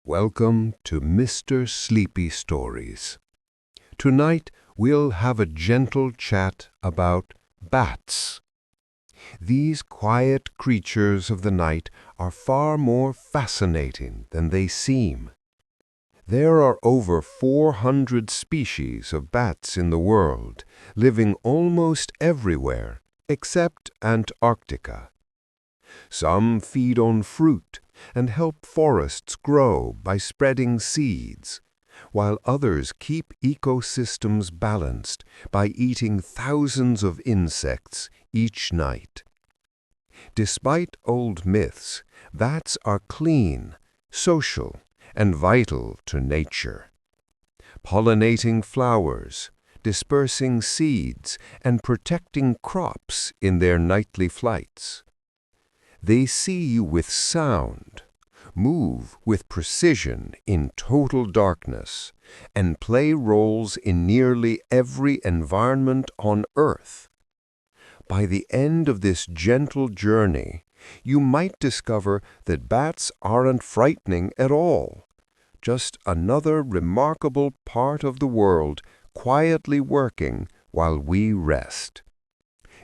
Welcome to Mr. Sleepy Stories. Tonight we'll have a gentle chat about bats. These quiet creatures of the night are far more fascinating than they seem. There are over 400 species of bats in the world, living almost everywhere except Antarctica. Some feed on fruit and help forests grow by spreading seeds, while others keep ecosystems balanced by eating thousands of insects each night. Despite old myths, bats are clean, social, and vital to nature. Pollinating flowers, dispersing seeds, and protecting crops in their nightly flights. They see with sound, move with precision in total darkness, and play roles in nearly every environment on Earth. By the end of this gentle journey, you might discover that bats aren't frightening at all, just another remarkable part of the world quietly working while we rest.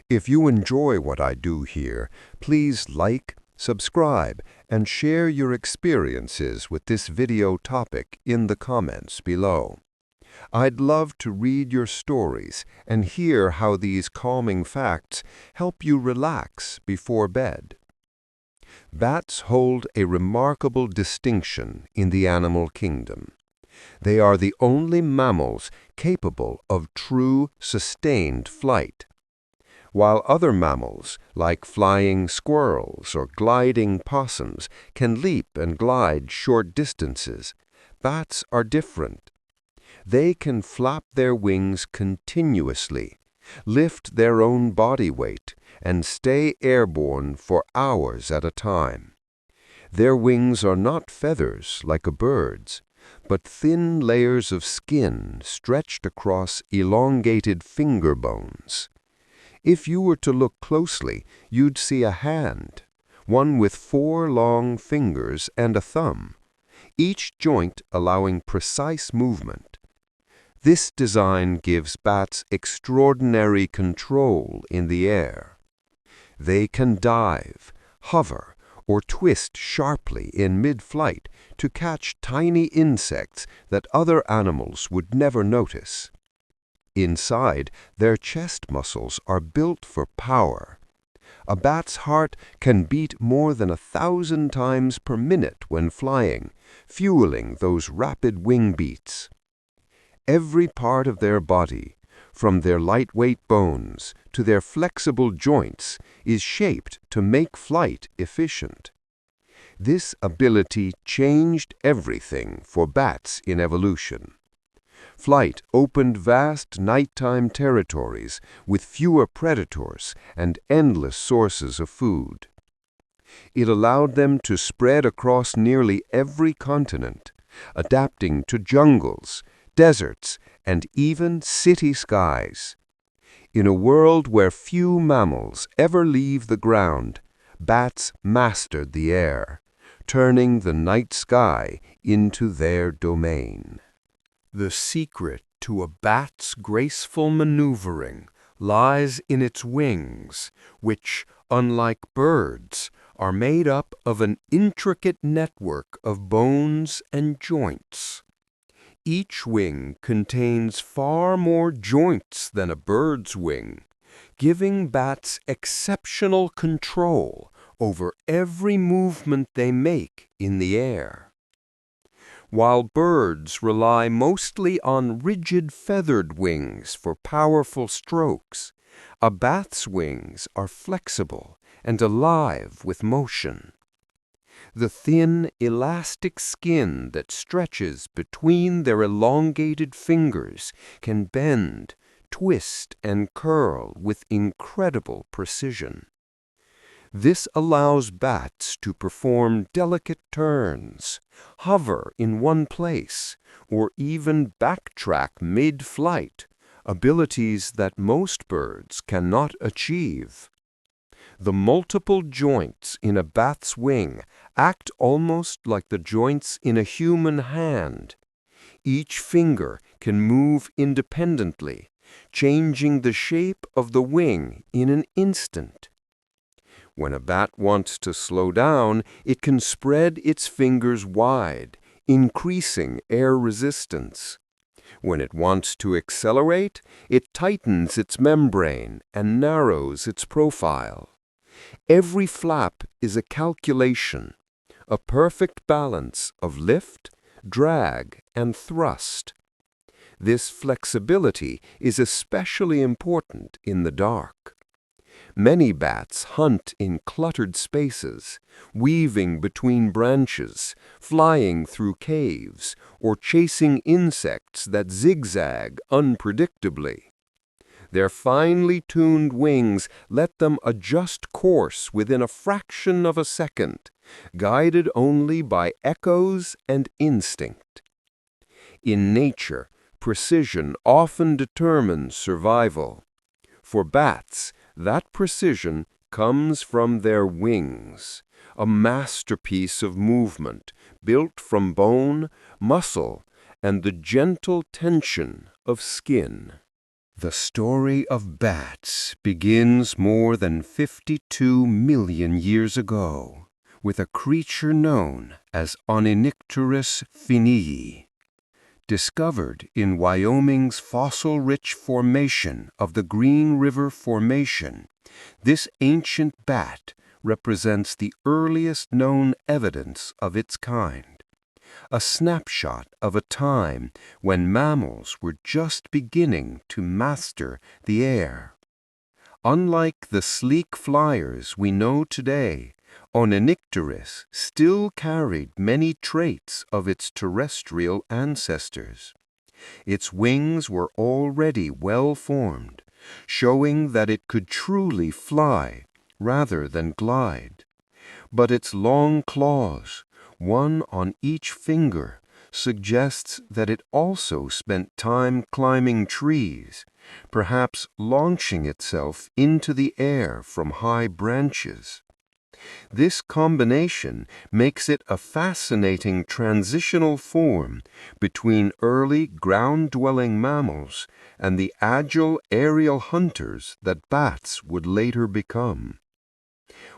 If you enjoy what I do here, please like, subscribe, and share your experiences with this video topic in the comments below. I'd love to read your stories and hear how these calming facts help you relax before bed. Bats hold a remarkable distinction in the animal kingdom. They are the only mammals capable of true, sustained flight. While other mammals, like flying squirrels or gliding possums, can leap and glide short distances, bats are different. They can flap their wings continuously, lift their own body weight, and stay airborne for hours at a time. Their wings are not feathers like a bird's, but thin layers of skin stretched across elongated finger bones. If you were to look closely, you'd see a hand, one with 4 long fingers and a thumb, each joint allowing precise movement. This design gives bats extraordinary control in the air. They can dive, hover, or twist sharply in mid-flight to catch tiny insects that other animals would never notice. Inside, their chest muscles are built for power. A bat's heart can beat more than 1,000 times per minute when flying, fueling those rapid wing beats. Every part of their body, from their lightweight bones to their flexible joints, is shaped to make flight efficient. This ability changed everything for bats in evolution. Flight opened vast nighttime territories with fewer predators and endless sources of food. It allowed them to spread across nearly every continent, adapting to jungles, deserts, and even city skies. In a world where few mammals ever leave the ground, bats mastered the air, turning the night sky into their domain. The secret to a bat's graceful maneuvering lies in its wings, which, unlike birds, are made up of an intricate network of bones and joints. Each wing contains far more joints than a bird's wing, giving bats exceptional control over every movement they make in the air. While birds rely mostly on rigid feathered wings for powerful strokes, a bat's wings are flexible and alive with motion. The thin, elastic skin that stretches between their elongated fingers can bend, twist, and curl with incredible precision. This allows bats to perform delicate turns, hover in one place, or even backtrack mid-flight, abilities that most birds cannot achieve. The multiple joints in a bat's wing act almost like the joints in a human hand. Each finger can move independently, changing the shape of the wing in an instant. When a bat wants to slow down, it can spread its fingers wide, increasing air resistance. When it wants to accelerate, it tightens its membrane and narrows its profile. Every flap is a calculation, a perfect balance of lift, drag, and thrust. This flexibility is especially important in the dark. Many bats hunt in cluttered spaces, weaving between branches, flying through caves, or chasing insects that zigzag unpredictably. Their finely tuned wings let them adjust course within a fraction of a second, guided only by echoes and instinct. In nature, precision often determines survival. For bats, that precision comes from their wings, a masterpiece of movement built from bone, muscle, and the gentle tension of skin. The story of bats begins more than 52 million years ago with a creature known as Onynicterus finii. Discovered in Wyoming's fossil-rich formation of the Green River Formation, this ancient bat represents the earliest known evidence of its kind, a snapshot of a time when mammals were just beginning to master the air. Unlike the sleek flyers we know today, Onynicterus still carried many traits of its terrestrial ancestors. Its wings were already well formed, showing that it could truly fly rather than glide. But its long claws, one on each finger, suggests that it also spent time climbing trees, perhaps launching itself into the air from high branches. This combination makes it a fascinating transitional form between early ground-dwelling mammals and the agile aerial hunters that bats would later become.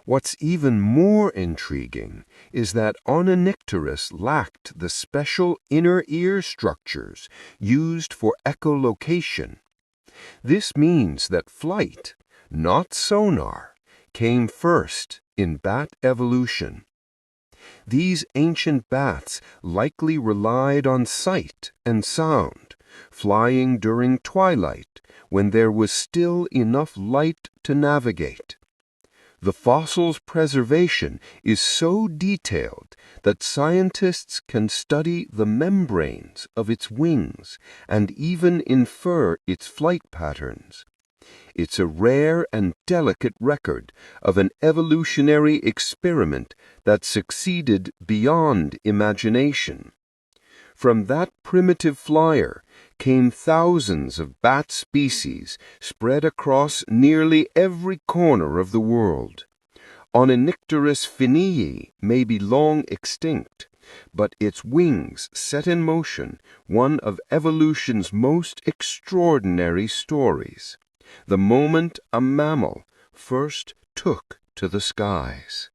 What's even more intriguing is that Onynicterus lacked the special inner ear structures used for echolocation. This means that flight, not sonar, came first in bat evolution. These ancient bats likely relied on sight and sound, flying during twilight when there was still enough light to navigate. The fossil's preservation is so detailed that scientists can study the membranes of its wings and even infer its flight patterns. It's a rare and delicate record of an evolutionary experiment that succeeded beyond imagination. From that primitive flyer came thousands of bat species spread across nearly every corner of the world. Onynicterus finii may be long extinct, but its wings set in motion one of evolution's most extraordinary stories, the moment a mammal first took to the skies.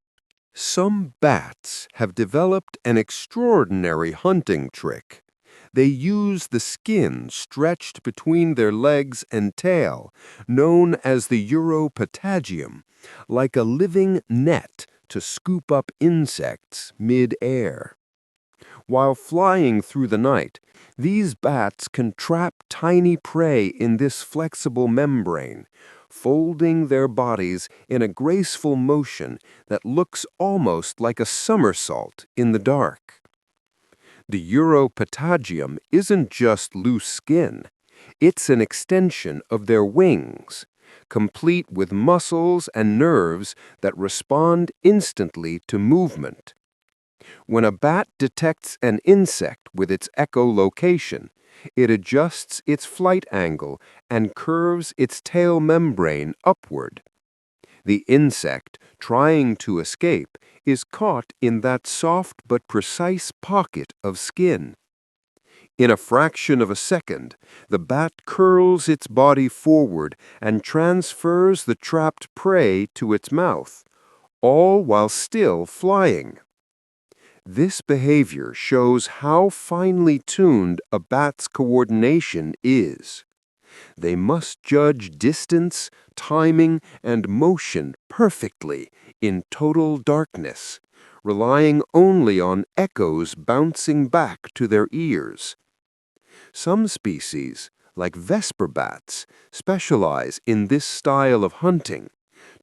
Some bats have developed an extraordinary hunting trick. They use the skin stretched between their legs and tail, known as the uropatagium, like a living net to scoop up insects mid-air. While flying through the night, these bats can trap tiny prey in this flexible membrane, folding their bodies in a graceful motion that looks almost like a somersault in the dark. The uropatagium isn't just loose skin. It's an extension of their wings, complete with muscles and nerves that respond instantly to movement. When a bat detects an insect with its echolocation, it adjusts its flight angle and curves its tail membrane upward. The insect, trying to escape, is caught in that soft but precise pocket of skin. In a fraction of a second, the bat curls its body forward and transfers the trapped prey to its mouth, all while still flying. This behavior shows how finely tuned a bat's coordination is. They must judge distance, timing, and motion perfectly in total darkness, relying only on echoes bouncing back to their ears. Some species, like vesper bats, specialize in this style of hunting,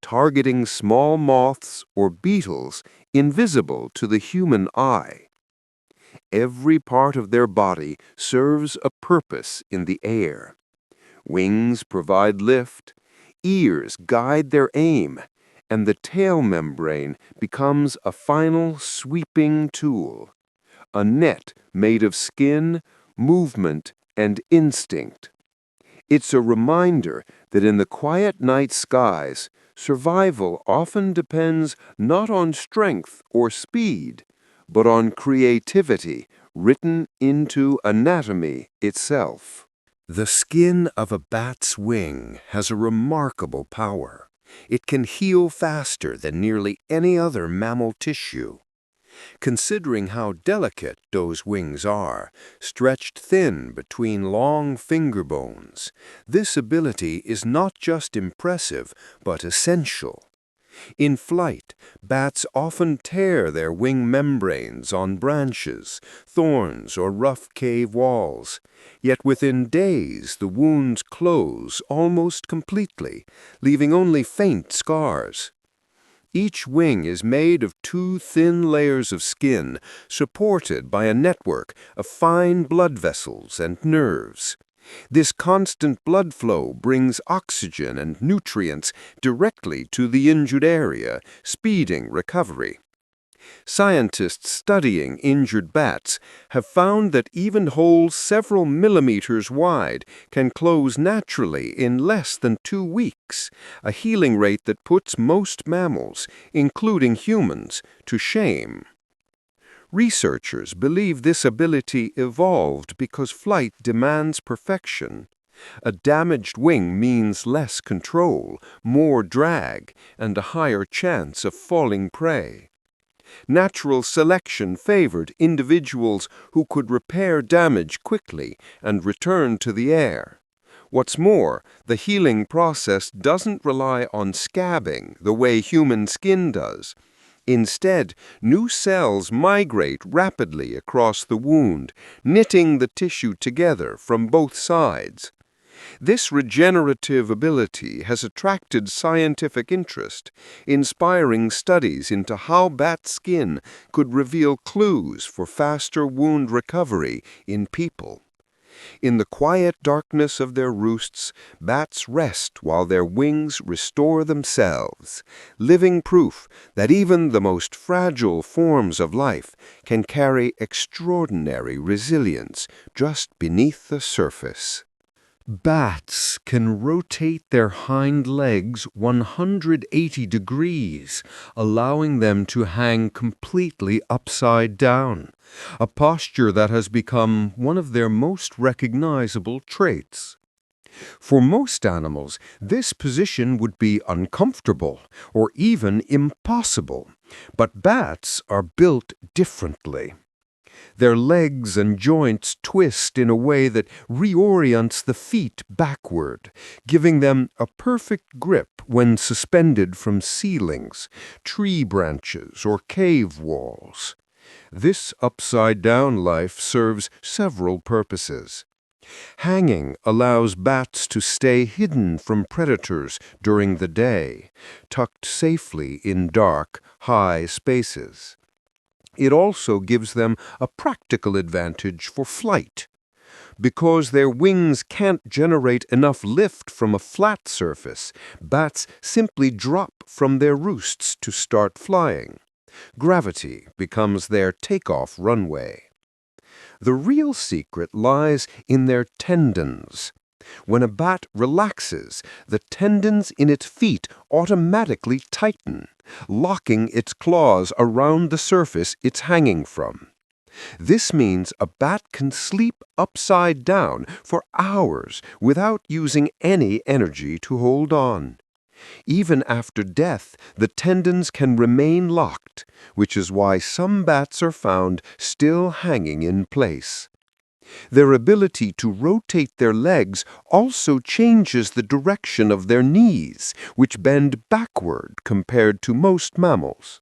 targeting small moths or beetles invisible to the human eye. Every part of their body serves a purpose in the air. Wings provide lift, ears guide their aim, and the tail membrane becomes a final sweeping tool, a net made of skin, movement, and instinct. It's a reminder that in the quiet night skies, survival often depends not on strength or speed, but on creativity written into anatomy itself. The skin of a bat's wing has a remarkable power. It can heal faster than nearly any other mammal tissue. Considering how delicate those wings are, stretched thin between long finger bones, this ability is not just impressive, but essential. In flight, bats often tear their wing membranes on branches, thorns, or rough cave walls. Yet within days, the wounds close almost completely, leaving only faint scars. Each wing is made of 2 thin layers of skin, supported by a network of fine blood vessels and nerves. This constant blood flow brings oxygen and nutrients directly to the injured area, speeding recovery. Scientists studying injured bats have found that even holes several millimeters wide can close naturally in less than 2 weeks, a healing rate that puts most mammals, including humans, to shame. Researchers believe this ability evolved because flight demands perfection. A damaged wing means less control, more drag, and a higher chance of falling prey. Natural selection favored individuals who could repair damage quickly and return to the air. What's more, the healing process doesn't rely on scabbing the way human skin does. Instead, new cells migrate rapidly across the wound, knitting the tissue together from both sides. This regenerative ability has attracted scientific interest, inspiring studies into how bat skin could reveal clues for faster wound recovery in people. In the quiet darkness of their roosts, bats rest while their wings restore themselves, living proof that even the most fragile forms of life can carry extraordinary resilience just beneath the surface. Bats can rotate their hind legs 180 degrees, allowing them to hang completely upside down, a posture that has become one of their most recognizable traits. For most animals, this position would be uncomfortable or even impossible, but bats are built differently. Their legs and joints twist in a way that reorients the feet backward, giving them a perfect grip when suspended from ceilings, tree branches, or cave walls. This upside-down life serves several purposes. Hanging allows bats to stay hidden from predators during the day, tucked safely in dark, high spaces. It also gives them a practical advantage for flight. Because their wings can't generate enough lift from a flat surface, bats simply drop from their roosts to start flying. Gravity becomes their takeoff runway. The real secret lies in their tendons. When a bat relaxes, the tendons in its feet automatically tighten, locking its claws around the surface it's hanging from. This means a bat can sleep upside down for hours without using any energy to hold on. Even after death, the tendons can remain locked, which is why some bats are found still hanging in place. Their ability to rotate their legs also changes the direction of their knees, which bend backward compared to most mammals.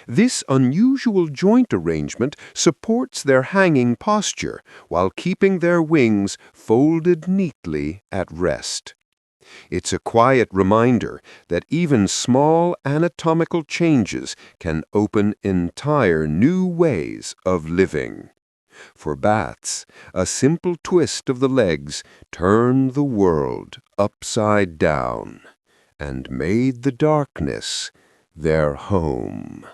This unusual joint arrangement supports their hanging posture while keeping their wings folded neatly at rest. It's a quiet reminder that even small anatomical changes can open entire new ways of living. For bats, a simple twist of the legs turned the world upside down and made the darkness their home.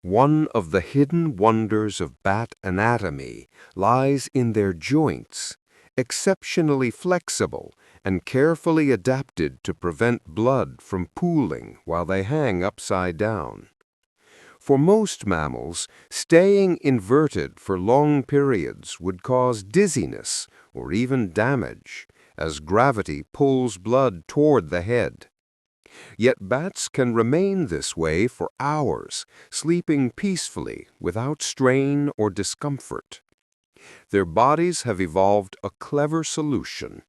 One of the hidden wonders of bat anatomy lies in their joints, exceptionally flexible and carefully adapted to prevent blood from pooling while they hang upside down. For most mammals, staying inverted for long periods would cause dizziness or even damage, as gravity pulls blood toward the head. Yet bats can remain this way for hours, sleeping peacefully without strain or discomfort. Their bodies have evolved a clever solution.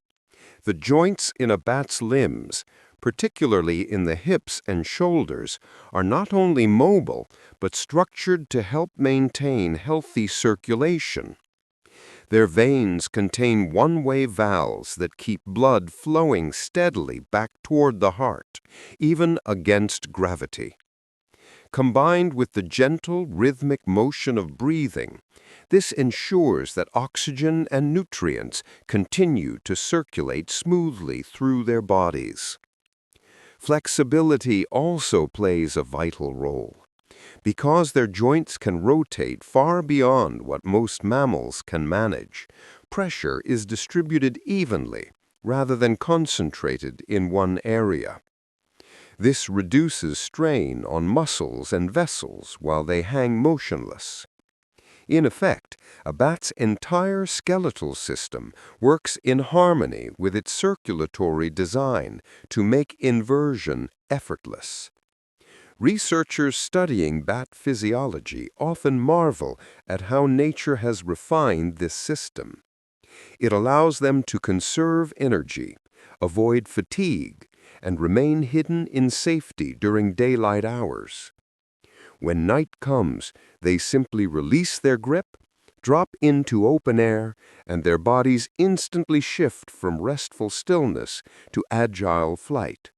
The joints in a bat's limbs, particularly in the hips and shoulders, are not only mobile, but structured to help maintain healthy circulation. Their veins contain one-way valves that keep blood flowing steadily back toward the heart, even against gravity. Combined with the gentle, rhythmic motion of breathing, this ensures that oxygen and nutrients continue to circulate smoothly through their bodies. Flexibility also plays a vital role. Because their joints can rotate far beyond what most mammals can manage, pressure is distributed evenly rather than concentrated in one area. This reduces strain on muscles and vessels while they hang motionless. In effect, a bat's entire skeletal system works in harmony with its circulatory design to make inversion effortless. Researchers studying bat physiology often marvel at how nature has refined this system. It allows them to conserve energy, avoid fatigue, and remain hidden in safety during daylight hours. When night comes, they simply release their grip, drop into open air, and their bodies instantly shift from restful stillness to agile flight.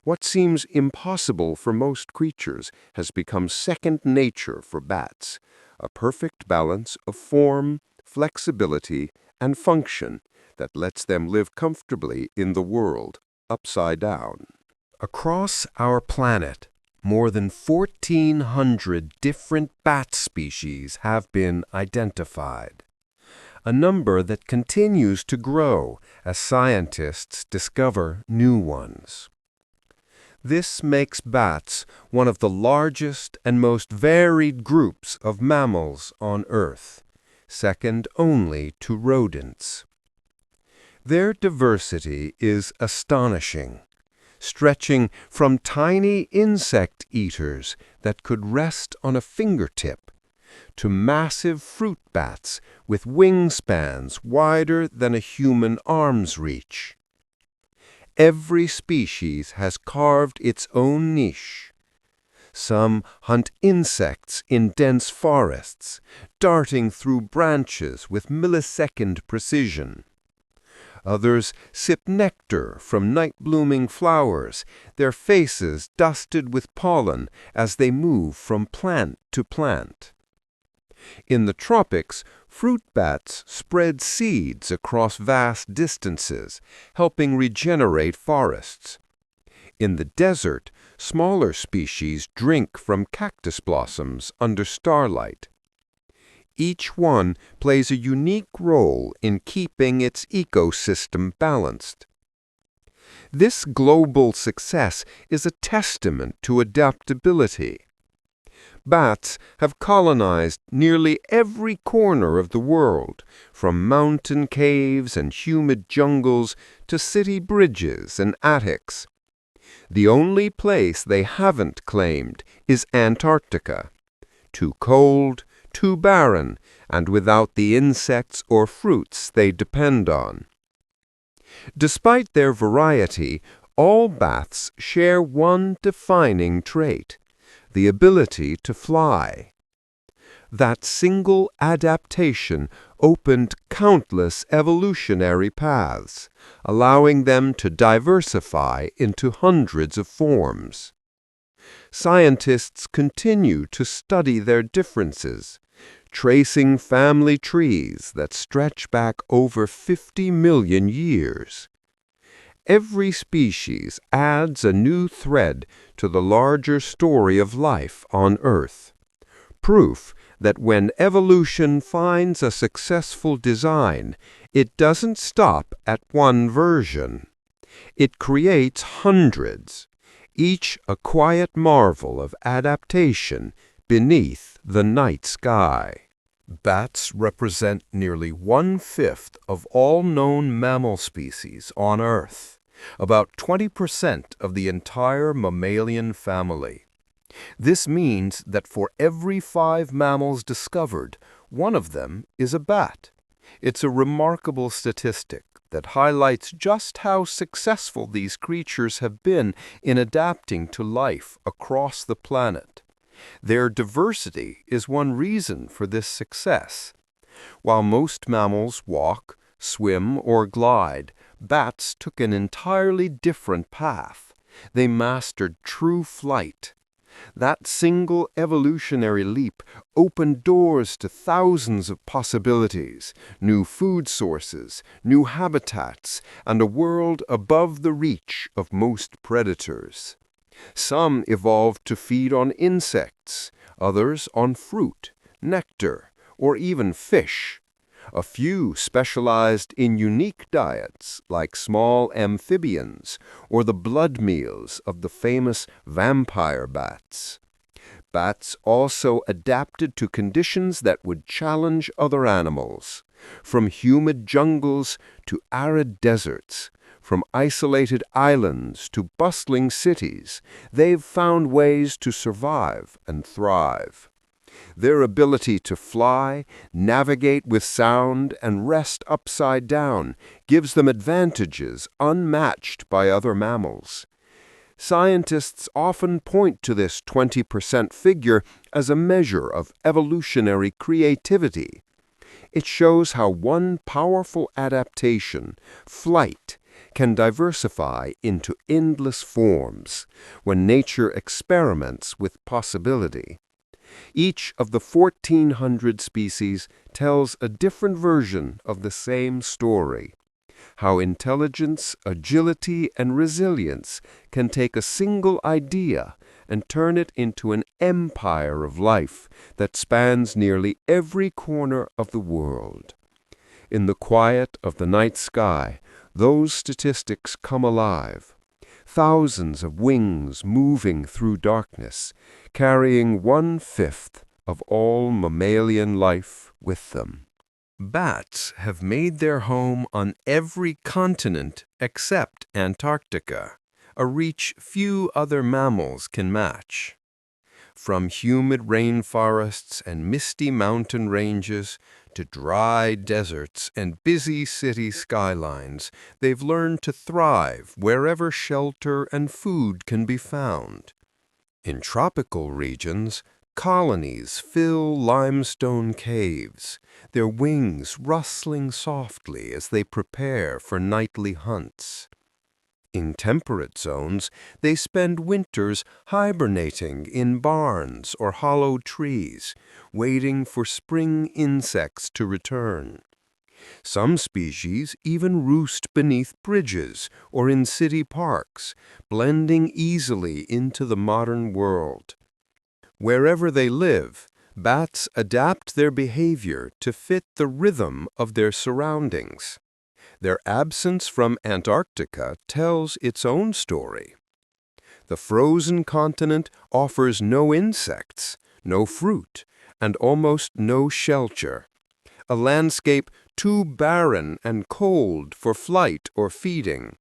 What seems impossible for most creatures has become second nature for bats, a perfect balance of form, flexibility, and function that lets them live comfortably in the world upside down. Across our planet, more than 1,400 different bat species have been identified, a number that continues to grow as scientists discover new ones. This makes bats one of the largest and most varied groups of mammals on Earth, second only to rodents. Their diversity is astonishing, stretching from tiny insect eaters that could rest on a fingertip to massive fruit bats with wingspans wider than a human arm's reach. Every species has carved its own niche. Some hunt insects in dense forests, darting through branches with millisecond precision. Others sip nectar from night-blooming flowers, their faces dusted with pollen as they move from plant to plant. In the tropics, fruit bats spread seeds across vast distances, helping regenerate forests. In the desert, smaller species drink from cactus blossoms under starlight. Each one plays a unique role in keeping its ecosystem balanced. This global success is a testament to adaptability. Bats have colonized nearly every corner of the world, from mountain caves and humid jungles to city bridges and attics. The only place they haven't claimed is Antarctica. Too cold, too barren, and without the insects or fruits they depend on. Despite their variety, all bats share one defining trait: the ability to fly. That single adaptation opened countless evolutionary paths, allowing them to diversify into hundreds of forms. Scientists continue to study their differences, tracing family trees that stretch back over 50 million years. Every species adds a new thread to the larger story of life on Earth, proof that when evolution finds a successful design, it doesn't stop at one version. It creates hundreds, each a quiet marvel of adaptation beneath the night sky. Bats represent nearly 1/5 of all known mammal species on Earth, about 20% of the entire mammalian family. This means that for every 5 mammals discovered, one of them is a bat. It's a remarkable statistic that highlights just how successful these creatures have been in adapting to life across the planet. Their diversity is one reason for this success. While most mammals walk, swim, or glide, bats took an entirely different path. They mastered true flight. That single evolutionary leap opened doors to thousands of possibilities, new food sources, new habitats, and a world above the reach of most predators. Some evolved to feed on insects, others on fruit, nectar, or even fish. A few specialized in unique diets like small amphibians or the blood meals of the famous vampire bats. Bats also adapted to conditions that would challenge other animals, from humid jungles to arid deserts. From isolated islands to bustling cities, they've found ways to survive and thrive. Their ability to fly, navigate with sound, and rest upside down gives them advantages unmatched by other mammals. Scientists often point to this 20% figure as a measure of evolutionary creativity. It shows how one powerful adaptation, flight, can diversify into endless forms when nature experiments with possibility. Each of the 1,400 species tells a different version of the same story: how intelligence, agility, and resilience can take a single idea and turn it into an empire of life that spans nearly every corner of the world. In the quiet of the night sky, those statistics come alive. Thousands of wings moving through darkness, carrying 1/5 of all mammalian life with them. Bats have made their home on every continent except Antarctica, a reach few other mammals can match. From humid rainforests and misty mountain ranges to dry deserts and busy city skylines, they've learned to thrive wherever shelter and food can be found. In tropical regions, colonies fill limestone caves, their wings rustling softly as they prepare for nightly hunts. In temperate zones, they spend winters hibernating in barns or hollow trees, waiting for spring insects to return. Some species even roost beneath bridges or in city parks, blending easily into the modern world. Wherever they live, Bats adapt their behavior to fit the rhythm of their surroundings. Their absence from Antarctica tells its own story. The frozen continent offers no insects, no fruit, and almost no shelter, a landscape too barren and cold for flight or feeding.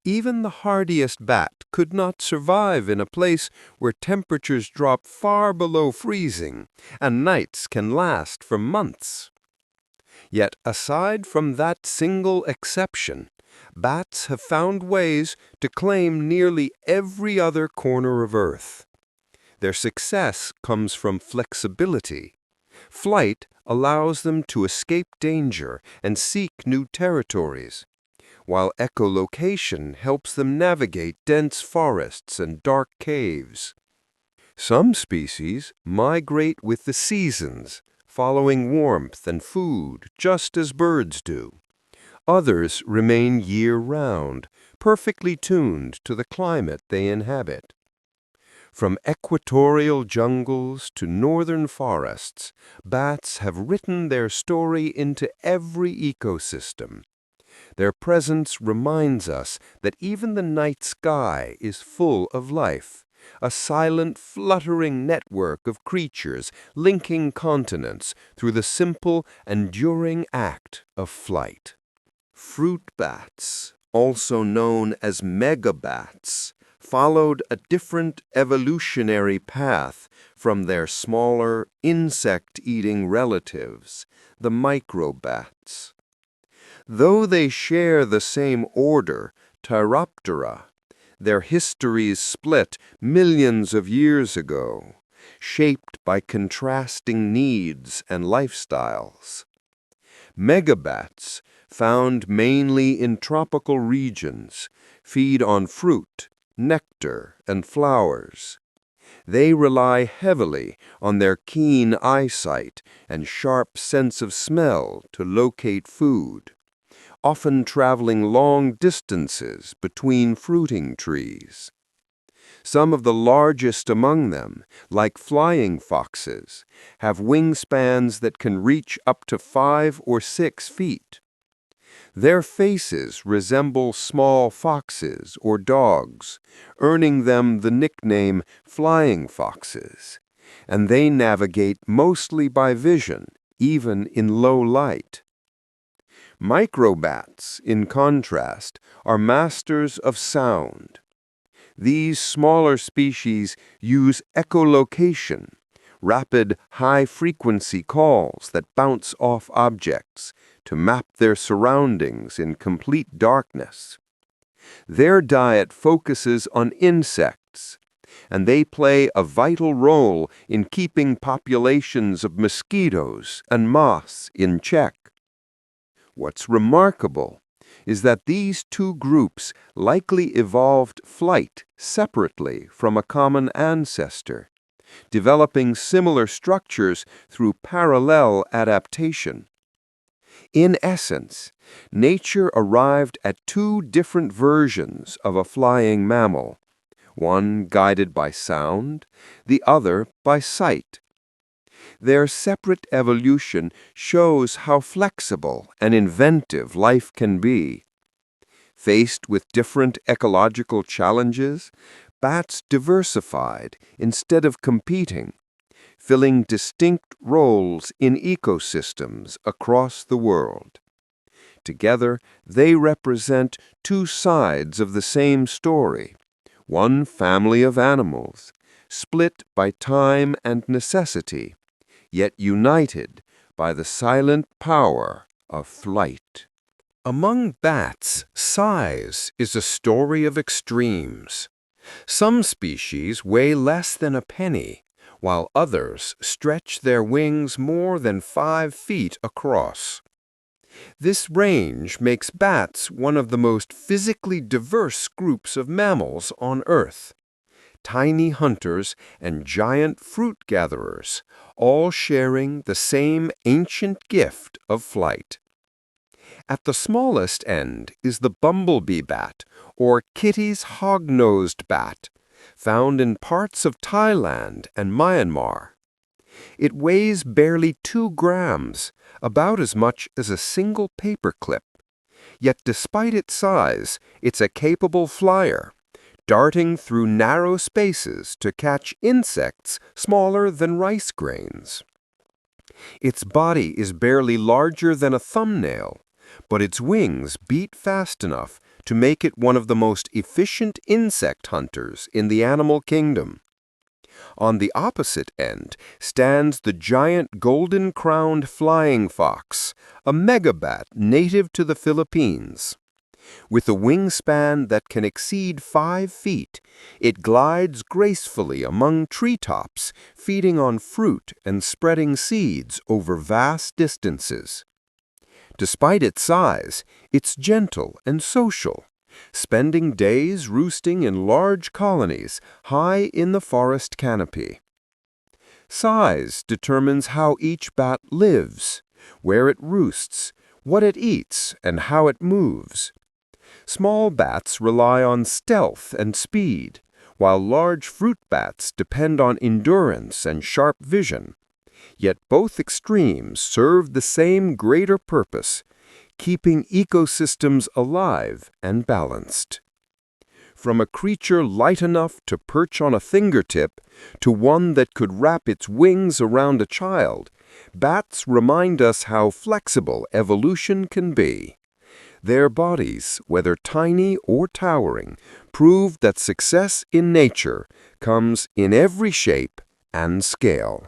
Even the hardiest bat could not survive in a place where temperatures drop far below freezing and nights can last for months. Yet aside from that single exception, bats have found ways to claim nearly every other corner of Earth. Their success comes from flexibility. Flight allows them to escape danger and seek new territories, while echolocation helps them navigate dense forests and dark caves. Some species migrate with the seasons, following warmth and food just as birds do. Others remain year-round, perfectly tuned to the climate they inhabit. From equatorial jungles to northern forests, bats have written their story into every ecosystem. Their presence reminds us that even the night sky is full of life, a silent, fluttering network of creatures linking continents through the simple, enduring act of flight. Fruit bats, also known as megabats, followed a different evolutionary path from their smaller, insect-eating relatives, the microbats. Though they share the same order, Chiroptera, their histories split millions of years ago, shaped by contrasting needs and lifestyles. Megabats, found mainly in tropical regions, feed on fruit, nectar, and flowers. They rely heavily on their keen eyesight and sharp sense of smell to locate food, often traveling long distances between fruiting trees. Some of the largest among them, like flying foxes, have wingspans that can reach up to 5 or 6 feet. Their faces resemble small foxes or dogs, earning them the nickname flying foxes, and they navigate mostly by vision, even in low light. Microbats, in contrast, are masters of sound. These smaller species use echolocation, rapid, high-frequency calls that bounce off objects, to map their surroundings in complete darkness. Their diet focuses on insects, and they play a vital role in keeping populations of mosquitoes and moths in check. What's remarkable is that these two groups likely evolved flight separately from a common ancestor, developing similar structures through parallel adaptation. In essence, nature arrived at two different versions of a flying mammal, one guided by sound, the other by sight. Their separate evolution shows how flexible and inventive life can be. Faced with different ecological challenges, bats diversified instead of competing, filling distinct roles in ecosystems across the world. Together, they represent two sides of the same story, one family of animals, split by time and necessity, yet united by the silent power of flight. Among bats, size is a story of extremes. Some species weigh less than a penny, while others stretch their wings more than 5 feet across. This range makes bats one of the most physically diverse groups of mammals on Earth. Tiny hunters and giant fruit gatherers, all sharing the same ancient gift of flight. At the smallest end is the bumblebee bat, or Kitti's hog-nosed bat, found in parts of Thailand and Myanmar. It weighs barely 2 grams, about as much as a single paper clip. Yet despite its size, it's a capable flyer, darting through narrow spaces to catch insects smaller than rice grains. Its body is barely larger than a thumbnail, but its wings beat fast enough to make it one of the most efficient insect hunters in the animal kingdom. On the opposite end stands the giant golden-crowned flying fox, a megabat native to the Philippines. With a wingspan that can exceed 5 feet, it glides gracefully among treetops, feeding on fruit and spreading seeds over vast distances. Despite its size, it's gentle and social, spending days roosting in large colonies high in the forest canopy. Size determines how each bat lives, where it roosts, what it eats, and how it moves. Small bats rely on stealth and speed, while large fruit bats depend on endurance and sharp vision. Yet both extremes serve the same greater purpose, keeping ecosystems alive and balanced. From a creature light enough to perch on a fingertip to one that could wrap its wings around a child, bats remind us how flexible evolution can be. Their bodies, whether tiny or towering, prove that success in nature comes in every shape and scale.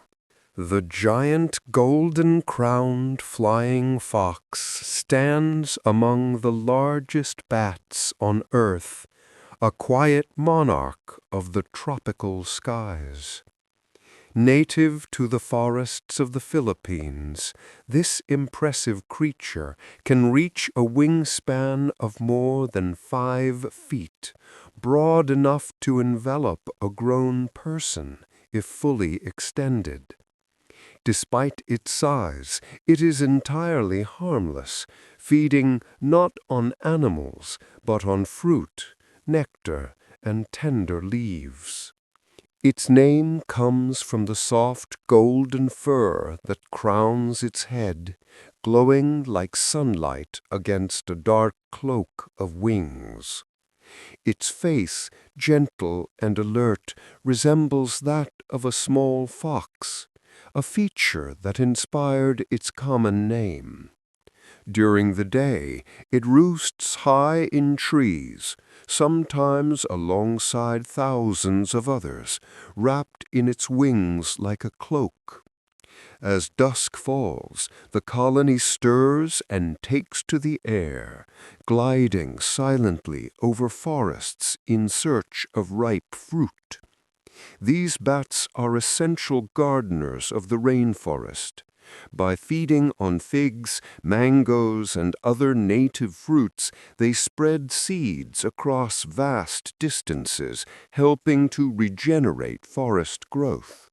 The giant golden-crowned flying fox stands among the largest bats on Earth, a quiet monarch of the tropical skies. Native to the forests of the Philippines, this impressive creature can reach a wingspan of more than 5 feet, broad enough to envelop a grown person if fully extended. Despite its size, it is entirely harmless, feeding not on animals, but on fruit, nectar, and tender leaves. Its name comes from the soft golden fur that crowns its head, glowing like sunlight against a dark cloak of wings. Its face, gentle and alert, resembles that of a small fox, a feature that inspired its common name. During the day, it roosts high in trees, sometimes alongside thousands of others, wrapped in its wings like a cloak. As dusk falls, the colony stirs and takes to the air, gliding silently over forests in search of ripe fruit. These bats are essential gardeners of the rainforest. By feeding on figs, mangoes, and other native fruits, they spread seeds across vast distances, helping to regenerate forest growth.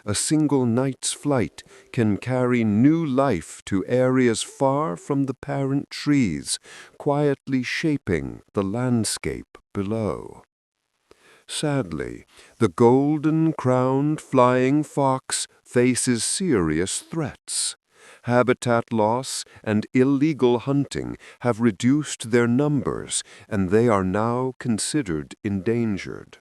A single night's flight can carry new life to areas far from the parent trees, quietly shaping the landscape below. Sadly, the golden-crowned flying fox faces serious threats. Habitat loss and illegal hunting have reduced their numbers, and they are now considered endangered.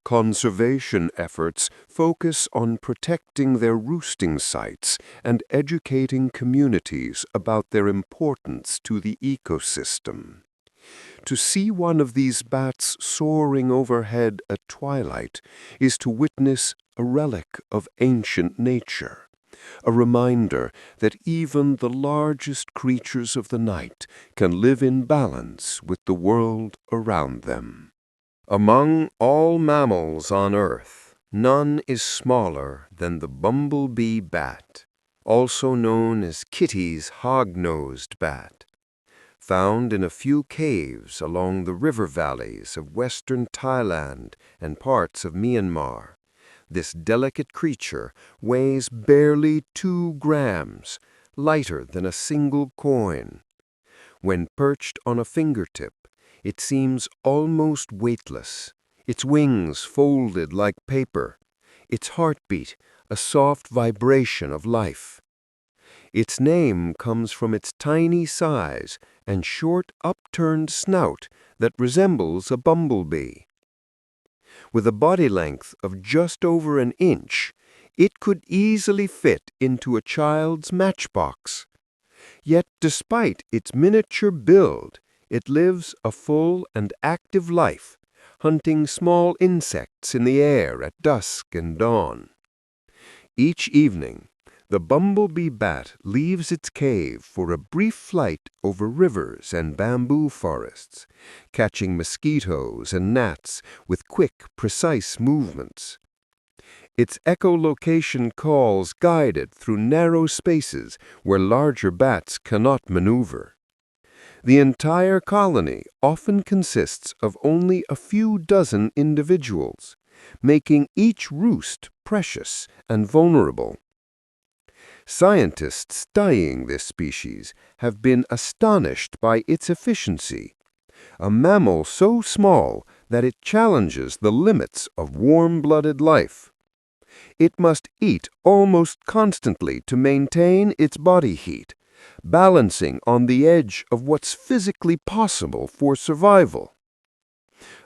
Conservation efforts focus on protecting their roosting sites and educating communities about their importance to the ecosystem. To see one of these bats soaring overhead at twilight is to witness a relic of ancient nature, a reminder that even the largest creatures of the night can live in balance with the world around them. Among all mammals on Earth, none is smaller than the bumblebee bat, also known as Kitty's hog-nosed bat. Found in a few caves along the river valleys of western Thailand and parts of Myanmar, this delicate creature weighs barely 2 grams, lighter than a single coin. When perched on a fingertip, it seems almost weightless, its wings folded like paper. its heartbeat a soft vibration of life. Its name comes from its tiny size and short upturned snout that resembles a bumblebee. With a body length of just over an inch, it could easily fit into a child's matchbox. Yet despite its miniature build, it lives a full and active life, hunting small insects in the air at dusk and dawn. Each evening, the bumblebee bat leaves its cave for a brief flight over rivers and bamboo forests, catching mosquitoes and gnats with quick, precise movements. Its echolocation calls guided through narrow spaces where larger bats cannot maneuver. The entire colony often consists of only a few dozen individuals, making each roost precious and vulnerable. Scientists studying this species have been astonished by its efficiency, a mammal so small that it challenges the limits of warm-blooded life. It must eat almost constantly to maintain its body heat, balancing on the edge of what's physically possible for survival.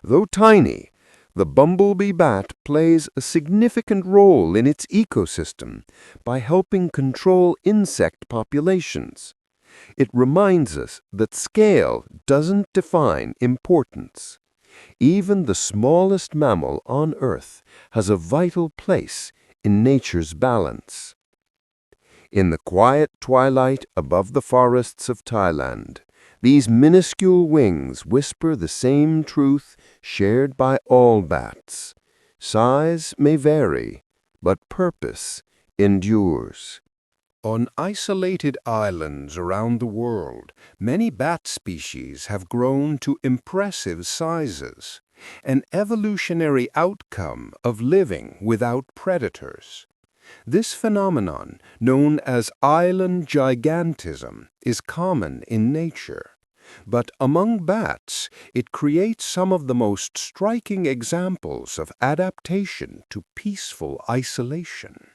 Though tiny, the bumblebee bat plays a significant role in its ecosystem by helping control insect populations. It reminds us that scale doesn't define importance. Even the smallest mammal on Earth has a vital place in nature's balance. In the quiet twilight above the forests of Thailand, these minuscule wings whisper the same truth shared by all bats. Size may vary, but purpose endures. On isolated islands around the world, many bat species have grown to impressive sizes, an evolutionary outcome of living without predators. This phenomenon, known as island gigantism, is common in nature. But among bats, it creates some of the most striking examples of adaptation to peaceful isolation.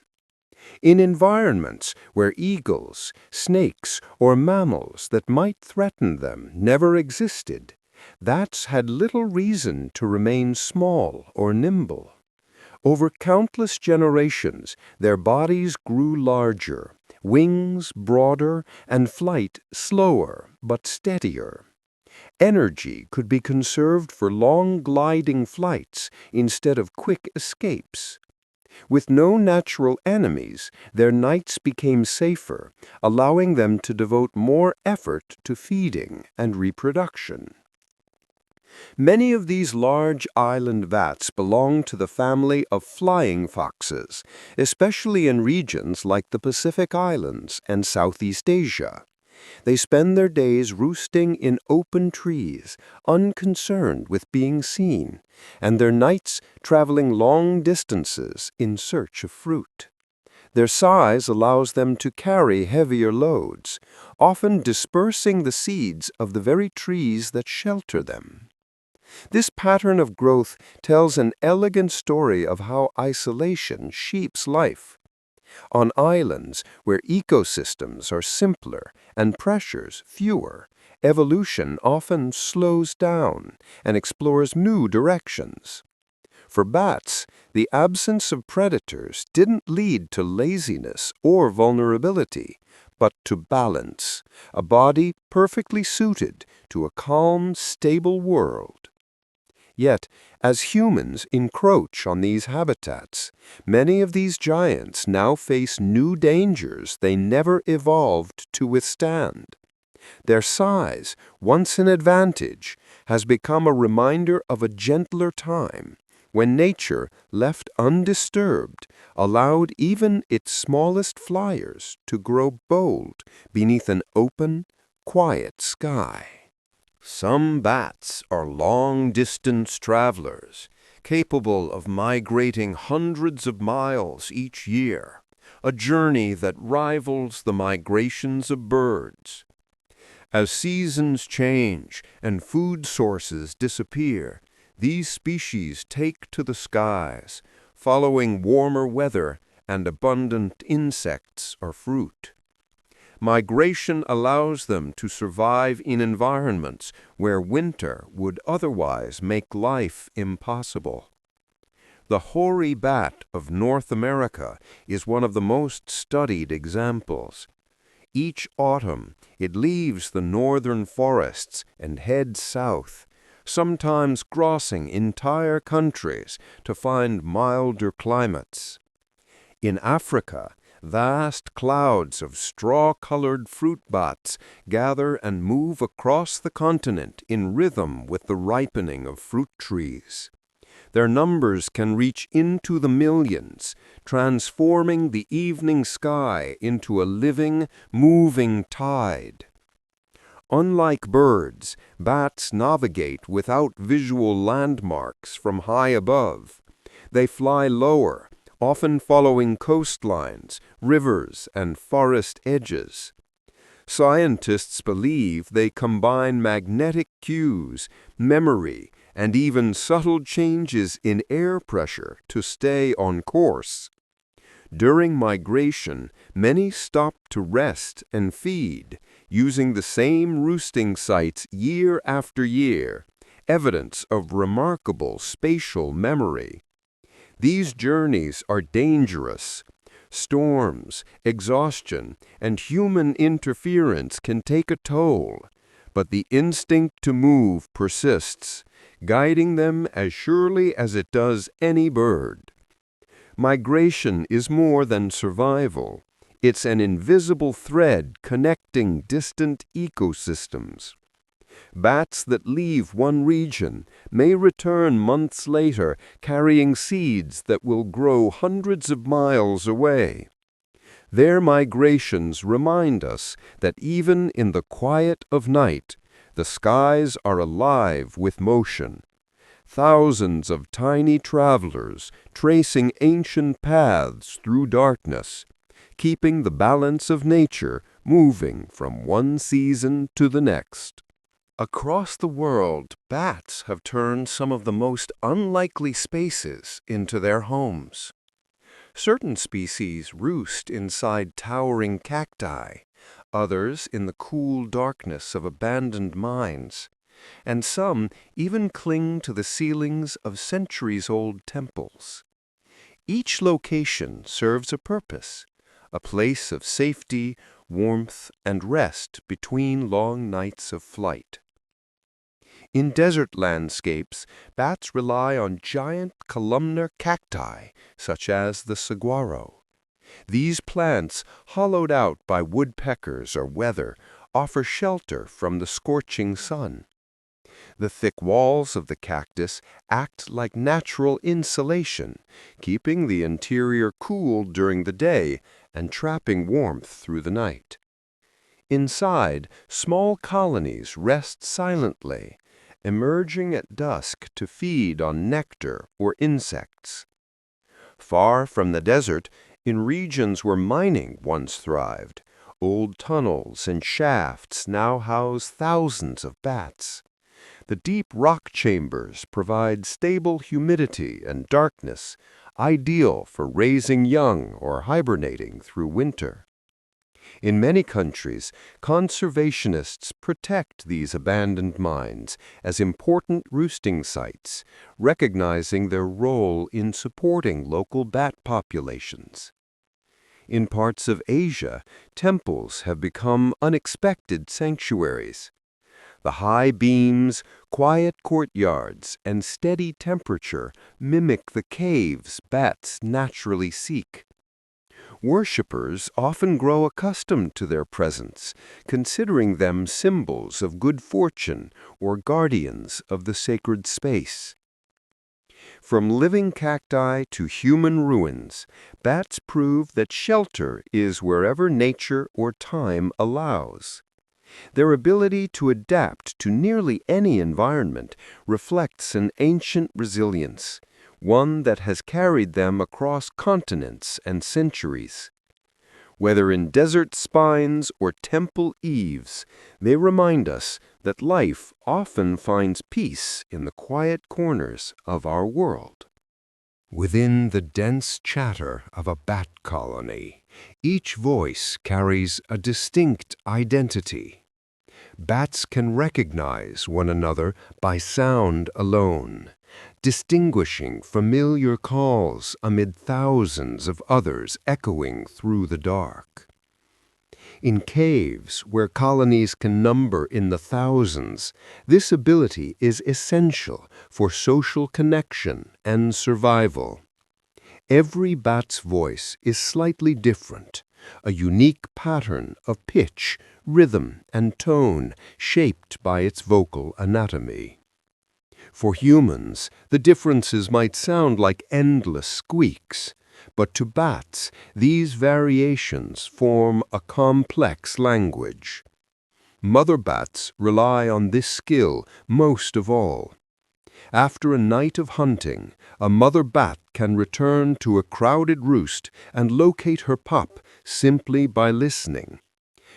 In environments where eagles, snakes, or mammals that might threaten them never existed, bats had little reason to remain small or nimble. Over countless generations, their bodies grew larger, wings broader, and flight slower but steadier. Energy could be conserved for long gliding flights instead of quick escapes. With no natural enemies, their nights became safer, allowing them to devote more effort to feeding and reproduction. Many of these large island bats belong to the family of flying foxes, especially in regions like the Pacific Islands and Southeast Asia. They spend their days roosting in open trees, unconcerned with being seen, and their nights traveling long distances in search of fruit. Their size allows them to carry heavier loads, often dispersing the seeds of the very trees that shelter them. This pattern of growth tells an elegant story of how isolation shapes life. On islands where ecosystems are simpler and pressures fewer, evolution often slows down and explores new directions. For bats, the absence of predators didn't lead to laziness or vulnerability, but to balance, a body perfectly suited to a calm, stable world. Yet, as humans encroach on these habitats, many of these giants now face new dangers they never evolved to withstand. Their size, once an advantage, has become a reminder of a gentler time, when nature, left undisturbed, allowed even its smallest flyers to grow bold beneath an open, quiet sky. Some bats are long-distance travelers, capable of migrating hundreds of miles each year, a journey that rivals the migrations of birds. As seasons change and food sources disappear, these species take to the skies, following warmer weather and abundant insects or fruit. Migration allows them to survive in environments where winter would otherwise make life impossible. The hoary bat of North America is one of the most studied examples. Each autumn, it leaves the northern forests and heads south, sometimes crossing entire countries to find milder climates. In Africa, vast clouds of straw-colored fruit bats gather and move across the continent in rhythm with the ripening of fruit trees. Their numbers can reach into the millions, transforming the evening sky into a living, moving tide. Unlike birds, bats navigate without visual landmarks from high above. They fly lower, often following coastlines, rivers, and forest edges. Scientists believe they combine magnetic cues, memory, and even subtle changes in air pressure to stay on course. During migration, many stop to rest and feed, using the same roosting sites year after year, evidence of remarkable spatial memory. These journeys are dangerous. Storms, exhaustion, and human interference can take a toll, but the instinct to move persists, guiding them as surely as it does any bird. Migration is more than survival. It's an invisible thread connecting distant ecosystems. Bats that leave one region may return months later carrying seeds that will grow hundreds of miles away. Their migrations remind us that even in the quiet of night, the skies are alive with motion. Thousands of tiny travelers tracing ancient paths through darkness, keeping the balance of nature moving from one season to the next. Across the world, bats have turned some of the most unlikely spaces into their homes. Certain species roost inside towering cacti, others in the cool darkness of abandoned mines, and some even cling to the ceilings of centuries-old temples. Each location serves a purpose, a place of safety, warmth, and rest between long nights of flight. In desert landscapes, bats rely on giant columnar cacti, such as the saguaro. These plants, hollowed out by woodpeckers or weather, offer shelter from the scorching sun. The thick walls of the cactus act like natural insulation, keeping the interior cool during the day and trapping warmth through the night. Inside, small colonies rest silently, emerging at dusk to feed on nectar or insects. Far from the desert, in regions where mining once thrived, old tunnels and shafts now house thousands of bats. The deep rock chambers provide stable humidity and darkness, ideal for raising young or hibernating through winter. In many countries, conservationists protect these abandoned mines as important roosting sites, recognizing their role in supporting local bat populations. In parts of Asia, temples have become unexpected sanctuaries. The high beams, quiet courtyards, and steady temperature mimic the caves bats naturally seek. Worshippers often grow accustomed to their presence, considering them symbols of good fortune or guardians of the sacred space. From living cacti to human ruins, bats prove that shelter is wherever nature or time allows. Their ability to adapt to nearly any environment reflects an ancient resilience, one that has carried them across continents and centuries. Whether in desert spines or temple eaves, they remind us that life often finds peace in the quiet corners of our world. Within the dense chatter of a bat colony, each voice carries a distinct identity. Bats can recognize one another by sound alone, distinguishing familiar calls amid thousands of others echoing through the dark. In caves, where colonies can number in the thousands, this ability is essential for social connection and survival. Every bat's voice is slightly different, a unique pattern of pitch, rhythm, and tone shaped by its vocal anatomy. For humans, the differences might sound like endless squeaks, but to bats, these variations form a complex language. Mother bats rely on this skill most of all. After a night of hunting, a mother bat can return to a crowded roost and locate her pup simply by listening.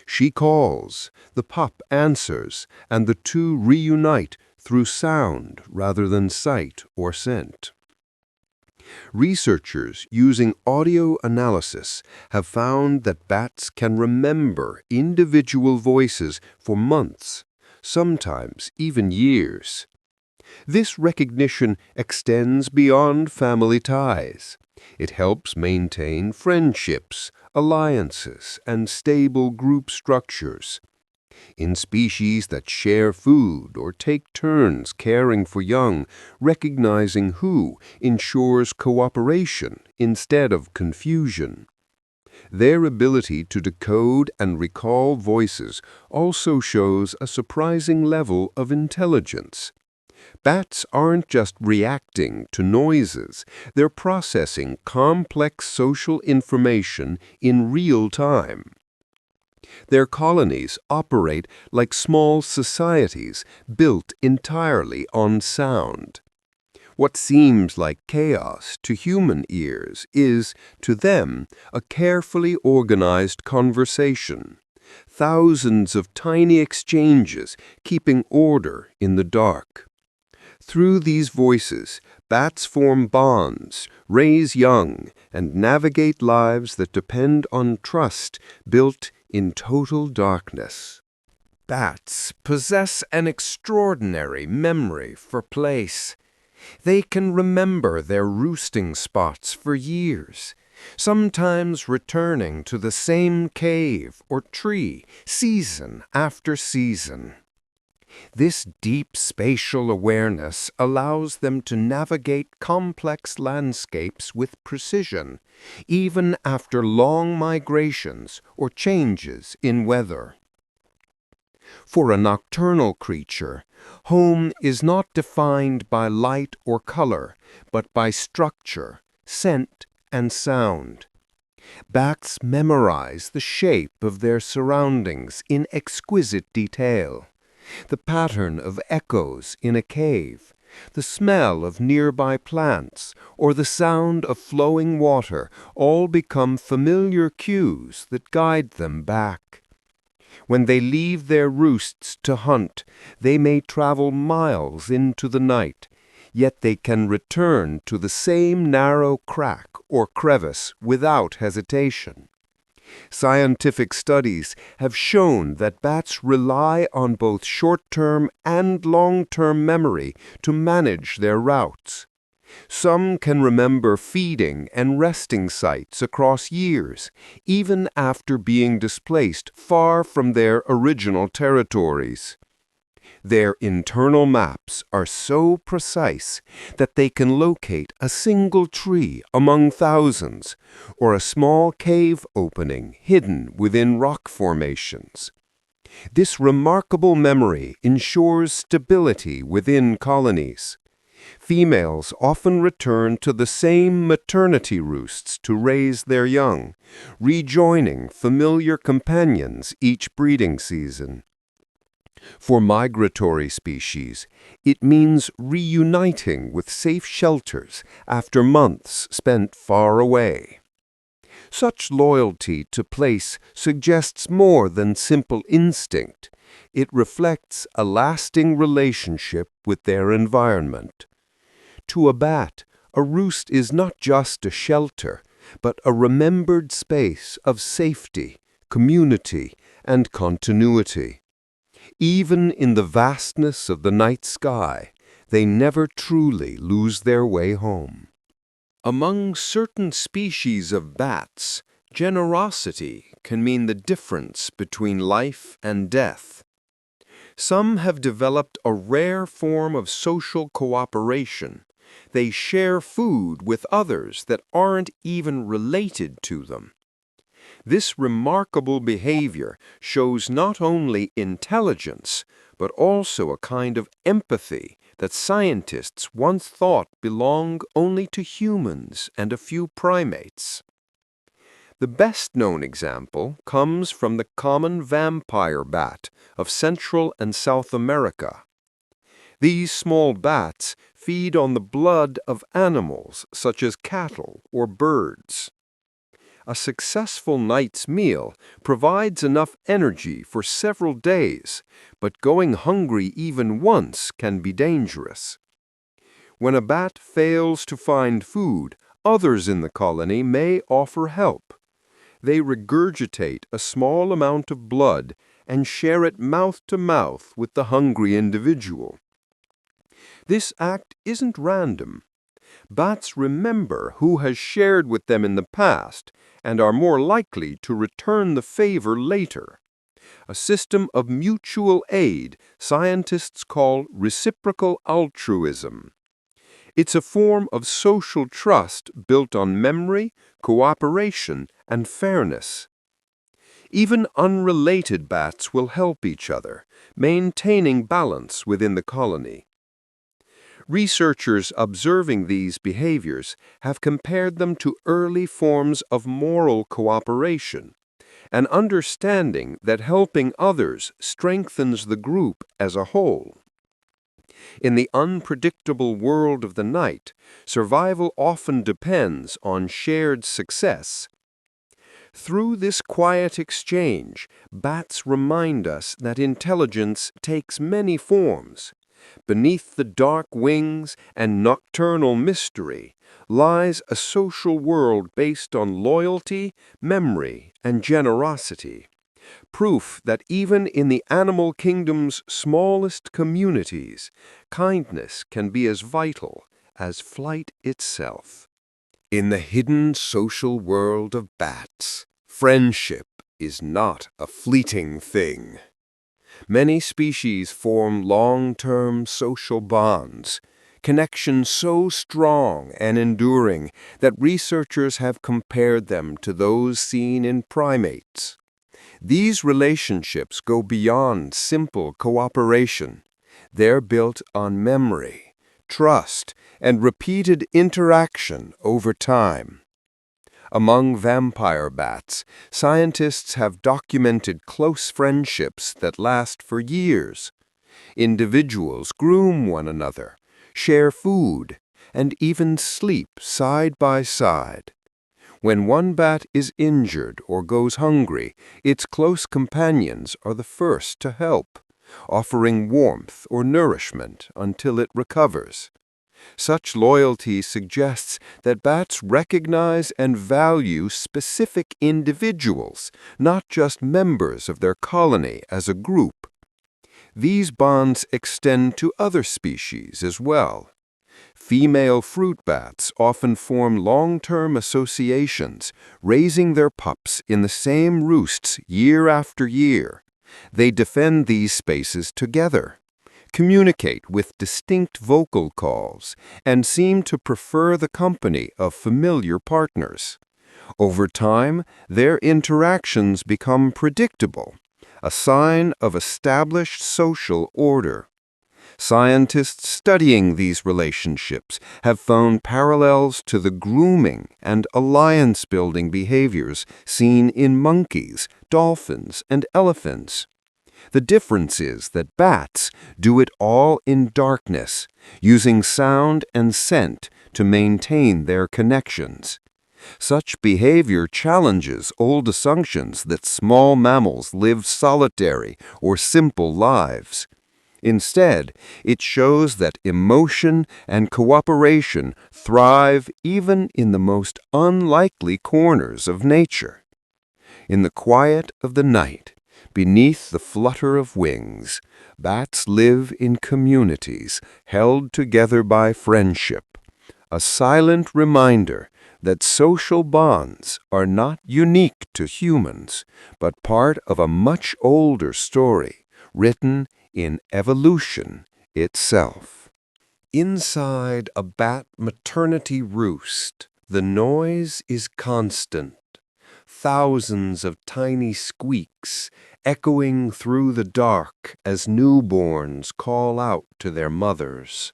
She calls, the pup answers, and the two reunite through sound rather than sight or scent. Researchers using audio analysis have found that bats can remember individual voices for months, sometimes even years. This recognition extends beyond family ties. It helps maintain friendships, alliances, and stable group structures. In species that share food or take turns caring for young, recognizing who ensures cooperation instead of confusion. Their ability to decode and recall voices also shows a surprising level of intelligence. Bats aren't just reacting to noises, they're processing complex social information in real time. Their colonies operate like small societies built entirely on sound. What seems like chaos to human ears is, to them, a carefully organized conversation. Thousands of tiny exchanges keeping order in the dark. Through these voices, bats form bonds, raise young, and navigate lives that depend on trust built in total darkness. Bats possess an extraordinary memory for place. They can remember their roosting spots for years, sometimes returning to the same cave or tree season after season. This deep spatial awareness allows them to navigate complex landscapes with precision, even after long migrations or changes in weather. For a nocturnal creature, home is not defined by light or color, but by structure, scent, and sound. Bats memorize the shape of their surroundings in exquisite detail. The pattern of echoes in a cave, the smell of nearby plants, or the sound of flowing water all become familiar cues that guide them back. When they leave their roosts to hunt, they may travel miles into the night, yet they can return to the same narrow crack or crevice without hesitation. Scientific studies have shown that bats rely on both short-term and long-term memory to manage their routes. Some can remember feeding and resting sites across years, even after being displaced far from their original territories. Their internal maps are so precise that they can locate a single tree among thousands, or a small cave opening hidden within rock formations. This remarkable memory ensures stability within colonies. Females often return to the same maternity roosts to raise their young, rejoining familiar companions each breeding season. For migratory species, it means reuniting with safe shelters after months spent far away. Such loyalty to place suggests more than simple instinct. It reflects a lasting relationship with their environment. To a bat, A roost is not just a shelter, but a remembered space of safety, community, and continuity. Even in the vastness of the night sky, they never truly lose their way home. Among certain species of bats, generosity can mean the difference between life and death. Some have developed a rare form of social cooperation. They share food with others that aren't even related to them. This remarkable behavior shows not only intelligence, but also a kind of empathy that scientists once thought belonged only to humans and a few primates. The best-known example comes from the common vampire bat of Central and South America. These small bats feed on the blood of animals such as cattle or birds. A successful night's meal provides enough energy for several days, but going hungry even once can be dangerous. When a bat fails to find food, others in the colony may offer help. They regurgitate a small amount of blood and share it mouth to mouth with the hungry individual. This act isn't random. Bats remember who has shared with them in the past and are more likely to return the favor later. A system of mutual aid scientists call reciprocal altruism. It's a form of social trust built on memory, cooperation, and fairness. Even unrelated bats will help each other, maintaining balance within the colony. Researchers observing these behaviors have compared them to early forms of moral cooperation, an understanding that helping others strengthens the group as a whole. In the unpredictable world of the night, survival often depends on shared success. Through this quiet exchange, bats remind us that intelligence takes many forms. Beneath the dark wings and nocturnal mystery lies a social world based on loyalty, memory, and generosity. Proof that even in the animal kingdom's smallest communities, kindness can be as vital as flight itself. In the hidden social world of bats, friendship is not a fleeting thing. Many species form long-term social bonds, connections so strong and enduring that researchers have compared them to those seen in primates. These relationships go beyond simple cooperation. They're built on memory, trust, and repeated interaction over time. Among vampire bats, scientists have documented close friendships that last for years. Individuals groom one another, share food, and even sleep side by side. When one bat is injured or goes hungry, its close companions are the first to help, offering warmth or nourishment until it recovers. Such loyalty suggests that bats recognize and value specific individuals, not just members of their colony as a group. These bonds extend to other species as well. Female fruit bats often form long-term associations, raising their pups in the same roosts year after year. They defend these spaces together, communicate with distinct vocal calls, and seem to prefer the company of familiar partners. Over time, their interactions become predictable, a sign of established social order. Scientists studying these relationships have found parallels to the grooming and alliance-building behaviors seen in monkeys, dolphins, and elephants. The difference is that bats do it all in darkness, using sound and scent to maintain their connections. Such behavior challenges old assumptions that small mammals live solitary or simple lives. Instead, it shows that emotion and cooperation thrive even in the most unlikely corners of nature. In the quiet of the night, beneath the flutter of wings, bats live in communities held together by friendship, a silent reminder that social bonds are not unique to humans, but part of a much older story written in evolution itself. Inside a bat maternity roost, the noise is constant. Thousands of tiny squeaks echoing through the dark as newborns call out to their mothers.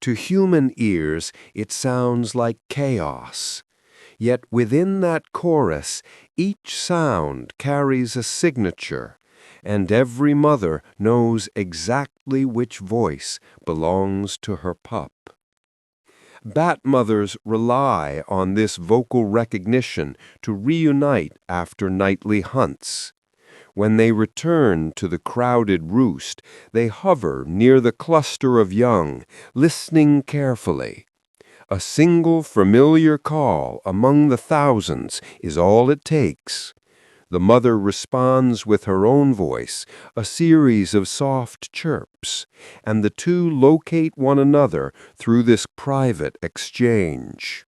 To human ears, it sounds like chaos. Yet within that chorus, each sound carries a signature, and every mother knows exactly which voice belongs to her pup. Bat mothers rely on this vocal recognition to reunite after nightly hunts. When they return to the crowded roost, they hover near the cluster of young, listening carefully. A single familiar call among the thousands is all it takes. The mother responds with her own voice, a series of soft chirps, and the two locate one another through this private exchange.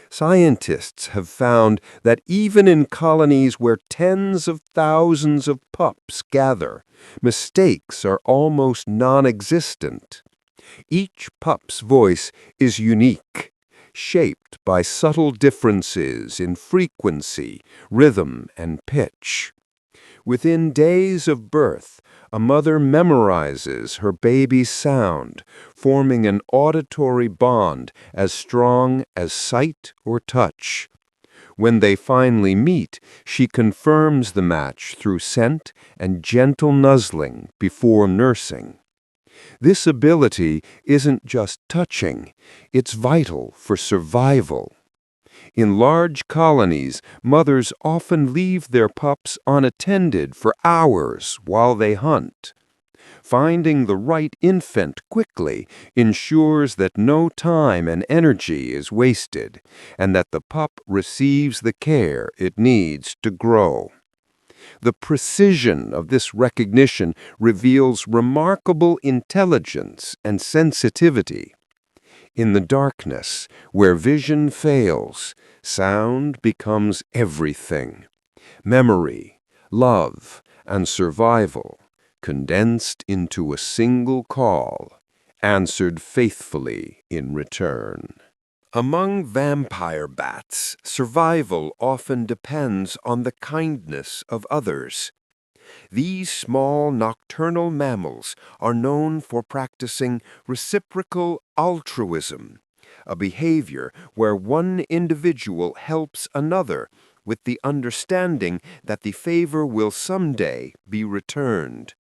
Scientists have found that even in colonies where tens of thousands of pups gather, mistakes are almost non-existent. Each pup's voice is unique, shaped by subtle differences in frequency, rhythm, and pitch. Within days of birth, a mother memorizes her baby's sound, forming an auditory bond as strong as sight or touch. When they finally meet, she confirms the match through scent and gentle nuzzling before nursing. This ability isn't just touching, it's vital for survival. In large colonies, mothers often leave their pups unattended for hours while they hunt. Finding the right infant quickly ensures that no time and energy is wasted, and that the pup receives the care it needs to grow. The precision of this recognition reveals remarkable intelligence and sensitivity. In the darkness, where vision fails, sound becomes everything. Memory, love, and survival, condensed into a single call, answered faithfully in return. Among vampire bats, survival often depends on the kindness of others. These small nocturnal mammals are known for practicing reciprocal altruism, a behavior where one individual helps another with the understanding that the favor will someday be returned.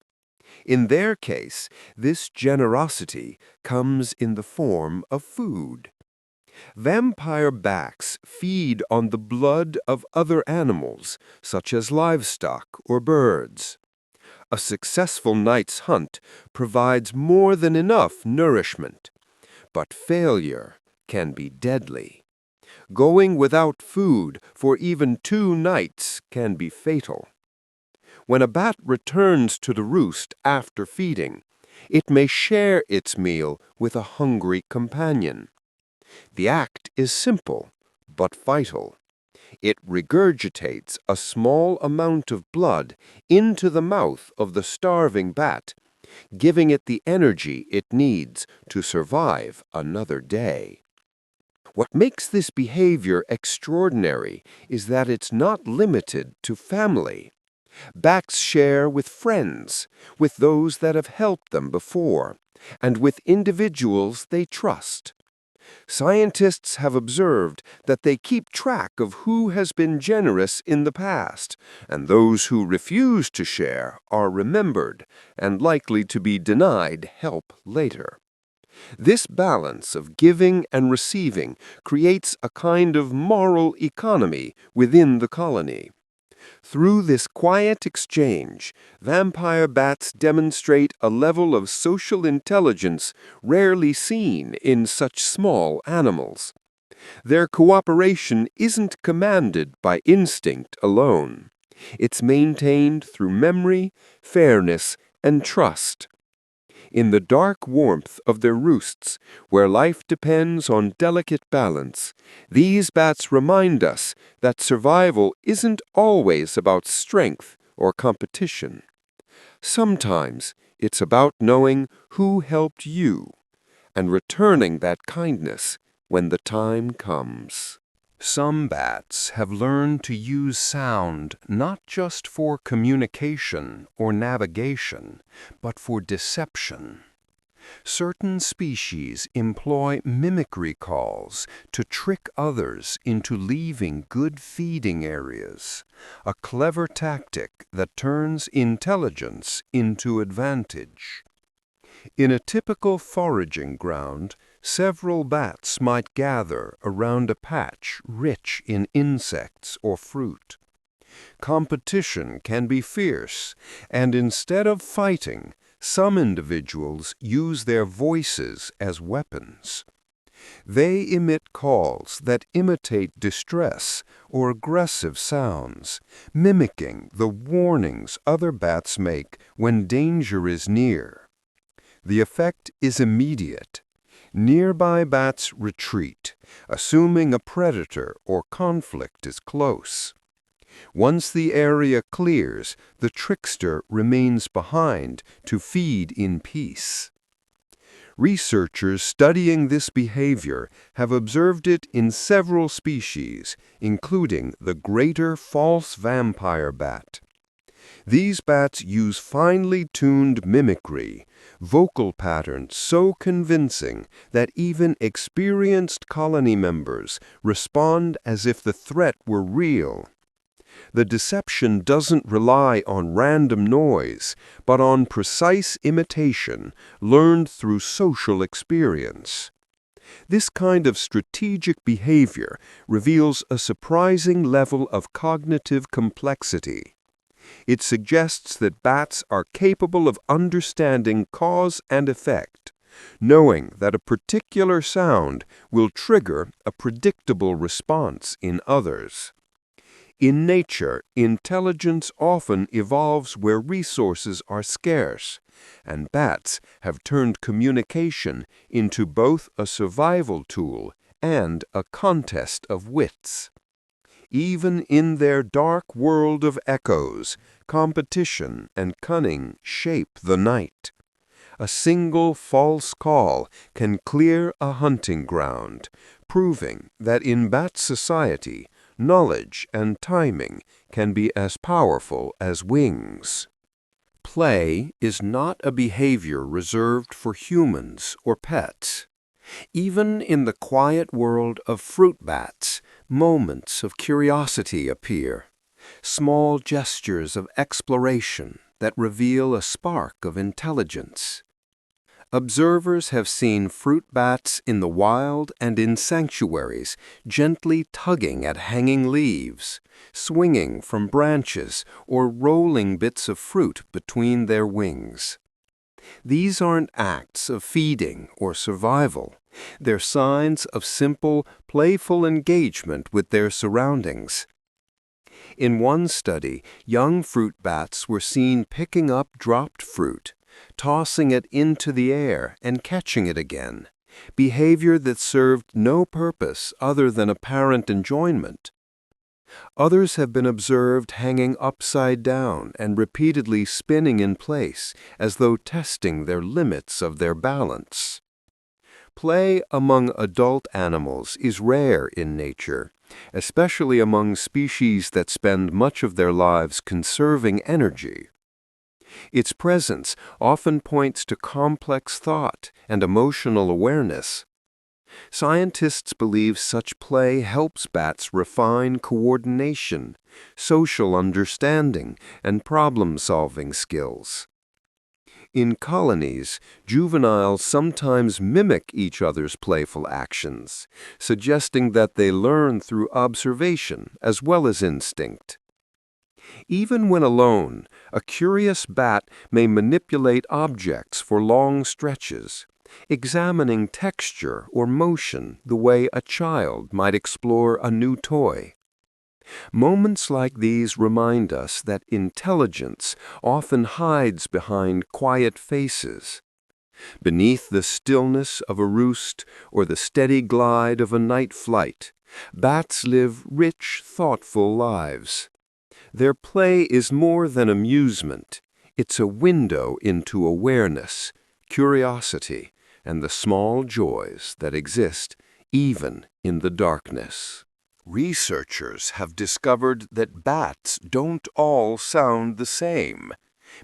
In their case, this generosity comes in the form of food. Vampire bats feed on the blood of other animals, such as livestock or birds. A successful night's hunt provides more than enough nourishment, but failure can be deadly. Going without food for even 2 nights can be fatal. When a bat returns to the roost after feeding, it may share its meal with a hungry companion. The act is simple, but vital. It regurgitates a small amount of blood into the mouth of the starving bat, giving it the energy it needs to survive another day. What makes this behavior extraordinary is that it's not limited to family. Bats share with friends, with those that have helped them before, and with individuals they trust. Scientists have observed that they keep track of who has been generous in the past, and those who refuse to share are remembered and likely to be denied help later. This balance of giving and receiving creates a kind of moral economy within the colony. Through this quiet exchange, vampire bats demonstrate a level of social intelligence rarely seen in such small animals. Their cooperation isn't commanded by instinct alone. It's maintained through memory, fairness, and trust. In the dark warmth of their roosts, where life depends on delicate balance, these bats remind us that survival isn't always about strength or competition. Sometimes it's about knowing who helped you and returning that kindness when the time comes. Some bats have learned to use sound not just for communication or navigation, but for deception. Certain species employ mimicry calls to trick others into leaving good feeding areas, a clever tactic that turns intelligence into advantage. In a typical foraging ground, several bats might gather around a patch rich in insects or fruit. Competition can be fierce, and instead of fighting, some individuals use their voices as weapons. They emit calls that imitate distress or aggressive sounds, mimicking the warnings other bats make when danger is near. The effect is immediate. Nearby bats retreat, assuming a predator or conflict is close. Once the area clears, the trickster remains behind to feed in peace. Researchers studying this behavior have observed it in several species, including the greater false vampire bat. These bats use finely tuned mimicry, vocal patterns so convincing that even experienced colony members respond as if the threat were real. The deception doesn't rely on random noise, but on precise imitation learned through social experience. This kind of strategic behavior reveals a surprising level of cognitive complexity. It suggests that bats are capable of understanding cause and effect, knowing that a particular sound will trigger a predictable response in others. In nature, intelligence often evolves where resources are scarce, and bats have turned communication into both a survival tool and a contest of wits. Even in their dark world of echoes, competition and cunning shape the night. A single false call can clear a hunting ground, proving that in bat society, knowledge and timing can be as powerful as wings. Play is not a behavior reserved for humans or pets. Even in the quiet world of fruit bats, moments of curiosity appear, small gestures of exploration that reveal a spark of intelligence. Observers have seen fruit bats in the wild and in sanctuaries gently tugging at hanging leaves, swinging from branches, or rolling bits of fruit between their wings. These aren't acts of feeding or survival. They're signs of simple, playful engagement with their surroundings. In one study, young fruit bats were seen picking up dropped fruit, tossing it into the air and catching it again, behavior that served no purpose other than apparent enjoyment. Others have been observed hanging upside down and repeatedly spinning in place as though testing their limits of their balance. Play among adult animals is rare in nature, especially among species that spend much of their lives conserving energy. Its presence often points to complex thought and emotional awareness. Scientists believe such play helps bats refine coordination, social understanding, and problem-solving skills. In colonies, juveniles sometimes mimic each other's playful actions, suggesting that they learn through observation as well as instinct. Even when alone, a curious bat may manipulate objects for long stretches, examining texture or motion the way a child might explore a new toy. Moments like these remind us that intelligence often hides behind quiet faces. Beneath the stillness of a roost or the steady glide of a night flight, bats live rich, thoughtful lives. Their play is more than amusement. It's a window into awareness, curiosity, and the small joys that exist even in the darkness. Researchers have discovered that bats don't all sound the same.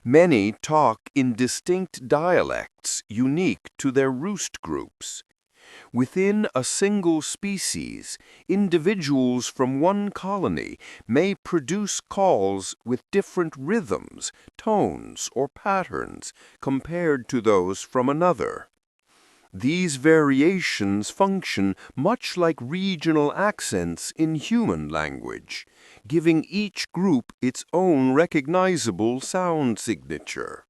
Many talk in distinct dialects unique to their roost groups. Within a single species, individuals from one colony may produce calls with different rhythms, tones, or patterns compared to those from another. These variations function much like regional accents in human language, giving each group its own recognizable sound signature.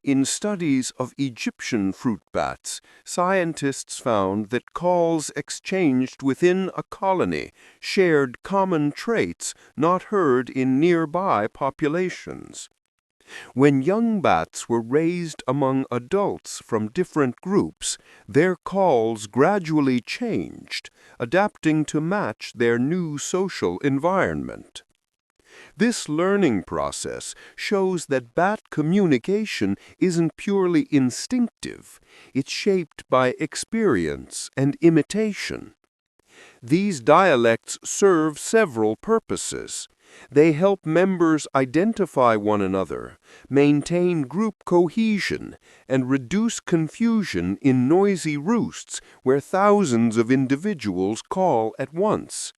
In studies of Egyptian fruit bats, scientists found that calls exchanged within a colony shared common traits not heard in nearby populations. When young bats were raised among adults from different groups, their calls gradually changed, adapting to match their new social environment. This learning process shows that bat communication isn't purely instinctive. It's shaped by experience and imitation. These dialects serve several purposes. They help members identify one another, maintain group cohesion, and reduce confusion in noisy roosts where thousands of individuals call at once.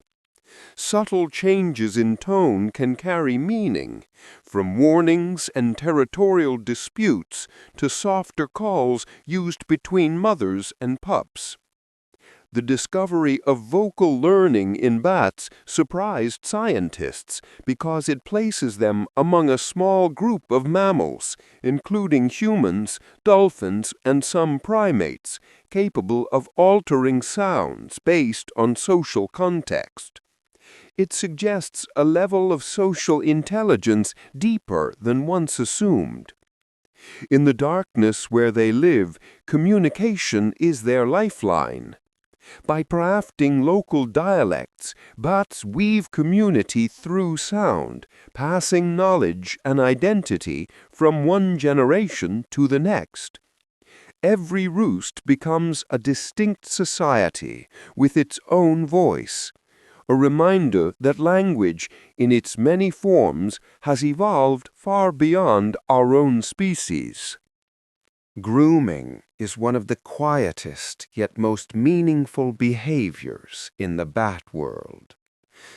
Subtle changes in tone can carry meaning, from warnings and territorial disputes to softer calls used between mothers and pups. The discovery of vocal learning in bats surprised scientists because it places them among a small group of mammals, including humans, dolphins, and some primates, capable of altering sounds based on social context. It suggests a level of social intelligence deeper than once assumed. In the darkness where they live, communication is their lifeline. By crafting local dialects, bats weave community through sound, passing knowledge and identity from one generation to the next. Every roost becomes a distinct society with its own voice, a reminder that language, in its many forms, has evolved far beyond our own species. Grooming is one of the quietest yet most meaningful behaviors in the bat world.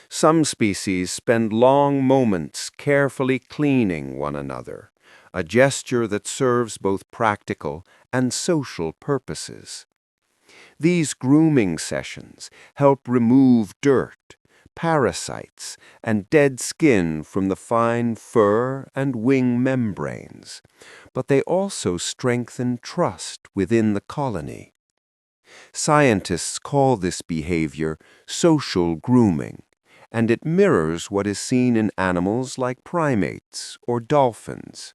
Some species spend long moments carefully cleaning one another, a gesture that serves both practical and social purposes. These grooming sessions help remove dirt, parasites, and dead skin from the fine fur and wing membranes, but they also strengthen trust within the colony. Scientists call this behavior social grooming, and it mirrors what is seen in animals like primates or dolphins.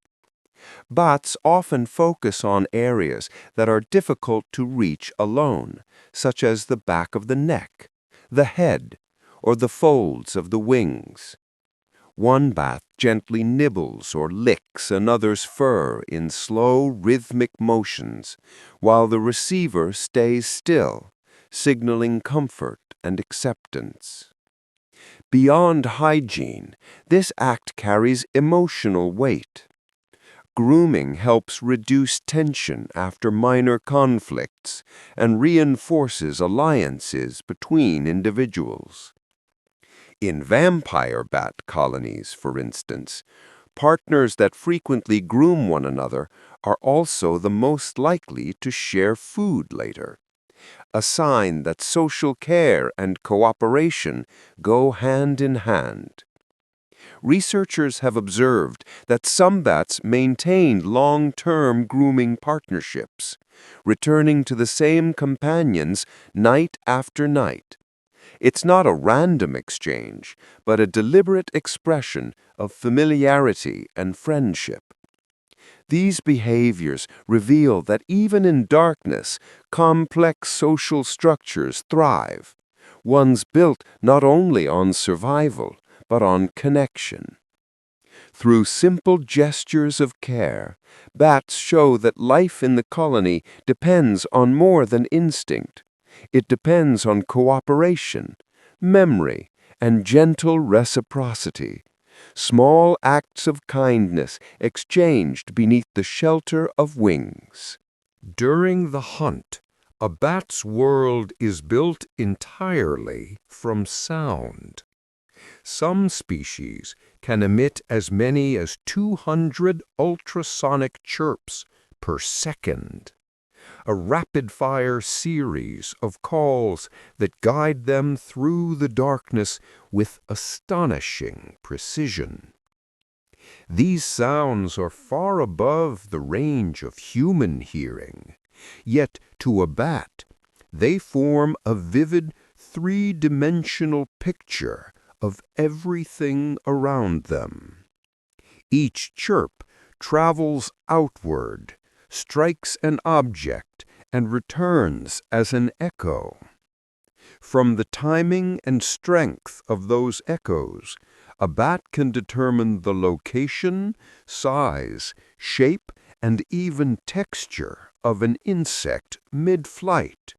Bats often focus on areas that are difficult to reach alone, such as the back of the neck, the head, or the folds of the wings. One bat gently nibbles or licks another's fur in slow, rhythmic motions, while the receiver stays still, signaling comfort and acceptance. Beyond hygiene, this act carries emotional weight. Grooming helps reduce tension after minor conflicts and reinforces alliances between individuals. In vampire bat colonies, for instance, partners that frequently groom one another are also the most likely to share food later, a sign that social care and cooperation go hand in hand. Researchers have observed that some bats maintained long-term grooming partnerships, returning to the same companions night after night. It's not a random exchange, but a deliberate expression of familiarity and friendship. These behaviors reveal that even in darkness, complex social structures thrive, ones built not only on survival, but on connection. Through simple gestures of care, bats show that life in the colony depends on more than instinct. It depends on cooperation, memory, and gentle reciprocity. Small acts of kindness exchanged beneath the shelter of wings. During the hunt, a bat's world is built entirely from sound. Some species can emit as many as 200 ultrasonic chirps per second, a rapid-fire series of calls that guide them through the darkness with astonishing precision. These sounds are far above the range of human hearing, yet to a bat, they form a vivid three-dimensional picture of everything around them. Each chirp travels outward, strikes an object, and returns as an echo. From the timing and strength of those echoes, a bat can determine the location, size, shape, and even texture of an insect mid-flight.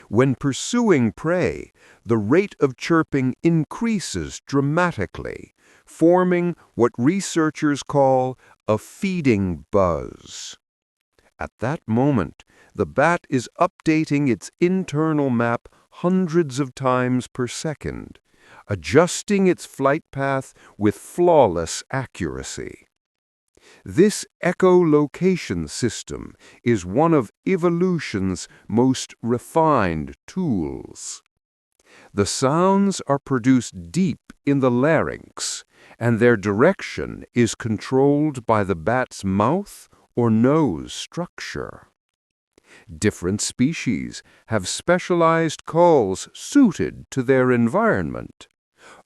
When pursuing prey, the rate of chirping increases dramatically, forming what researchers call a feeding buzz. At that moment, the bat is updating its internal map hundreds of times per second, adjusting its flight path with flawless accuracy. This echolocation system is one of evolution's most refined tools. The sounds are produced deep in the larynx, and their direction is controlled by the bat's mouth or nose structure. Different species have specialized calls suited to their environment.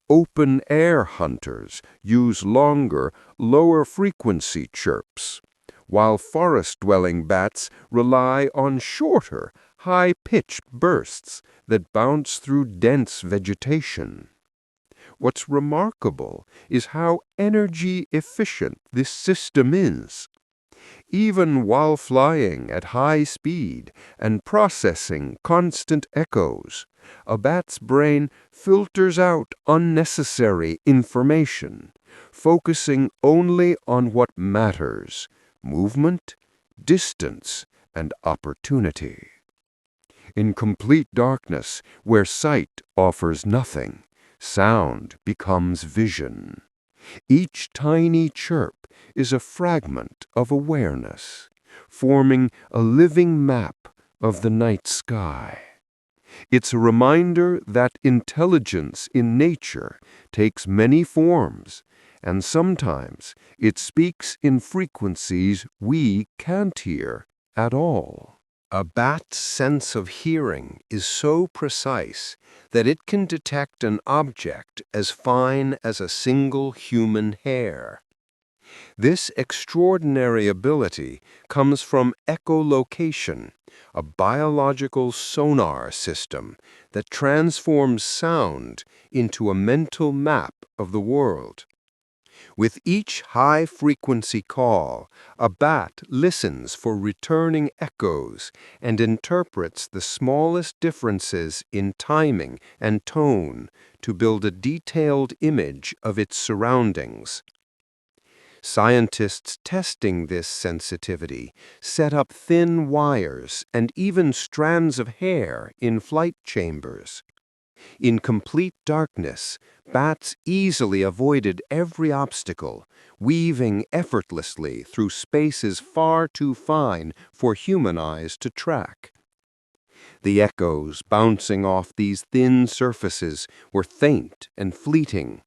Open-air hunters use longer, lower-frequency chirps, while forest-dwelling bats rely on shorter, high-pitched bursts that bounce through dense vegetation. What's remarkable is how energy-efficient this system is. Even while flying at high speed and processing constant echoes, a bat's brain filters out unnecessary information, focusing only on what matters: movement, distance, and opportunity. In complete darkness, where sight offers nothing, sound becomes vision. Each tiny chirp is a fragment of awareness, forming a living map of the night sky. It's a reminder that intelligence in nature takes many forms, and sometimes it speaks in frequencies we can't hear at all. A bat's sense of hearing is so precise that it can detect an object as fine as a single human hair. This extraordinary ability comes from echolocation, a biological sonar system that transforms sound into a mental map of the world. With each high-frequency call, a bat listens for returning echoes and interprets the smallest differences in timing and tone to build a detailed image of its surroundings. Scientists testing this sensitivity set up thin wires and even strands of hair in flight chambers. In complete darkness, bats easily avoided every obstacle, weaving effortlessly through spaces far too fine for human eyes to track. The echoes bouncing off these thin surfaces were faint and fleeting,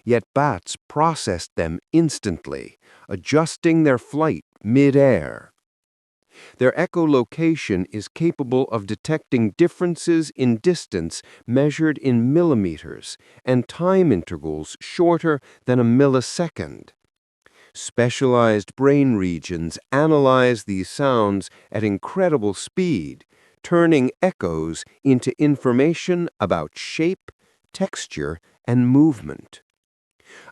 yet bats processed them instantly, adjusting their flight mid-air. Their echolocation is capable of detecting differences in distance measured in millimeters and time intervals shorter than a millisecond. Specialized brain regions analyze these sounds at incredible speed, turning echoes into information about shape, texture, and movement.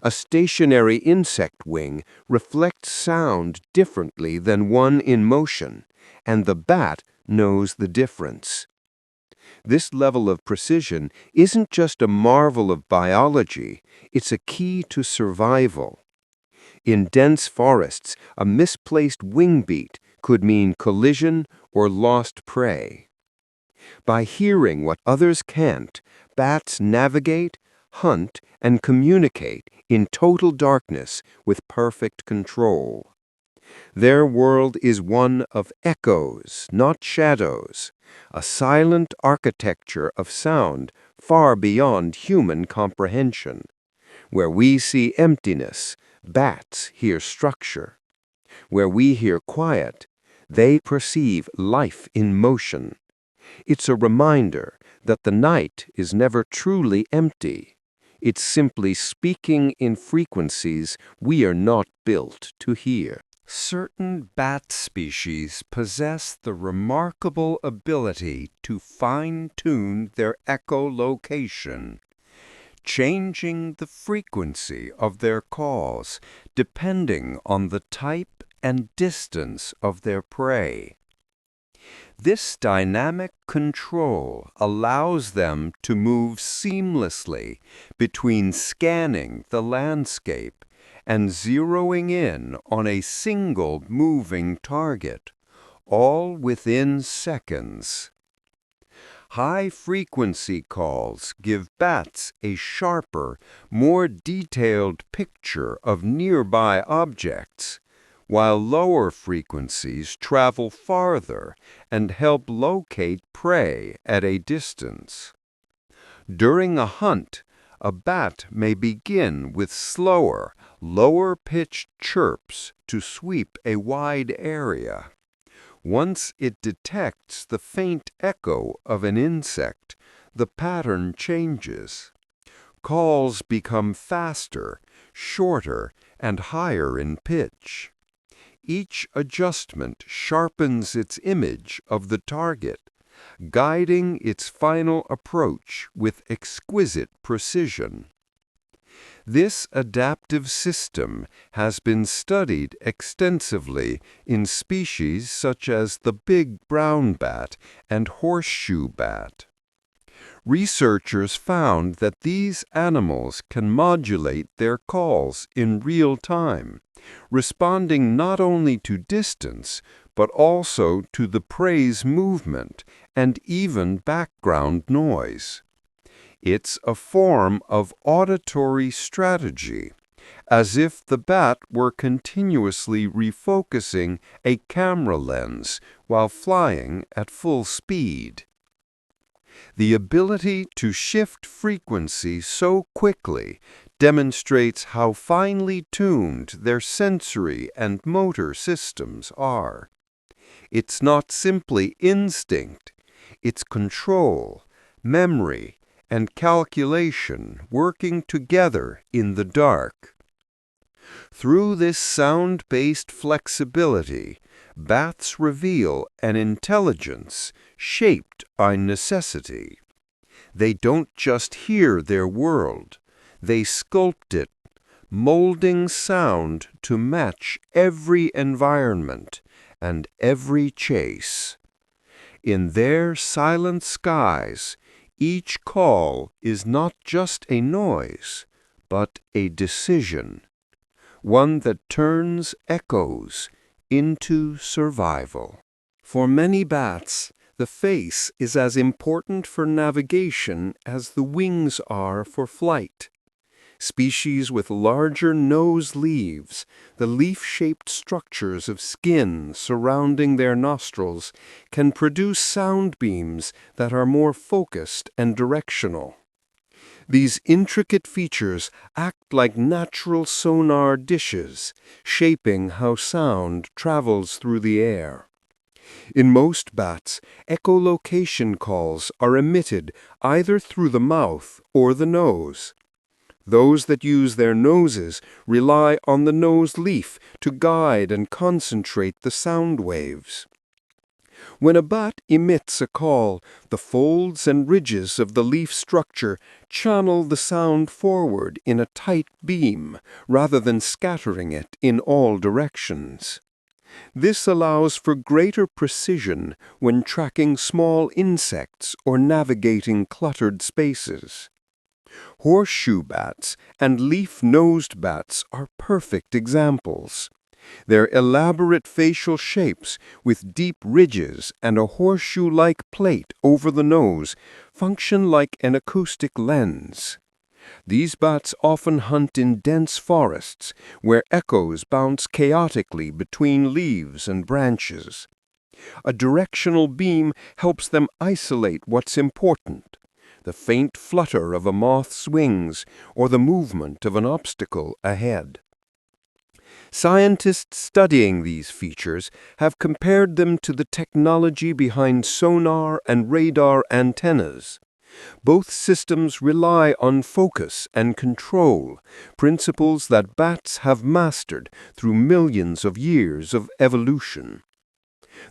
A stationary insect wing reflects sound differently than one in motion, and the bat knows the difference. This level of precision isn't just a marvel of biology, it's a key to survival. In dense forests, a misplaced wing beat could mean collision or lost prey. By hearing what others can't, bats navigate, hunt, and communicate in total darkness with perfect control. Their world is one of echoes, not shadows, a silent architecture of sound far beyond human comprehension. Where we see emptiness, bats hear structure. Where we hear quiet, they perceive life in motion. It's a reminder that the night is never truly empty. It's simply speaking in frequencies we are not built to hear. Certain bat species possess the remarkable ability to fine-tune their echolocation, changing the frequency of their calls depending on the type and distance of their prey. This dynamic control allows them to move seamlessly between scanning the landscape and zeroing in on a single moving target, all within seconds. High-frequency calls give bats a sharper, more detailed picture of nearby objects, while lower frequencies travel farther and help locate prey at a distance. During a hunt, a bat may begin with slower, lower-pitched chirps to sweep a wide area. Once it detects the faint echo of an insect, the pattern changes. Calls become faster, shorter, and higher in pitch. Each adjustment sharpens its image of the target, guiding its final approach with exquisite precision. This adaptive system has been studied extensively in species such as the big brown bat and horseshoe bat. Researchers found that these animals can modulate their calls in real time, responding not only to distance, but also to the prey's movement and even background noise. It's a form of auditory strategy, as if the bat were continuously refocusing a camera lens while flying at full speed. The ability to shift frequency so quickly demonstrates how finely tuned their sensory and motor systems are. It's not simply instinct, it's control, memory, and calculation working together in the dark. Through this sound-based flexibility, bats reveal an intelligence shaped by necessity. They don't just hear their world, they sculpt it, molding sound to match every environment and every chase. In their silent skies, each call is not just a noise, but a decision, one that turns echoes into survival. For many bats, the face is as important for navigation as the wings are for flight. Species with larger nose leaves, the leaf-shaped structures of skin surrounding their nostrils, can produce sound beams that are more focused and directional. These intricate features act like natural sonar dishes, shaping how sound travels through the air. In most bats, echolocation calls are emitted either through the mouth or the nose. Those that use their noses rely on the nose leaf to guide and concentrate the sound waves. When a bat emits a call, the folds and ridges of the leaf structure channel the sound forward in a tight beam rather than scattering it in all directions. This allows for greater precision when tracking small insects or navigating cluttered spaces. Horseshoe bats and leaf-nosed bats are perfect examples. Their elaborate facial shapes, with deep ridges and a horseshoe-like plate over the nose, function like an acoustic lens. These bats often hunt in dense forests, where echoes bounce chaotically between leaves and branches. A directional beam helps them isolate what's important: the faint flutter of a moth's wings or the movement of an obstacle ahead. Scientists studying these features have compared them to the technology behind sonar and radar antennas. Both systems rely on focus and control, principles that bats have mastered through millions of years of evolution.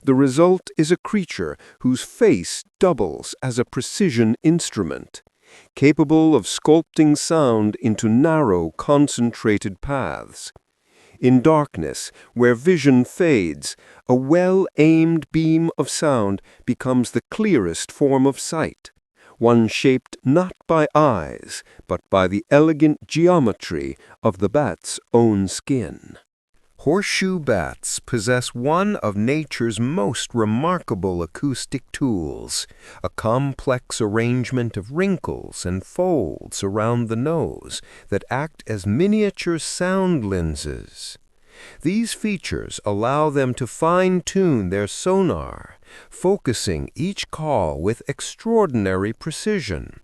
The result is a creature whose face doubles as a precision instrument, capable of sculpting sound into narrow, concentrated paths. In darkness, where vision fades, a well-aimed beam of sound becomes the clearest form of sight, one shaped not by eyes, but by the elegant geometry of the bat's own skin. Horseshoe bats possess one of nature's most remarkable acoustic tools, a complex arrangement of wrinkles and folds around the nose that act as miniature sound lenses. These features allow them to fine-tune their sonar, focusing each call with extraordinary precision.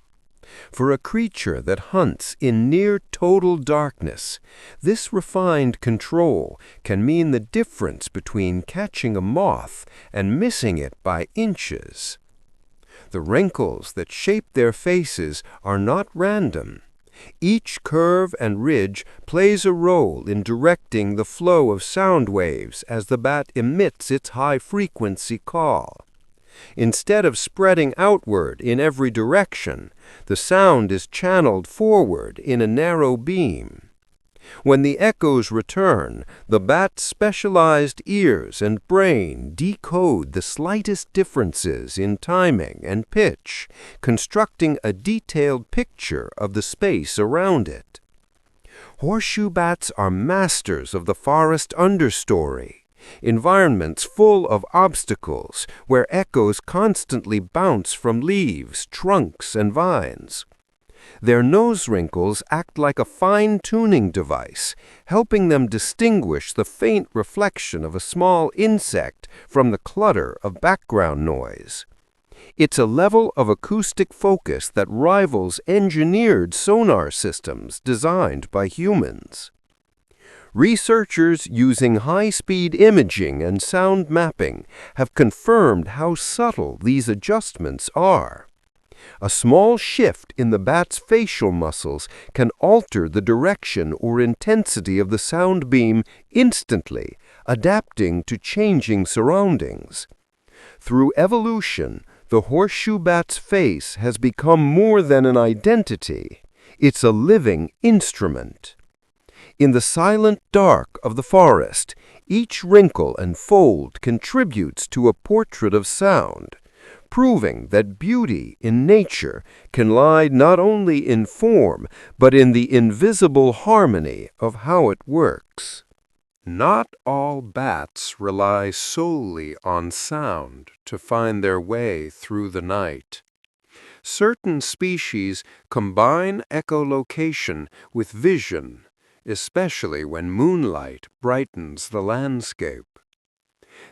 For a creature that hunts in near total darkness, this refined control can mean the difference between catching a moth and missing it by inches. The wrinkles that shape their faces are not random. Each curve and ridge plays a role in directing the flow of sound waves as the bat emits its high-frequency call. Instead of spreading outward in every direction, the sound is channeled forward in a narrow beam. When the echoes return, the bat's specialized ears and brain decode the slightest differences in timing and pitch, constructing a detailed picture of the space around it. Horseshoe bats are masters of the forest understory, environments full of obstacles where echoes constantly bounce from leaves, trunks, and vines. Their nose wrinkles act like a fine-tuning device, helping them distinguish the faint reflection of a small insect from the clutter of background noise. It's a level of acoustic focus that rivals engineered sonar systems designed by humans. Researchers using high-speed imaging and sound mapping have confirmed how subtle these adjustments are. A small shift in the bat's facial muscles can alter the direction or intensity of the sound beam instantly, adapting to changing surroundings. Through evolution, the horseshoe bat's face has become more than an identity. It's a living instrument. In the silent dark of the forest, each wrinkle and fold contributes to a portrait of sound, proving that beauty in nature can lie not only in form, but in the invisible harmony of how it works. Not all bats rely solely on sound to find their way through the night. Certain species combine echolocation with vision, especially when moonlight brightens the landscape.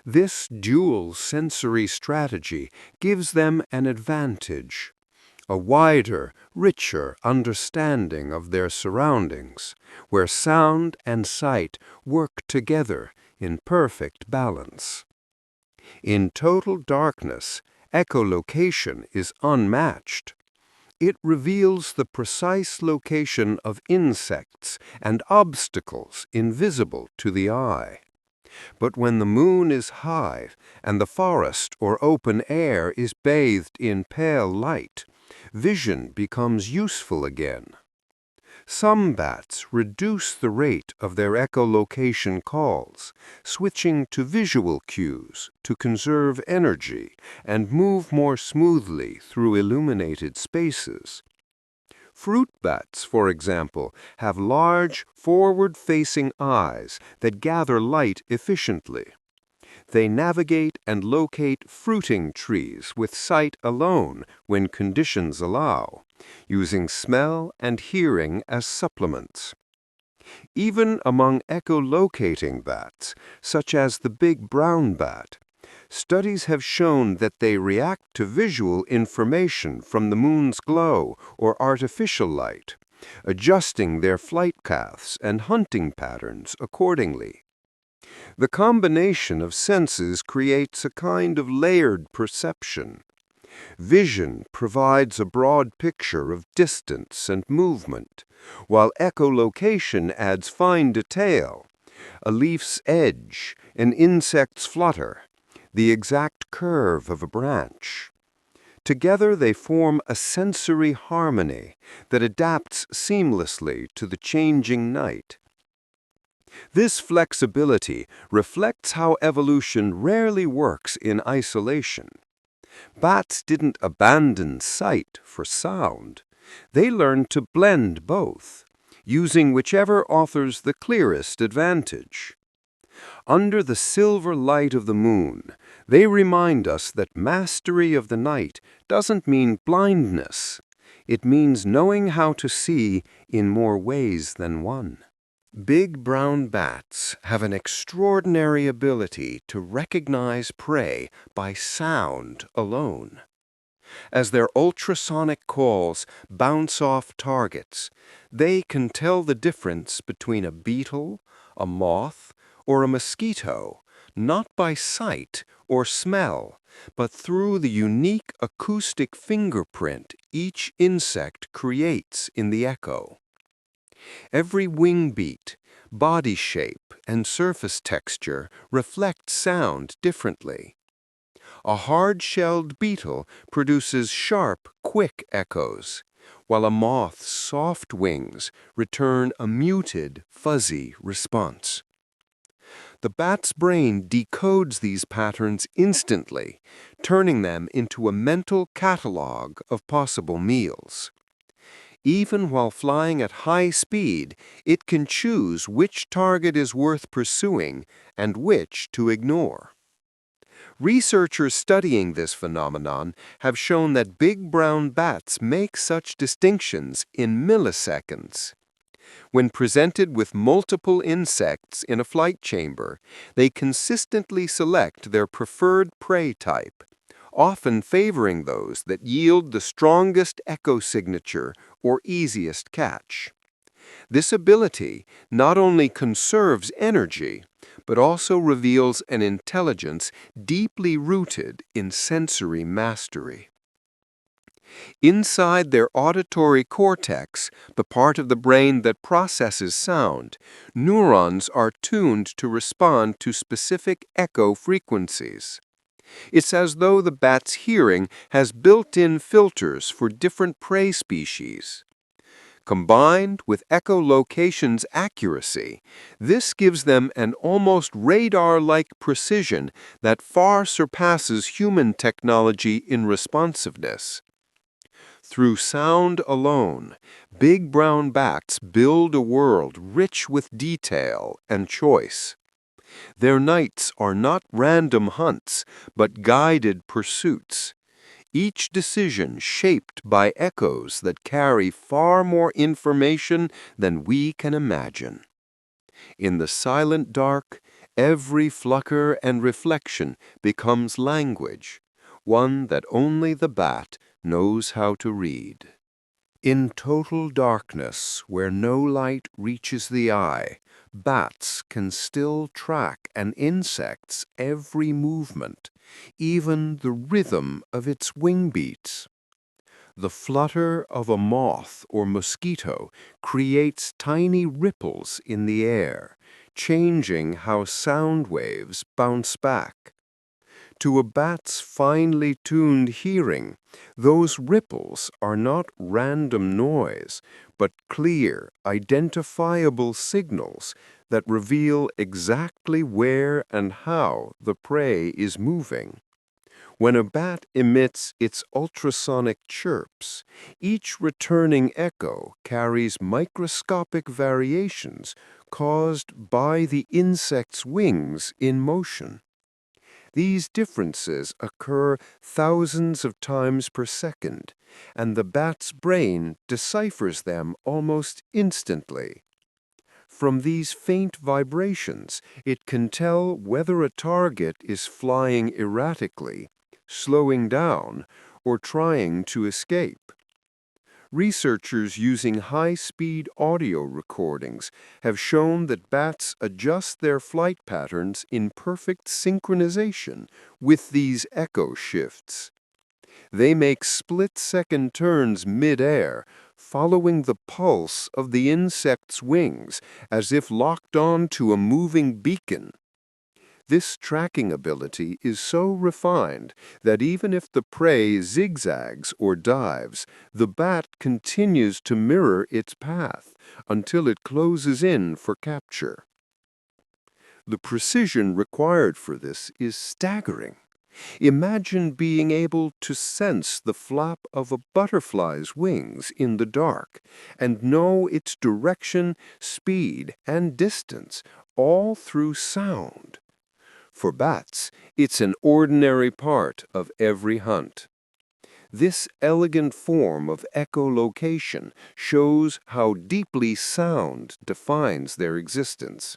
This dual sensory strategy gives them an advantage, a wider, richer understanding of their surroundings, where sound and sight work together in perfect balance. In total darkness, echolocation is unmatched. It reveals the precise location of insects and obstacles invisible to the eye. But when the moon is high and the forest or open air is bathed in pale light, vision becomes useful again. Some bats reduce the rate of their echolocation calls, switching to visual cues to conserve energy and move more smoothly through illuminated spaces. Fruit bats, for example, have large, forward-facing eyes that gather light efficiently. They navigate and locate fruiting trees with sight alone when conditions allow, using smell and hearing as supplements. Even among echolocating bats, such as the big brown bat, studies have shown that they react to visual information from the moon's glow or artificial light, adjusting their flight paths and hunting patterns accordingly. The combination of senses creates a kind of layered perception. Vision provides a broad picture of distance and movement, while echolocation adds fine detail, a leaf's edge, an insect's flutter, the exact curve of a branch. Together they form a sensory harmony that adapts seamlessly to the changing night. This flexibility reflects how evolution rarely works in isolation. Bats didn't abandon sight for sound. They learned to blend both, using whichever offers the clearest advantage. Under the silver light of the moon, they remind us that mastery of the night doesn't mean blindness. It means knowing how to see in more ways than one. Big brown bats have an extraordinary ability to recognize prey by sound alone. As their ultrasonic calls bounce off targets, they can tell the difference between a beetle, a moth, or a mosquito, not by sight or smell, but through the unique acoustic fingerprint each insect creates in the echo. Every wing beat, body shape, and surface texture reflect sound differently. A hard-shelled beetle produces sharp, quick echoes, while a moth's soft wings return a muted, fuzzy response. The bat's brain decodes these patterns instantly, turning them into a mental catalog of possible meals. Even while flying at high speed, it can choose which target is worth pursuing and which to ignore. Researchers studying this phenomenon have shown that big brown bats make such distinctions in milliseconds. When presented with multiple insects in a flight chamber, they consistently select their preferred prey type, often favoring those that yield the strongest echo signature or easiest catch. This ability not only conserves energy, but also reveals an intelligence deeply rooted in sensory mastery. Inside their auditory cortex, the part of the brain that processes sound, neurons are tuned to respond to specific echo frequencies. It's as though the bat's hearing has built-in filters for different prey species. Combined with echolocation's accuracy, this gives them an almost radar-like precision that far surpasses human technology in responsiveness. Through sound alone, big brown bats build a world rich with detail and choice. Their nights are not random hunts, but guided pursuits, each decision shaped by echoes that carry far more information than we can imagine. In the silent dark, every flucker and reflection becomes language, one that only the bat knows how to read. In total darkness, where no light reaches the eye, bats can still track an insect's every movement, even the rhythm of its wing beats. The flutter of a moth or mosquito creates tiny ripples in the air, changing how sound waves bounce back. To a bat's finely tuned hearing, those ripples are not random noise, but clear, identifiable signals that reveal exactly where and how the prey is moving. When a bat emits its ultrasonic chirps, each returning echo carries microscopic variations caused by the insect's wings in motion. These differences occur thousands of times per second, and the bat's brain deciphers them almost instantly. From these faint vibrations, it can tell whether a target is flying erratically, slowing down, or trying to escape. Researchers using high-speed audio recordings have shown that bats adjust their flight patterns in perfect synchronization with these echo shifts. They make split-second turns mid-air, following the pulse of the insect's wings as if locked on to a moving beacon. This tracking ability is so refined that even if the prey zigzags or dives, the bat continues to mirror its path until it closes in for capture. The precision required for this is staggering. Imagine being able to sense the flap of a butterfly's wings in the dark and know its direction, speed, and distance, all through sound. For bats, it's an ordinary part of every hunt. This elegant form of echolocation shows how deeply sound defines their existence.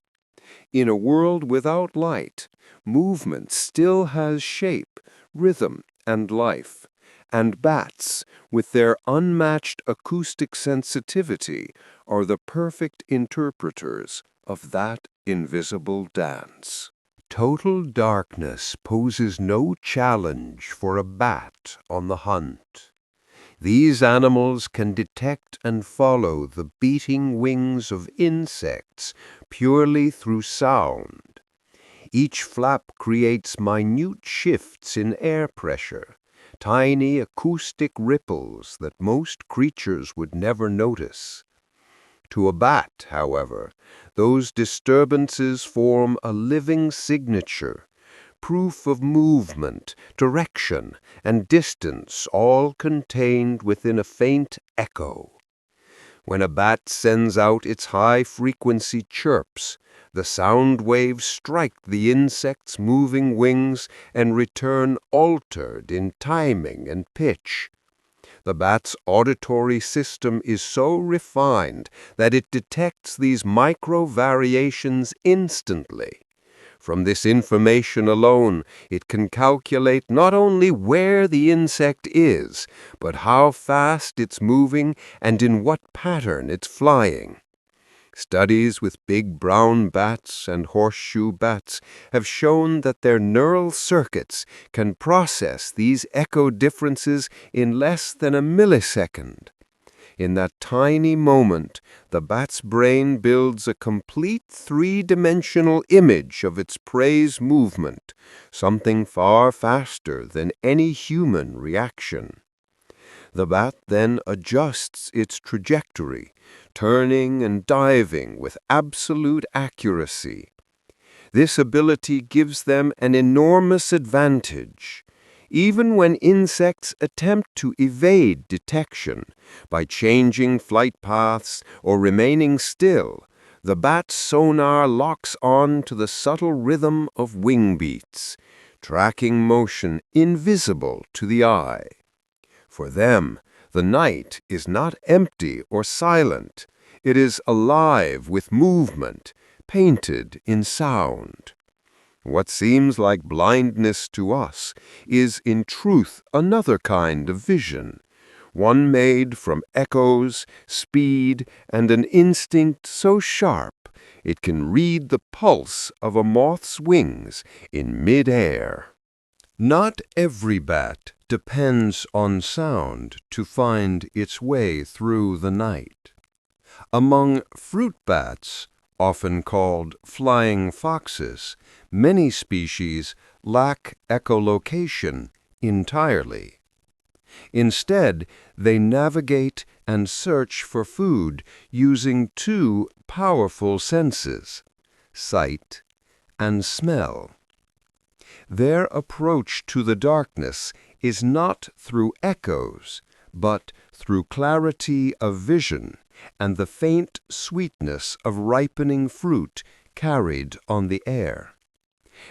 In a world without light, movement still has shape, rhythm, and life, and bats, with their unmatched acoustic sensitivity, are the perfect interpreters of that invisible dance. Total darkness poses no challenge for a bat on the hunt. These animals can detect and follow the beating wings of insects purely through sound. Each flap creates minute shifts in air pressure, tiny acoustic ripples that most creatures would never notice. To a bat, however, those disturbances form a living signature, proof of movement, direction, and distance, all contained within a faint echo. When a bat sends out its high-frequency chirps, the sound waves strike the insect's moving wings and return altered in timing and pitch. The bat's auditory system is so refined that it detects these micro-variations instantly. From this information alone, it can calculate not only where the insect is, but how fast it's moving and in what pattern it's flying. Studies with big brown bats and horseshoe bats have shown that their neural circuits can process these echo differences in less than a millisecond. In that tiny moment, the bat's brain builds a complete three-dimensional image of its prey's movement, something far faster than any human reaction. The bat then adjusts its trajectory, turning and diving with absolute accuracy. This ability gives them an enormous advantage. Even when insects attempt to evade detection by changing flight paths or remaining still, the bat's sonar locks on to the subtle rhythm of wing beats, tracking motion invisible to the eye. For them, the night is not empty or silent. It is alive with movement, painted in sound. What seems like blindness to us is in truth another kind of vision, one made from echoes, speed, and an instinct so sharp it can read the pulse of a moth's wings in mid-air. Not every bat depends on sound to find its way through the night. Among fruit bats, often called flying foxes, many species lack echolocation entirely. Instead, they navigate and search for food using two powerful senses, sight and smell. Their approach to the darkness is not through echoes, but through clarity of vision and the faint sweetness of ripening fruit carried on the air.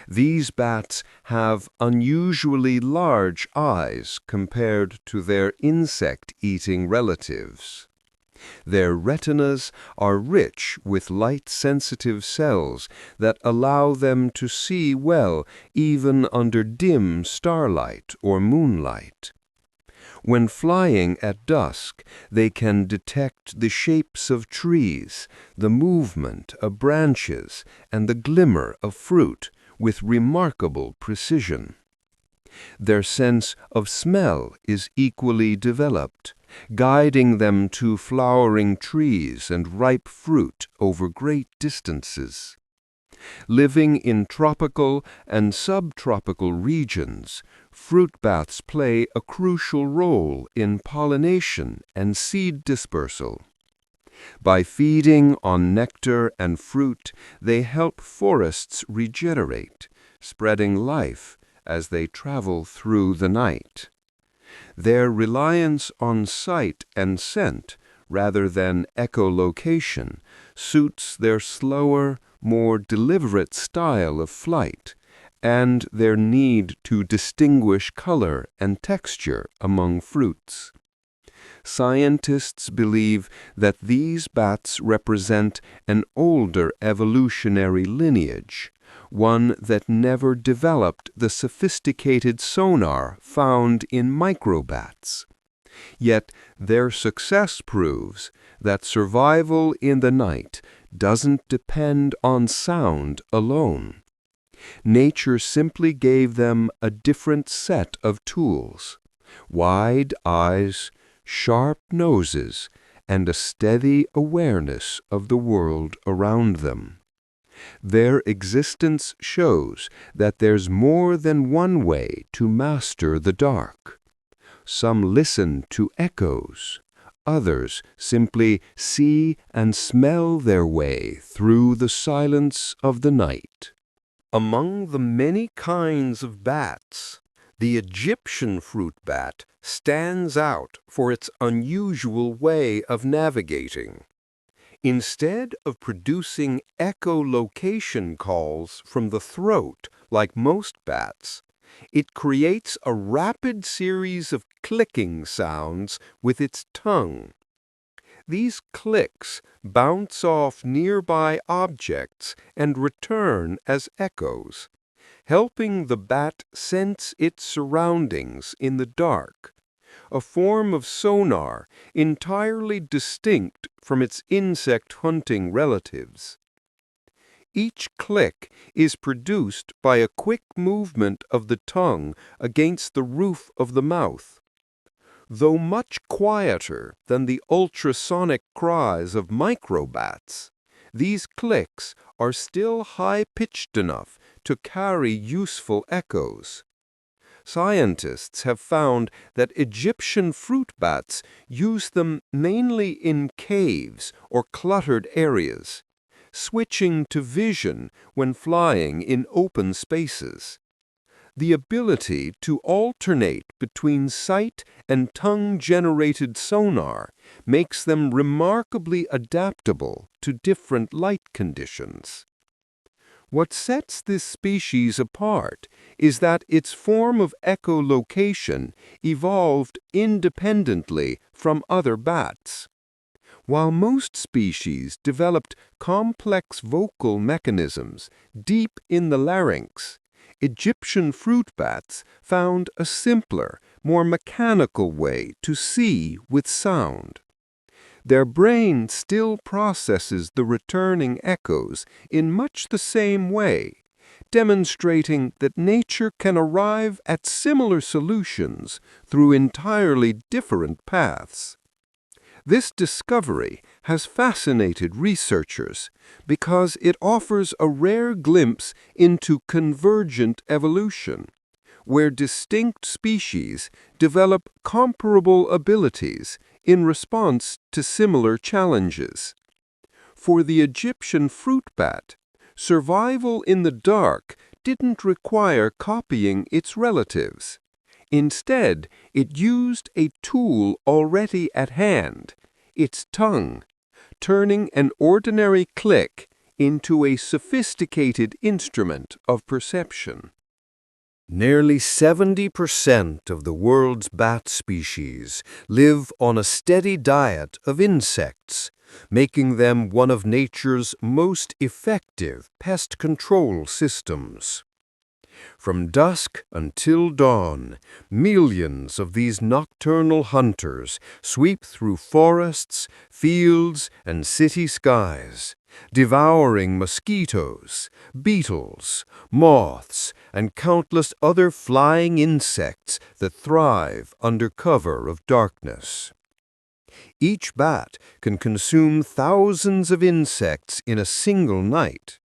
These bats have unusually large eyes compared to their insect-eating relatives. Their retinas are rich with light-sensitive cells that allow them to see well even under dim starlight or moonlight. When flying at dusk, they can detect the shapes of trees, the movement of branches, and the glimmer of fruit with remarkable precision. Their sense of smell is equally developed, guiding them to flowering trees and ripe fruit over great distances. Living in tropical and subtropical regions, fruit bats play a crucial role in pollination and seed dispersal. By feeding on nectar and fruit, they help forests regenerate, spreading life as they travel through the night. Their reliance on sight and scent, rather than echolocation, suits their slower, more deliberate style of flight, and their need to distinguish color and texture among fruits. Scientists believe that these bats represent an older evolutionary lineage, one that never developed the sophisticated sonar found in microbats. Yet their success proves that survival in the night doesn't depend on sound alone. Nature simply gave them a different set of tools: wide eyes, sharp noses, and a steady awareness of the world around them. Their existence shows that there's more than one way to master the dark. Some listen to echoes, others simply see and smell their way through the silence of the night. Among the many kinds of bats, the Egyptian fruit bat stands out for its unusual way of navigating. Instead of producing echolocation calls from the throat like most bats, it creates a rapid series of clicking sounds with its tongue. These clicks bounce off nearby objects and return as echoes, helping the bat sense its surroundings in the dark, a form of sonar entirely distinct from its insect-hunting relatives. Each click is produced by a quick movement of the tongue against the roof of the mouth. Though much quieter than the ultrasonic cries of microbats, these clicks are still high-pitched enough to carry useful echoes. Scientists have found that Egyptian fruit bats use them mainly in caves or cluttered areas, switching to vision when flying in open spaces. The ability to alternate between sight and tongue-generated sonar makes them remarkably adaptable to different light conditions. What sets this species apart is that its form of echolocation evolved independently from other bats. While most species developed complex vocal mechanisms deep in the larynx, Egyptian fruit bats found a simpler, more mechanical way to see with sound. Their brain still processes the returning echoes in much the same way, demonstrating that nature can arrive at similar solutions through entirely different paths. This discovery has fascinated researchers because it offers a rare glimpse into convergent evolution, where distinct species develop comparable abilities in response to similar challenges. For the Egyptian fruit bat, survival in the dark didn't require copying its relatives. Instead, it used a tool already at hand, its tongue, turning an ordinary click into a sophisticated instrument of perception. Nearly 70% of the world's bat species live on a steady diet of insects, making them one of nature's most effective pest control systems. From dusk until dawn, millions of these nocturnal hunters sweep through forests, fields, and city skies, devouring mosquitoes, beetles, moths, and countless other flying insects that thrive under cover of darkness. Each bat can consume thousands of insects in a single night.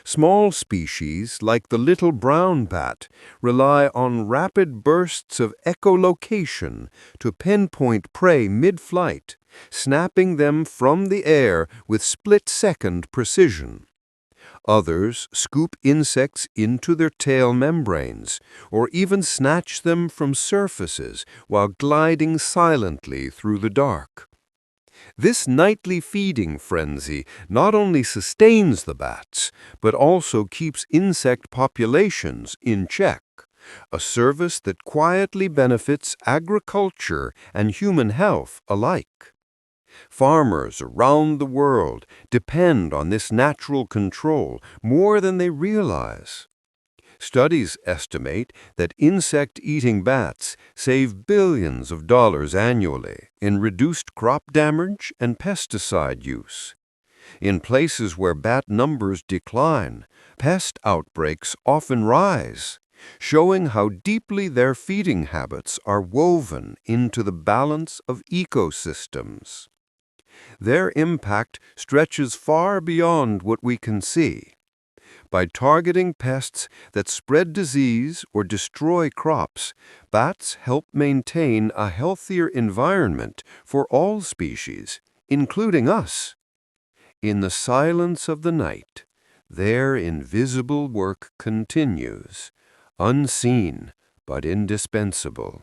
Small species, like the little brown bat, rely on rapid bursts of echolocation to pinpoint prey mid-flight, snapping them from the air with split-second precision. Others scoop insects into their tail membranes, or even snatch them from surfaces while gliding silently through the dark. This nightly feeding frenzy not only sustains the bats, but also keeps insect populations in check, a service that quietly benefits agriculture and human health alike. Farmers around the world depend on this natural control more than they realize. Studies estimate that insect-eating bats save billions of dollars annually in reduced crop damage and pesticide use. In places where bat numbers decline, pest outbreaks often rise, showing how deeply their feeding habits are woven into the balance of ecosystems. Their impact stretches far beyond what we can see. By targeting pests that spread disease or destroy crops, bats help maintain a healthier environment for all species, including us. In the silence of the night, their invisible work continues, unseen but indispensable.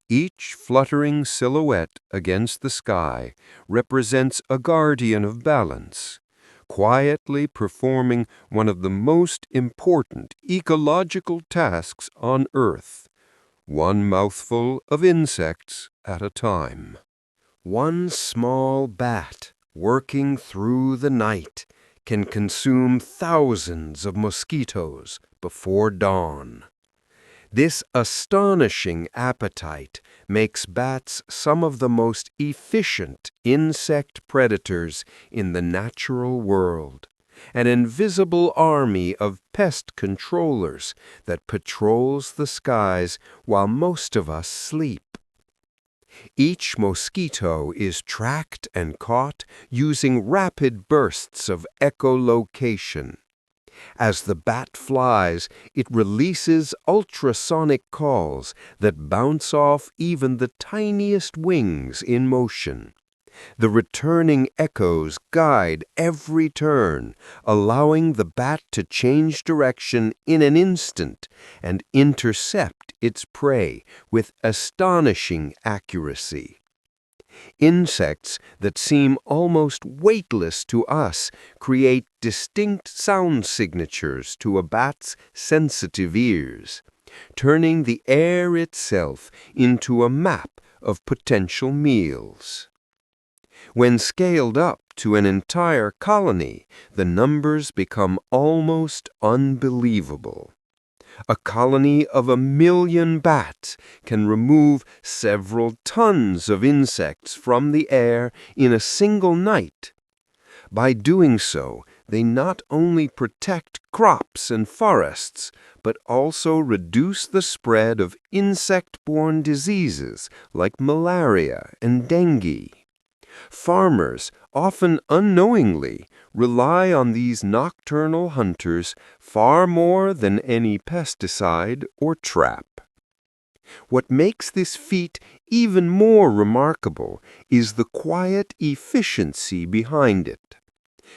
Each fluttering silhouette against the sky represents a guardian of balance, quietly performing one of the most important ecological tasks on Earth, one mouthful of insects at a time. One small bat working through the night can consume thousands of mosquitoes before dawn. This astonishing appetite makes bats some of the most efficient insect predators in the natural world, an invisible army of pest controllers that patrols the skies while most of us sleep. Each mosquito is tracked and caught using rapid bursts of echolocation. As the bat flies, it releases ultrasonic calls that bounce off even the tiniest wings in motion. The returning echoes guide every turn, allowing the bat to change direction in an instant and intercept its prey with astonishing accuracy. Insects that seem almost weightless to us create distinct sound signatures to a bat's sensitive ears, turning the air itself into a map of potential meals. When scaled up to an entire colony, the numbers become almost unbelievable. A colony of 1,000,000 bats can remove several tons of insects from the air in a single night. By doing so, they not only protect crops and forests, but also reduce the spread of insect-borne diseases like malaria and dengue. Farmers, often unknowingly, rely on these nocturnal hunters far more than any pesticide or trap. What makes this feat even more remarkable is the quiet efficiency behind it.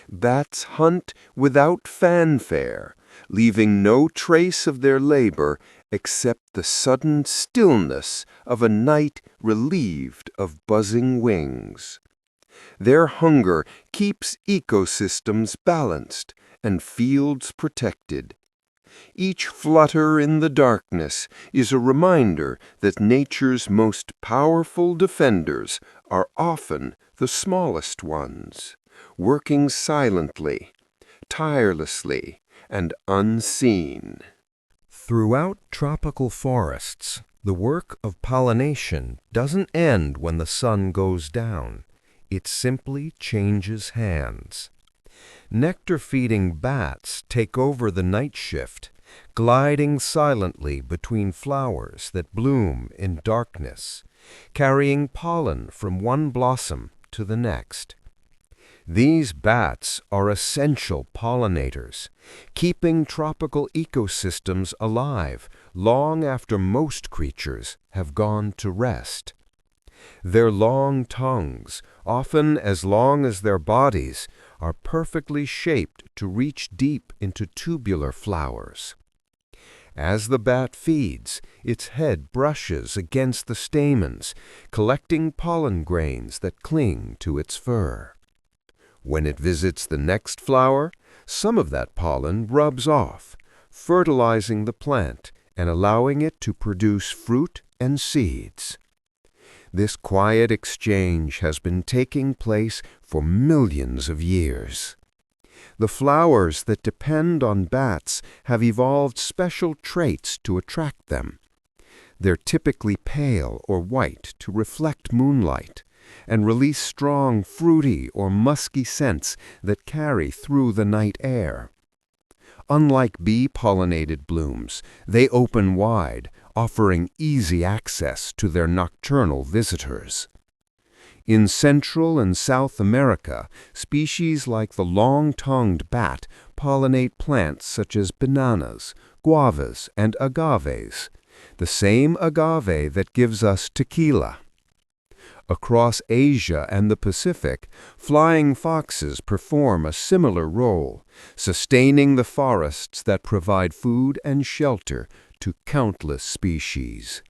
Bats hunt without fanfare, leaving no trace of their labor except the sudden stillness of a night relieved of buzzing wings. Their hunger keeps ecosystems balanced and fields protected. Each flutter in the darkness is a reminder that nature's most powerful defenders are often the smallest ones, working silently, tirelessly, and unseen. Throughout tropical forests, the work of pollination doesn't end when the sun goes down. It simply changes hands. Nectar-feeding bats take over the night shift, gliding silently between flowers that bloom in darkness, carrying pollen from one blossom to the next. These bats are essential pollinators, keeping tropical ecosystems alive long after most creatures have gone to rest. Their long tongues, often as long as their bodies, are perfectly shaped to reach deep into tubular flowers. As the bat feeds, its head brushes against the stamens, collecting pollen grains that cling to its fur. When it visits the next flower, some of that pollen rubs off, fertilizing the plant and allowing it to produce fruit and seeds. This quiet exchange has been taking place for millions of years. The flowers that depend on bats have evolved special traits to attract them. They're typically pale or white to reflect moonlight and release strong, fruity or musky scents that carry through the night air. Unlike bee-pollinated blooms, they open wide, offering easy access to their nocturnal visitors. In Central and South America, species like the long-tongued bat pollinate plants such as bananas, guavas, and agaves, the same agave that gives us tequila. Across Asia and the Pacific, flying foxes perform a similar role, sustaining the forests that provide food and shelter to countless species.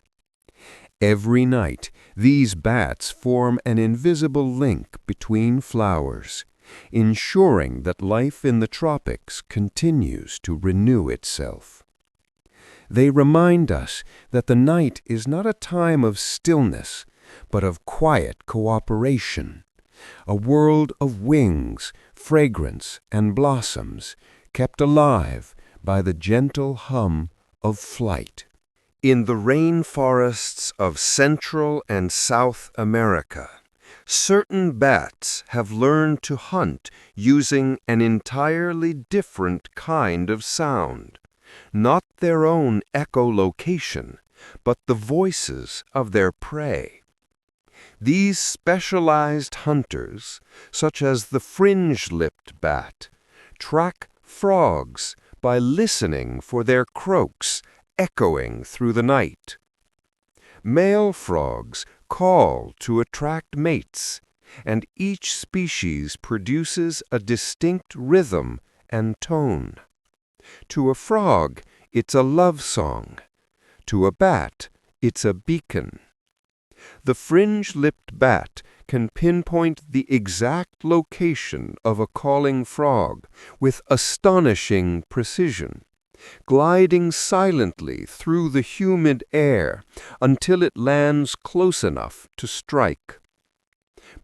Every night, these bats form an invisible link between flowers, ensuring that life in the tropics continues to renew itself. They remind us that the night is not a time of stillness, but of quiet cooperation, a world of wings, fragrance, and blossoms kept alive by the gentle hum of flight. In the rainforests of Central and South America, certain bats have learned to hunt using an entirely different kind of sound, not their own echolocation, but the voices of their prey. These specialized hunters, such as the fringe-lipped bat, track frogs by listening for their croaks echoing through the night. Male frogs call to attract mates, and each species produces a distinct rhythm and tone. To a frog, it's a love song. To a bat, it's a beacon. The fringe-lipped bat can pinpoint the exact location of a calling frog with astonishing precision, gliding silently through the humid air until it lands close enough to strike.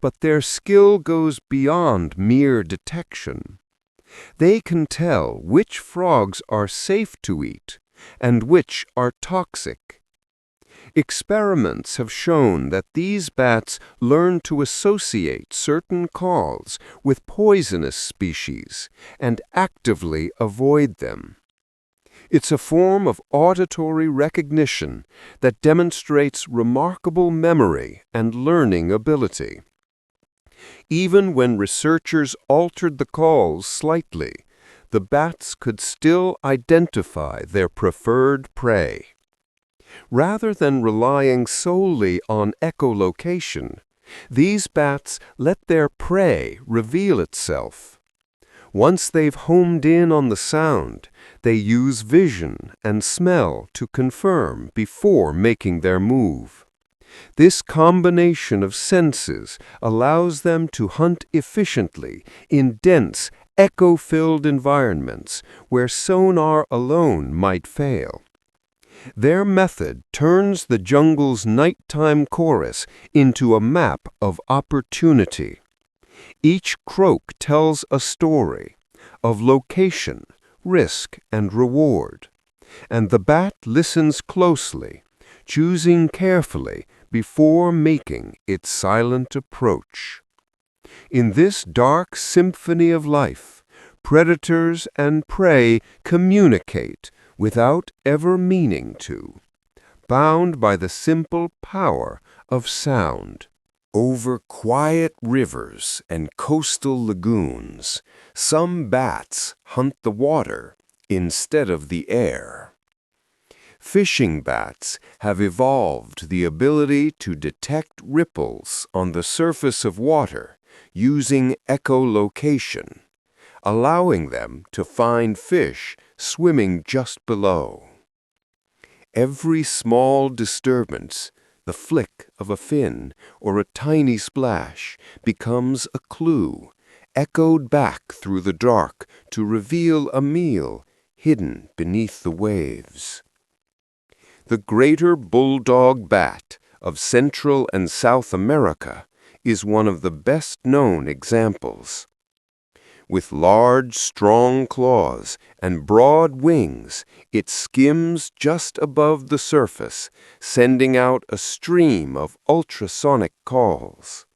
But their skill goes beyond mere detection. They can tell which frogs are safe to eat and which are toxic. Experiments have shown that these bats learn to associate certain calls with poisonous species and actively avoid them. It's a form of auditory recognition that demonstrates remarkable memory and learning ability. Even when researchers altered the calls slightly, the bats could still identify their preferred prey. Rather than relying solely on echolocation, these bats let their prey reveal itself. Once they've homed in on the sound, they use vision and smell to confirm before making their move. This combination of senses allows them to hunt efficiently in dense, echo-filled environments where sonar alone might fail. Their method turns the jungle's nighttime chorus into a map of opportunity. Each croak tells a story of location, risk, and reward, and the bat listens closely, choosing carefully before making its silent approach. In this dark symphony of life, predators and prey communicate without ever meaning to, bound by the simple power of sound. Over quiet rivers and coastal lagoons, some bats hunt the water instead of the air. Fishing bats have evolved the ability to detect ripples on the surface of water using echolocation, allowing them to find fish swimming just below. Every small disturbance, the flick of a fin or a tiny splash, becomes a clue, echoed back through the dark to reveal a meal hidden beneath the waves. The greater bulldog bat of Central and South America is one of the best-known examples. With large, strong claws and broad wings, it skims just above the surface, sending out a stream of ultrasonic calls.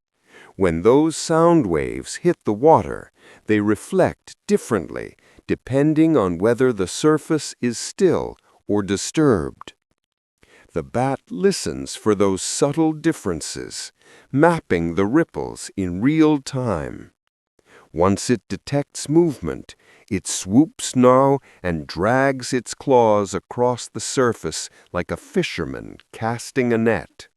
When those sound waves hit the water, they reflect differently depending on whether the surface is still or disturbed. The bat listens for those subtle differences, mapping the ripples in real time. Once it detects movement, it swoops now and drags its claws across the surface like a fisherman casting a net.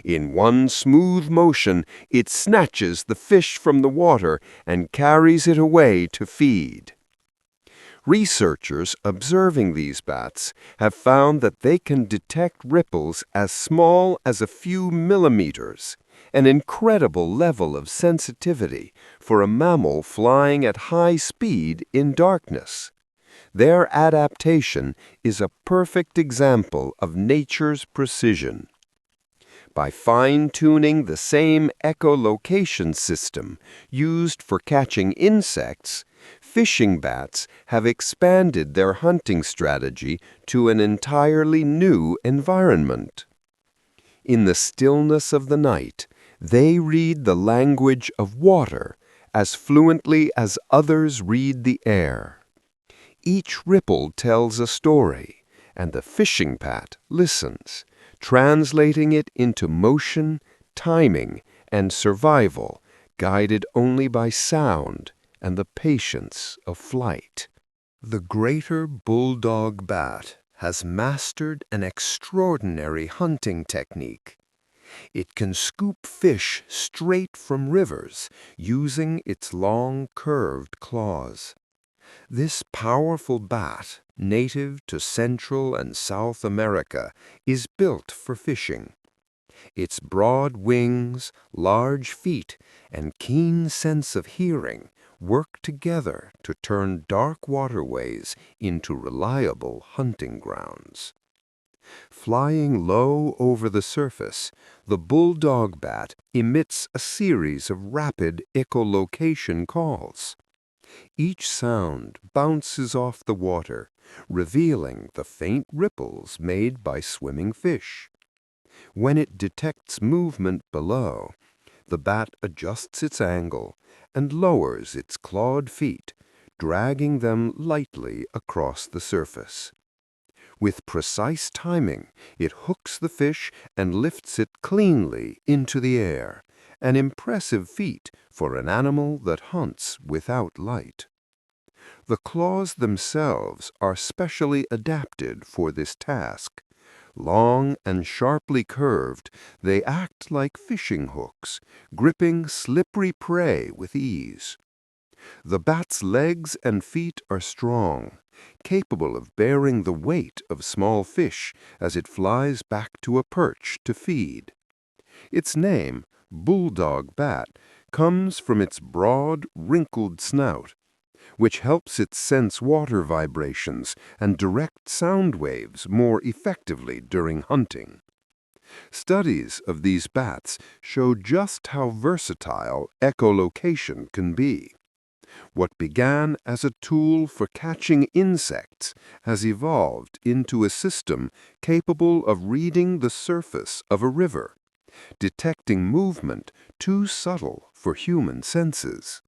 In one smooth motion, it snatches the fish from the water and carries it away to feed. Researchers observing these bats have found that they can detect ripples as small as a few millimeters, an incredible level of sensitivity for a mammal flying at high speed in darkness. Their adaptation is a perfect example of nature's precision. By fine-tuning the same echolocation system used for catching insects, fishing bats have expanded their hunting strategy to an entirely new environment. In the stillness of the night, they read the language of water as fluently as others read the air. Each ripple tells a story, and the fishing bat listens, translating it into motion, timing, and survival, guided only by sound and the patience of flight. The greater bulldog bat has mastered an extraordinary hunting technique. It can scoop fish straight from rivers using its long, curved claws. This powerful bat, native to Central and South America, is built for fishing. Its broad wings, large feet, and keen sense of hearing work together to turn dark waterways into reliable hunting grounds. Flying low over the surface, the bulldog bat emits a series of rapid echolocation calls. Each sound bounces off the water, revealing the faint ripples made by swimming fish. When it detects movement below, the bat adjusts its angle and lowers its clawed feet, dragging them lightly across the surface. With precise timing, it hooks the fish and lifts it cleanly into the air, an impressive feat for an animal that hunts without light. The claws themselves are specially adapted for this task. Long and sharply curved, they act like fishing hooks, gripping slippery prey with ease. The bat's legs and feet are strong, capable of bearing the weight of small fish as it flies back to a perch to feed. Its name, bulldog bat, comes from its broad, wrinkled snout, which helps it sense water vibrations and direct sound waves more effectively during hunting. Studies of these bats show just how versatile echolocation can be. What began as a tool for catching insects has evolved into a system capable of reading the surface of a river, detecting movement too subtle for human senses.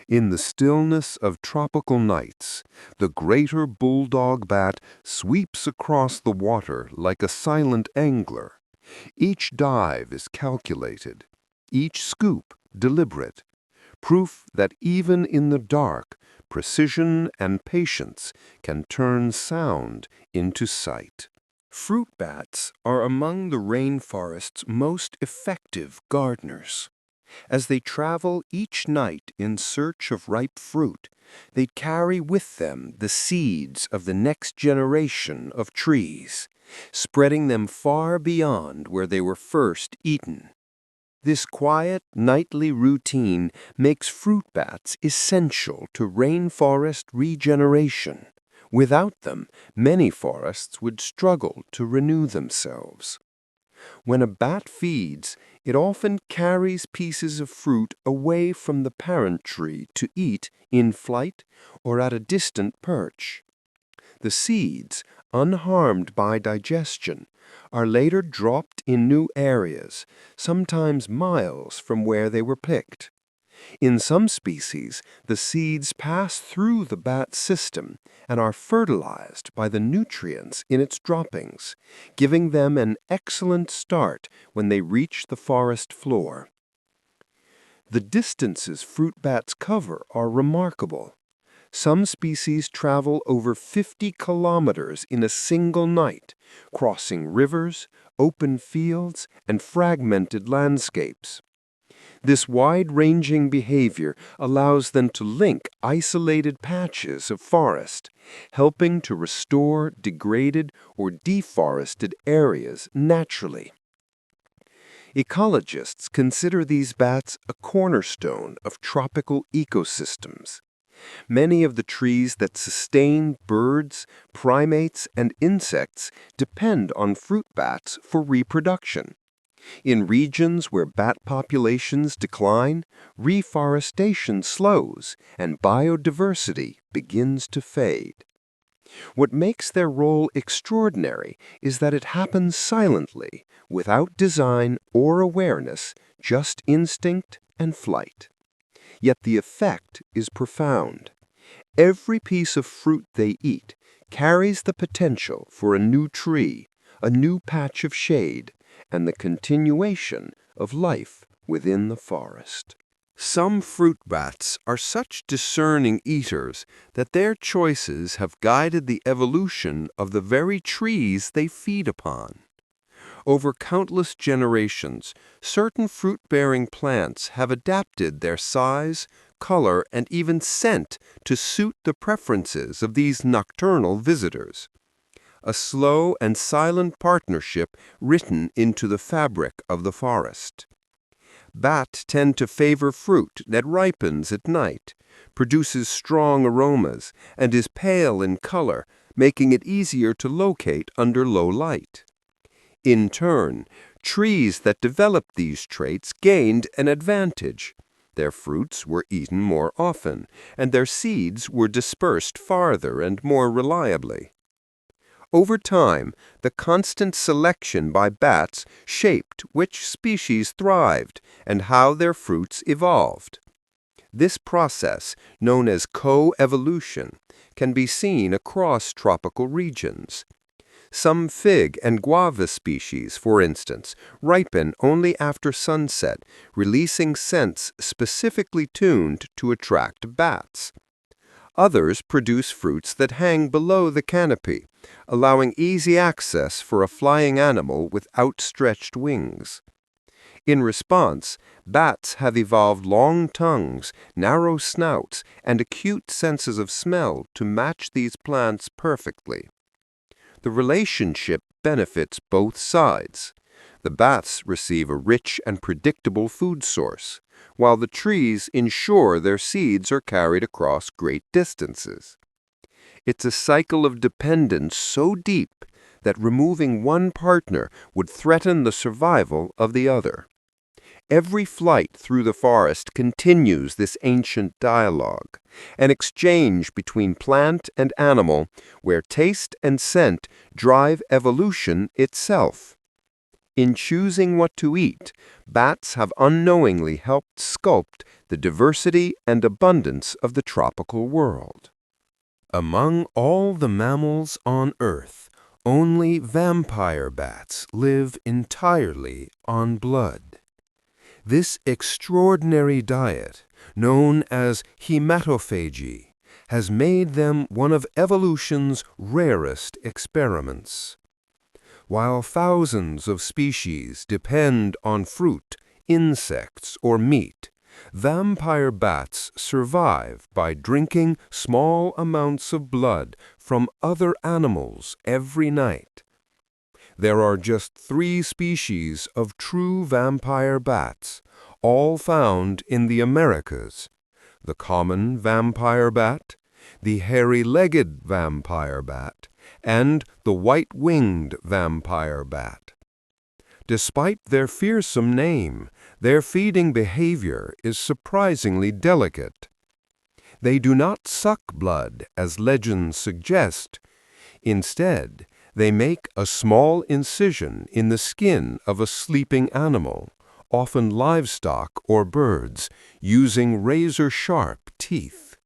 In the stillness of tropical nights, the greater bulldog bat sweeps across the water like a silent angler. Each dive is calculated, each scoop deliberate, proof that even in the dark, precision and patience can turn sound into sight. Fruit bats are among the rainforest's most effective gardeners. As they travel each night in search of ripe fruit, they carry with them the seeds of the next generation of trees, spreading them far beyond where they were first eaten. This quiet, nightly routine makes fruit bats essential to rainforest regeneration. Without them, many forests would struggle to renew themselves. When a bat feeds, it often carries pieces of fruit away from the parent tree to eat in flight or at a distant perch. The seeds, unharmed by digestion, are later dropped in new areas, sometimes miles from where they were picked. In some species, the seeds pass through the bat system and are fertilized by the nutrients in its droppings, giving them an excellent start when they reach the forest floor. The distances fruit bats cover are remarkable. Some species travel over 50 kilometers in a single night, crossing rivers, open fields, and fragmented landscapes. This wide-ranging behavior allows them to link isolated patches of forest, helping to restore degraded or deforested areas naturally. Ecologists consider these bats a cornerstone of tropical ecosystems. Many of the trees that sustain birds, primates, and insects depend on fruit bats for reproduction. In regions where bat populations decline, reforestation slows and biodiversity begins to fade. What makes their role extraordinary is that it happens silently, without design or awareness, just instinct and flight. Yet the effect is profound. Every piece of fruit they eat carries the potential for a new tree, a new patch of shade, and the continuation of life within the forest. Some fruit bats are such discerning eaters that their choices have guided the evolution of the very trees they feed upon. Over countless generations, certain fruit-bearing plants have adapted their size, color, and even scent to suit the preferences of these nocturnal visitors. A slow and silent partnership written into the fabric of the forest. Bats tend to favor fruit that ripens at night, produces strong aromas, and is pale in color, making it easier to locate under low light. In turn, trees that developed these traits gained an advantage. Their fruits were eaten more often, and their seeds were dispersed farther and more reliably. Over time, the constant selection by bats shaped which species thrived and how their fruits evolved. This process, known as co-evolution, can be seen across tropical regions. Some fig and guava species, for instance, ripen only after sunset, releasing scents specifically tuned to attract bats. Others produce fruits that hang below the canopy, allowing easy access for a flying animal with outstretched wings. In response, bats have evolved long tongues, narrow snouts, and acute senses of smell to match these plants perfectly. The relationship benefits both sides. The bats receive a rich and predictable food source, while the trees ensure their seeds are carried across great distances. It's a cycle of dependence so deep that removing one partner would threaten the survival of the other. Every flight through the forest continues this ancient dialogue, an exchange between plant and animal where taste and scent drive evolution itself. In choosing what to eat, bats have unknowingly helped sculpt the diversity and abundance of the tropical world. Among all the mammals on Earth, only vampire bats live entirely on blood. This extraordinary diet, known as hematophagy, has made them one of evolution's rarest experiments. While thousands of species depend on fruit, insects, or meat, vampire bats survive by drinking small amounts of blood from other animals every night. There are just 3 species of true vampire bats, all found in the Americas: the common vampire bat, the hairy-legged vampire bat, and the white-winged vampire bat. Despite their fearsome name, their feeding behavior is surprisingly delicate. They do not suck blood, as legends suggest. Instead, they make a small incision in the skin of a sleeping animal, often livestock or birds, using razor-sharp teeth.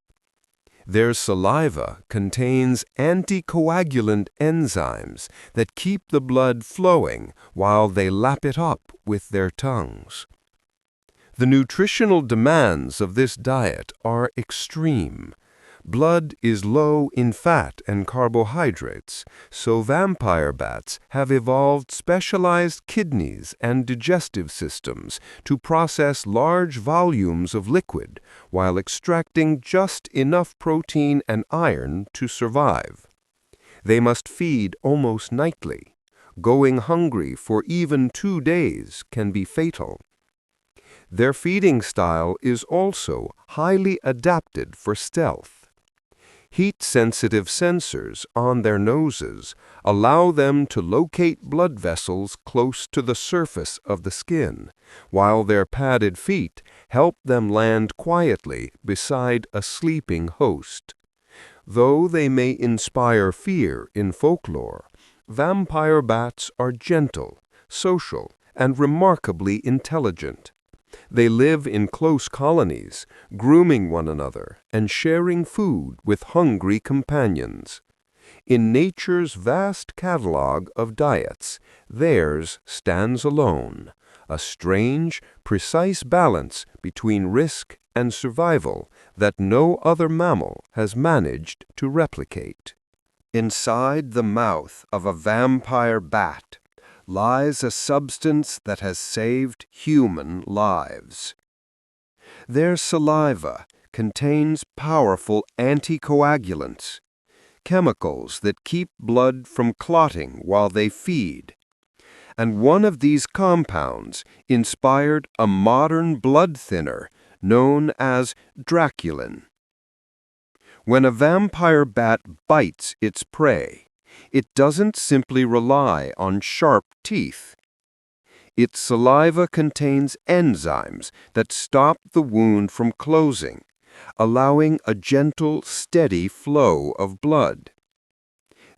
Their saliva contains anticoagulant enzymes that keep the blood flowing while they lap it up with their tongues. The nutritional demands of this diet are extreme. Blood is low in fat and carbohydrates, so vampire bats have evolved specialized kidneys and digestive systems to process large volumes of liquid while extracting just enough protein and iron to survive. They must feed almost nightly. Going hungry for even 2 days can be fatal. Their feeding style is also highly adapted for stealth. Heat-sensitive sensors on their noses allow them to locate blood vessels close to the surface of the skin, while their padded feet help them land quietly beside a sleeping host. Though they may inspire fear in folklore, vampire bats are gentle, social, and remarkably intelligent. They live in close colonies, grooming one another and sharing food with hungry companions. In nature's vast catalog of diets, theirs stands alone, a strange, precise balance between risk and survival that no other mammal has managed to replicate. Inside the mouth of a vampire bat lies a substance that has saved human lives. Their saliva contains powerful anticoagulants, chemicals that keep blood from clotting while they feed. And one of these compounds inspired a modern blood thinner known as Draculin. When a vampire bat bites its prey, it doesn't simply rely on sharp teeth. Its saliva contains enzymes that stop the wound from closing, allowing a gentle, steady flow of blood.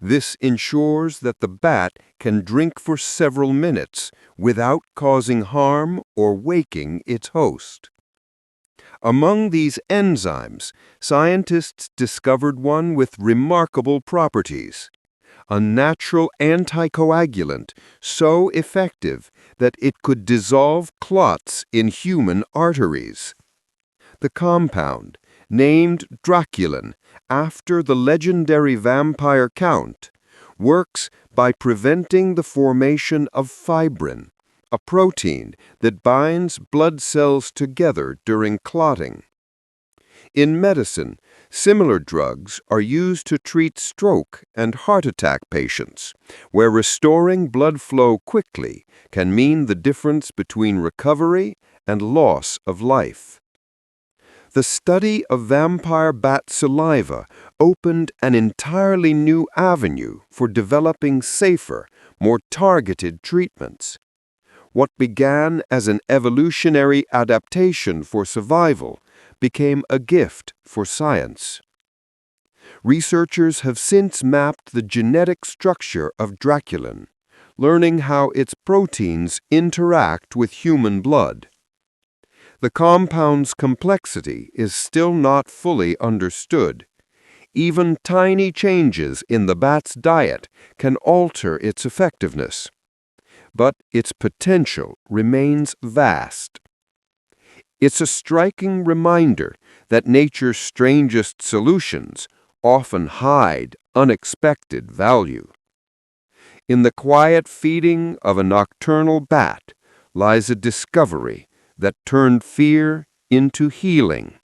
This ensures that the bat can drink for several minutes without causing harm or waking its host. Among these enzymes, scientists discovered one with remarkable properties: a natural anticoagulant so effective that it could dissolve clots in human arteries. The compound, named Draculin after the legendary vampire Count, works by preventing the formation of fibrin, a protein that binds blood cells together during clotting. In medicine, similar drugs are used to treat stroke and heart attack patients, where restoring blood flow quickly can mean the difference between recovery and loss of life. The study of vampire bat saliva opened an entirely new avenue for developing safer, more targeted treatments. What began as an evolutionary adaptation for survival became a gift for science. Researchers have since mapped the genetic structure of Draculin, learning how its proteins interact with human blood. The compound's complexity is still not fully understood. Even tiny changes in the bat's diet can alter its effectiveness. But its potential remains vast. It's a striking reminder that nature's strangest solutions often hide unexpected value. In the quiet feeding of a nocturnal bat lies a discovery that turned fear into healing,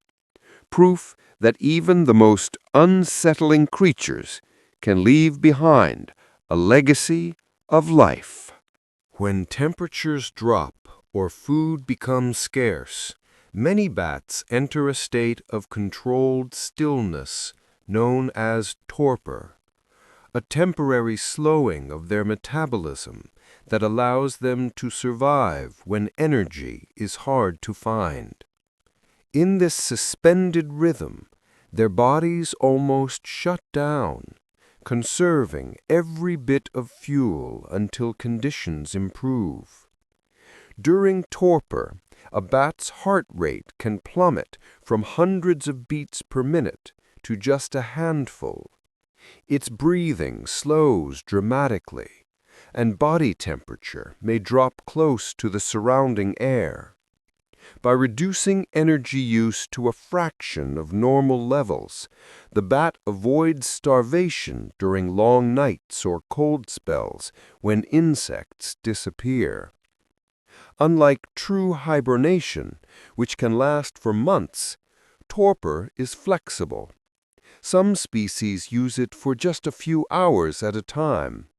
proof that even the most unsettling creatures can leave behind a legacy of life. When temperatures drop or food becomes scarce, many bats enter a state of controlled stillness known as torpor, a temporary slowing of their metabolism that allows them to survive when energy is hard to find. In this suspended rhythm, their bodies almost shut down, conserving every bit of fuel until conditions improve. During torpor, a bat's heart rate can plummet from hundreds of beats per minute to just a handful. Its breathing slows dramatically, and body temperature may drop close to the surrounding air. By reducing energy use to a fraction of normal levels, the bat avoids starvation during long nights or cold spells when insects disappear. Unlike true hibernation, which can last for months, torpor is flexible. Some species use it for just a few hours at a time.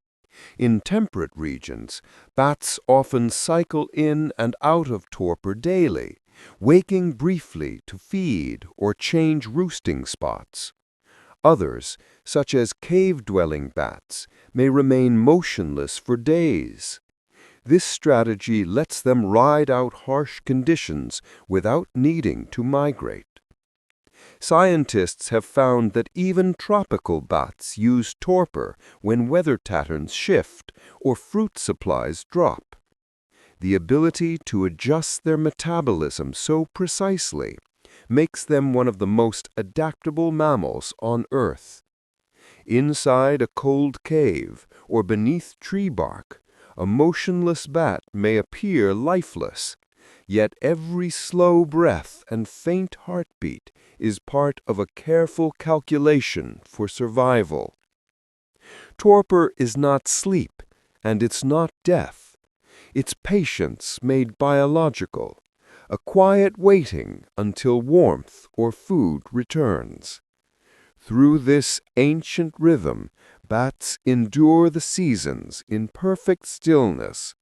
In temperate regions, bats often cycle in and out of torpor daily, waking briefly to feed or change roosting spots. Others, such as cave-dwelling bats, may remain motionless for days. This strategy lets them ride out harsh conditions without needing to migrate. Scientists have found that even tropical bats use torpor when weather patterns shift or fruit supplies drop. The ability to adjust their metabolism so precisely makes them one of the most adaptable mammals on Earth. Inside a cold cave or beneath tree bark, a motionless bat may appear lifeless, yet every slow breath and faint heartbeat is part of a careful calculation for survival. Torpor is not sleep, and it's not death. It's patience made biological, a quiet waiting until warmth or food returns. Through this ancient rhythm, bats endure the seasons in perfect stillness,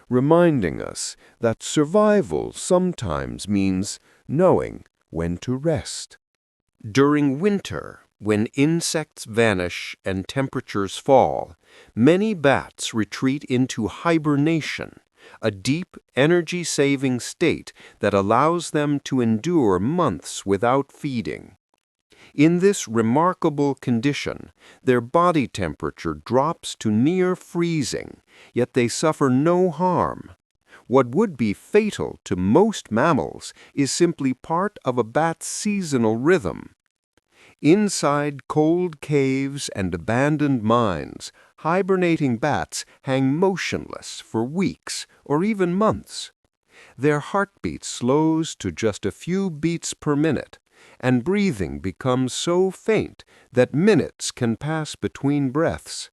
reminding us that survival sometimes means knowing when to rest. During winter, When insects vanish and temperatures fall, many bats retreat into hibernation, a deep, energy-saving state that allows them to endure months without feeding. In this remarkable condition, their body temperature drops to near freezing, yet they suffer no harm. What would be fatal to most mammals is simply part of a bat's seasonal rhythm. Inside cold caves and abandoned mines, hibernating bats hang motionless for weeks or even months. Their heartbeat slows to just a few beats per minute, and breathing becomes so faint that minutes can pass between breaths.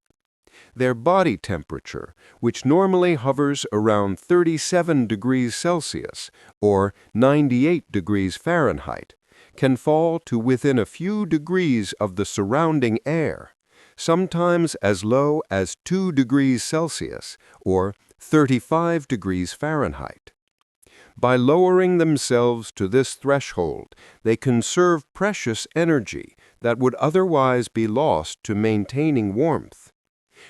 Their body temperature, which normally hovers around 37 degrees Celsius or 98 degrees Fahrenheit, can fall to within a few degrees of the surrounding air, sometimes as low as 2 degrees Celsius or 35 degrees Fahrenheit. By lowering themselves to this threshold, they conserve precious energy that would otherwise be lost to maintaining warmth.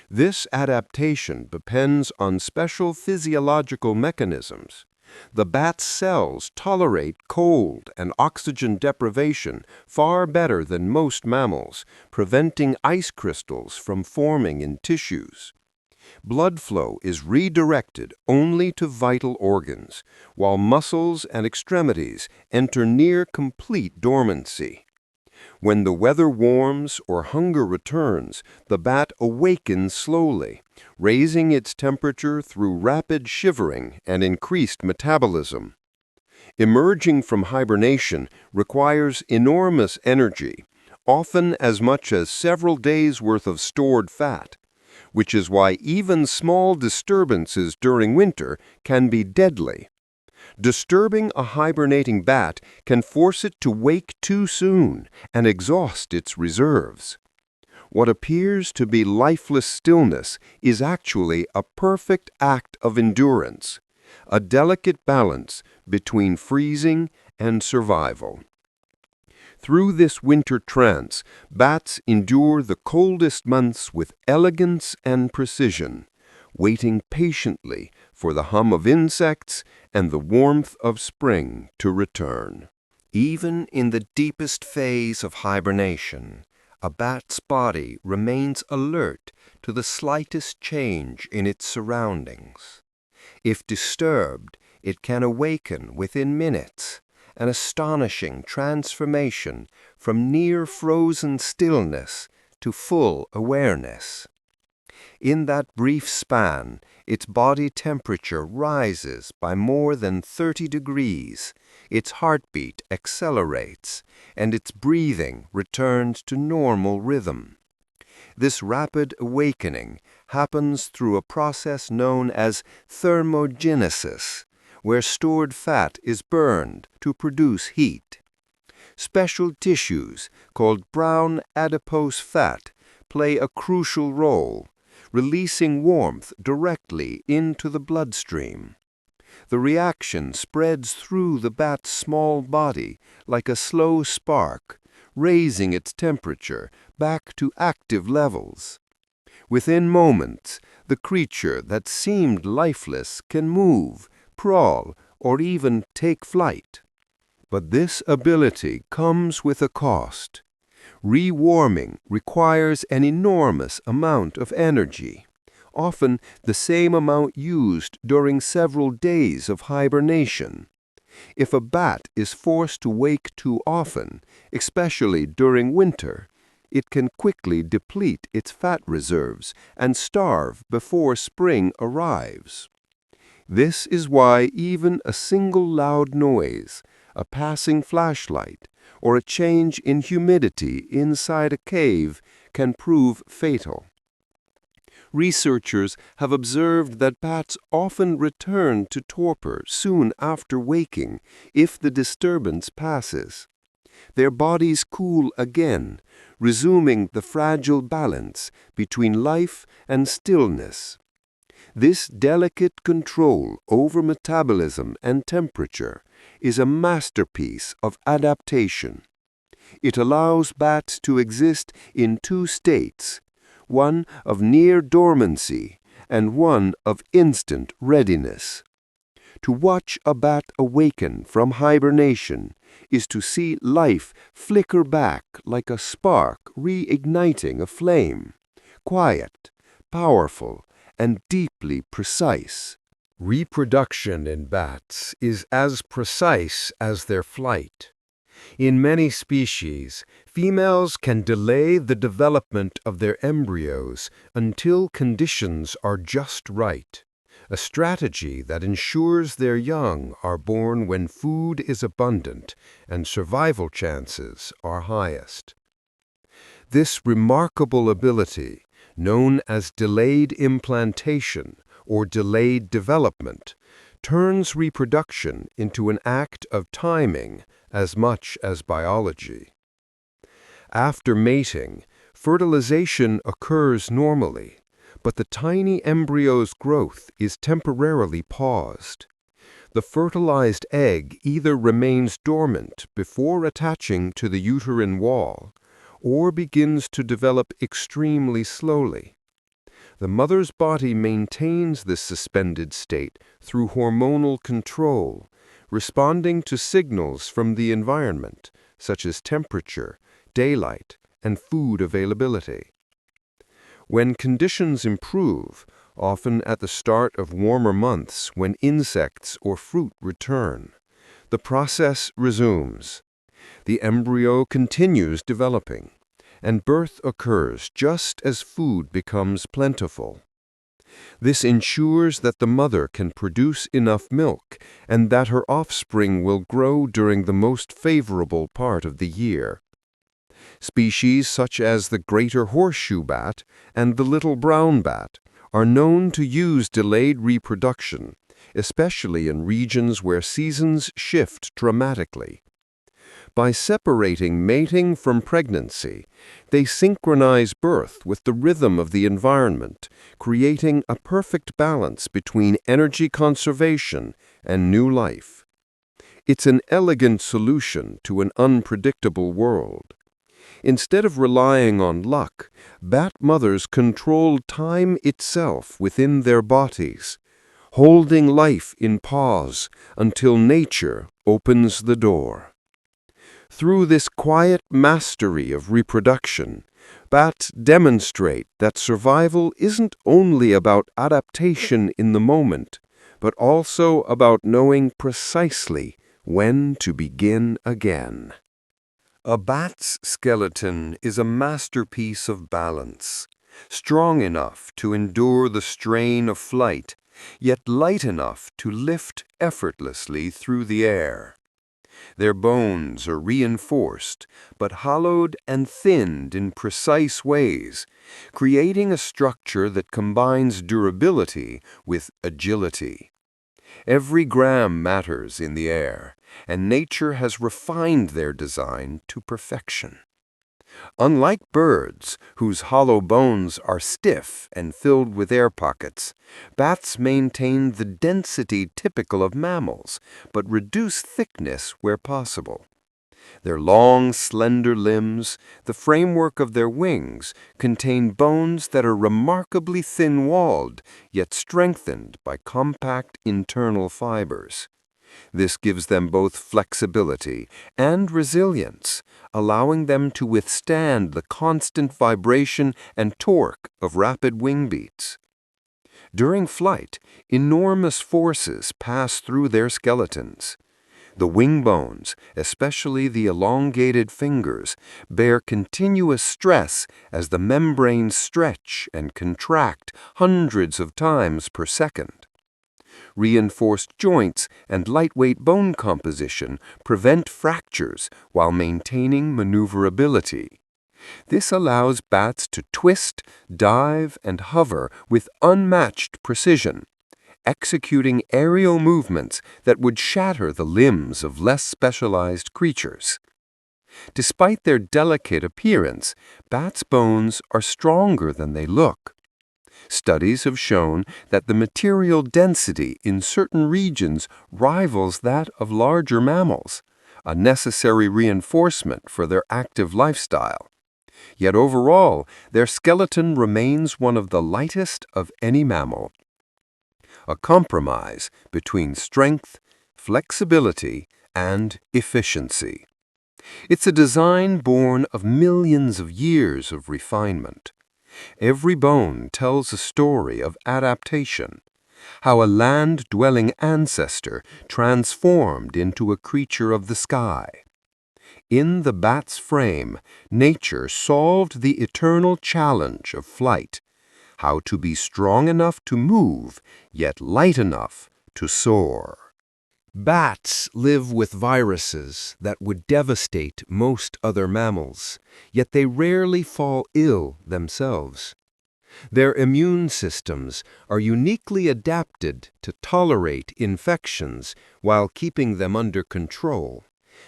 This adaptation depends on special physiological mechanisms. The bat's cells tolerate cold and oxygen deprivation far better than most mammals, preventing ice crystals from forming in tissues. Blood flow is redirected only to vital organs, while muscles and extremities enter near complete dormancy. When the weather warms or hunger returns, the bat awakens slowly, raising its temperature through rapid shivering and increased metabolism. Emerging from hibernation requires enormous energy, often as much as several days' worth of stored fat, which is why even small disturbances during winter can be deadly. Disturbing a hibernating bat can force it to wake too soon and exhaust its reserves. What appears to be lifeless stillness is actually a perfect act of endurance, a delicate balance between freezing and survival. Through this winter trance, bats endure the coldest months with elegance and precision, waiting patiently for the hum of insects and the warmth of spring to return. Even in the deepest phase of hibernation, a bat's body remains alert to the slightest change in its surroundings. If disturbed, it can awaken within minutes, an astonishing transformation from near-frozen stillness to full awareness. In that brief span, its body temperature rises by more than 30 degrees, its heartbeat accelerates, and its breathing returns to normal rhythm. This rapid awakening happens through a process known as thermogenesis, where stored fat is burned to produce heat. Special tissues, called brown adipose fat, play a crucial role, releasing warmth directly into the bloodstream. The reaction spreads through the bat's small body like a slow spark, raising its temperature back to active levels. Within moments, the creature that seemed lifeless can move, crawl, or even take flight. But this ability comes with a cost. Rewarming requires an enormous amount of energy, often the same amount used during several days of hibernation. If a bat is forced to wake too often, especially during winter, it can quickly deplete its fat reserves and starve before spring arrives. This is why even a single loud noise, a passing flashlight, or a change in humidity inside a cave can prove fatal. Researchers have observed that bats often return to torpor soon after waking if the disturbance passes. Their bodies cool again, resuming the fragile balance between life and stillness. This delicate control over metabolism and temperature is a masterpiece of adaptation. It allows bats to exist in two states, one of near dormancy and one of instant readiness. To watch a bat awaken from hibernation is to see life flicker back like a spark reigniting a flame, quiet, powerful, and deeply precise. Reproduction in bats is as precise as their flight. In many species, females can delay the development of their embryos until conditions are just right, a strategy that ensures their young are born when food is abundant and survival chances are highest. This remarkable ability, known as delayed implantation or delayed development, turns reproduction into an act of timing as much as biology. After mating, fertilization occurs normally, but the tiny embryo's growth is temporarily paused. The fertilized egg either remains dormant before attaching to the uterine wall, or begins to develop extremely slowly. The mother's body maintains this suspended state through hormonal control, responding to signals from the environment, such as temperature, daylight, and food availability. When conditions improve, often at the start of warmer months when insects or fruit return, the process resumes. The embryo continues developing, and birth occurs just as food becomes plentiful. This ensures that the mother can produce enough milk and that her offspring will grow during the most favorable part of the year. Species such as the greater horseshoe bat and the little brown bat are known to use delayed reproduction, especially in regions where seasons shift dramatically. By separating mating from pregnancy, they synchronize birth with the rhythm of the environment, creating a perfect balance between energy conservation and new life. It's an elegant solution to an unpredictable world. Instead of relying on luck, bat mothers control time itself within their bodies, holding life in pause until nature opens the door. Through this quiet mastery of reproduction, bats demonstrate that survival isn't only about adaptation in the moment, but also about knowing precisely when to begin again. A bat's skeleton is a masterpiece of balance, strong enough to endure the strain of flight, yet light enough to lift effortlessly through the air. Their bones are reinforced, but hollowed and thinned in precise ways, creating a structure that combines durability with agility. Every gram matters in the air, and nature has refined their design to perfection. Unlike birds, whose hollow bones are stiff and filled with air pockets, bats maintain the density typical of mammals, but reduce thickness where possible. Their long, slender limbs, the framework of their wings, contain bones that are remarkably thin-walled, yet strengthened by compact internal fibers. This gives them both flexibility and resilience, allowing them to withstand the constant vibration and torque of rapid wing beats. During flight, enormous forces pass through their skeletons. The wing bones, especially the elongated fingers, bear continuous stress as the membranes stretch and contract hundreds of times per second. Reinforced joints and lightweight bone composition prevent fractures while maintaining maneuverability. This allows bats to twist, dive, and hover with unmatched precision, executing aerial movements that would shatter the limbs of less specialized creatures. Despite their delicate appearance, bats' bones are stronger than they look. Studies have shown that the material density in certain regions rivals that of larger mammals, a necessary reinforcement for their active lifestyle. Yet overall, their skeleton remains one of the lightest of any mammal. A compromise between strength, flexibility, and efficiency. It's a design born of millions of years of refinement. Every bone tells a story of adaptation, how a land-dwelling ancestor transformed into a creature of the sky. In the bat's frame, nature solved the eternal challenge of flight, how to be strong enough to move, yet light enough to soar. Bats live with viruses that would devastate most other mammals, yet they rarely fall ill themselves. Their immune systems are uniquely adapted to tolerate infections while keeping them under control,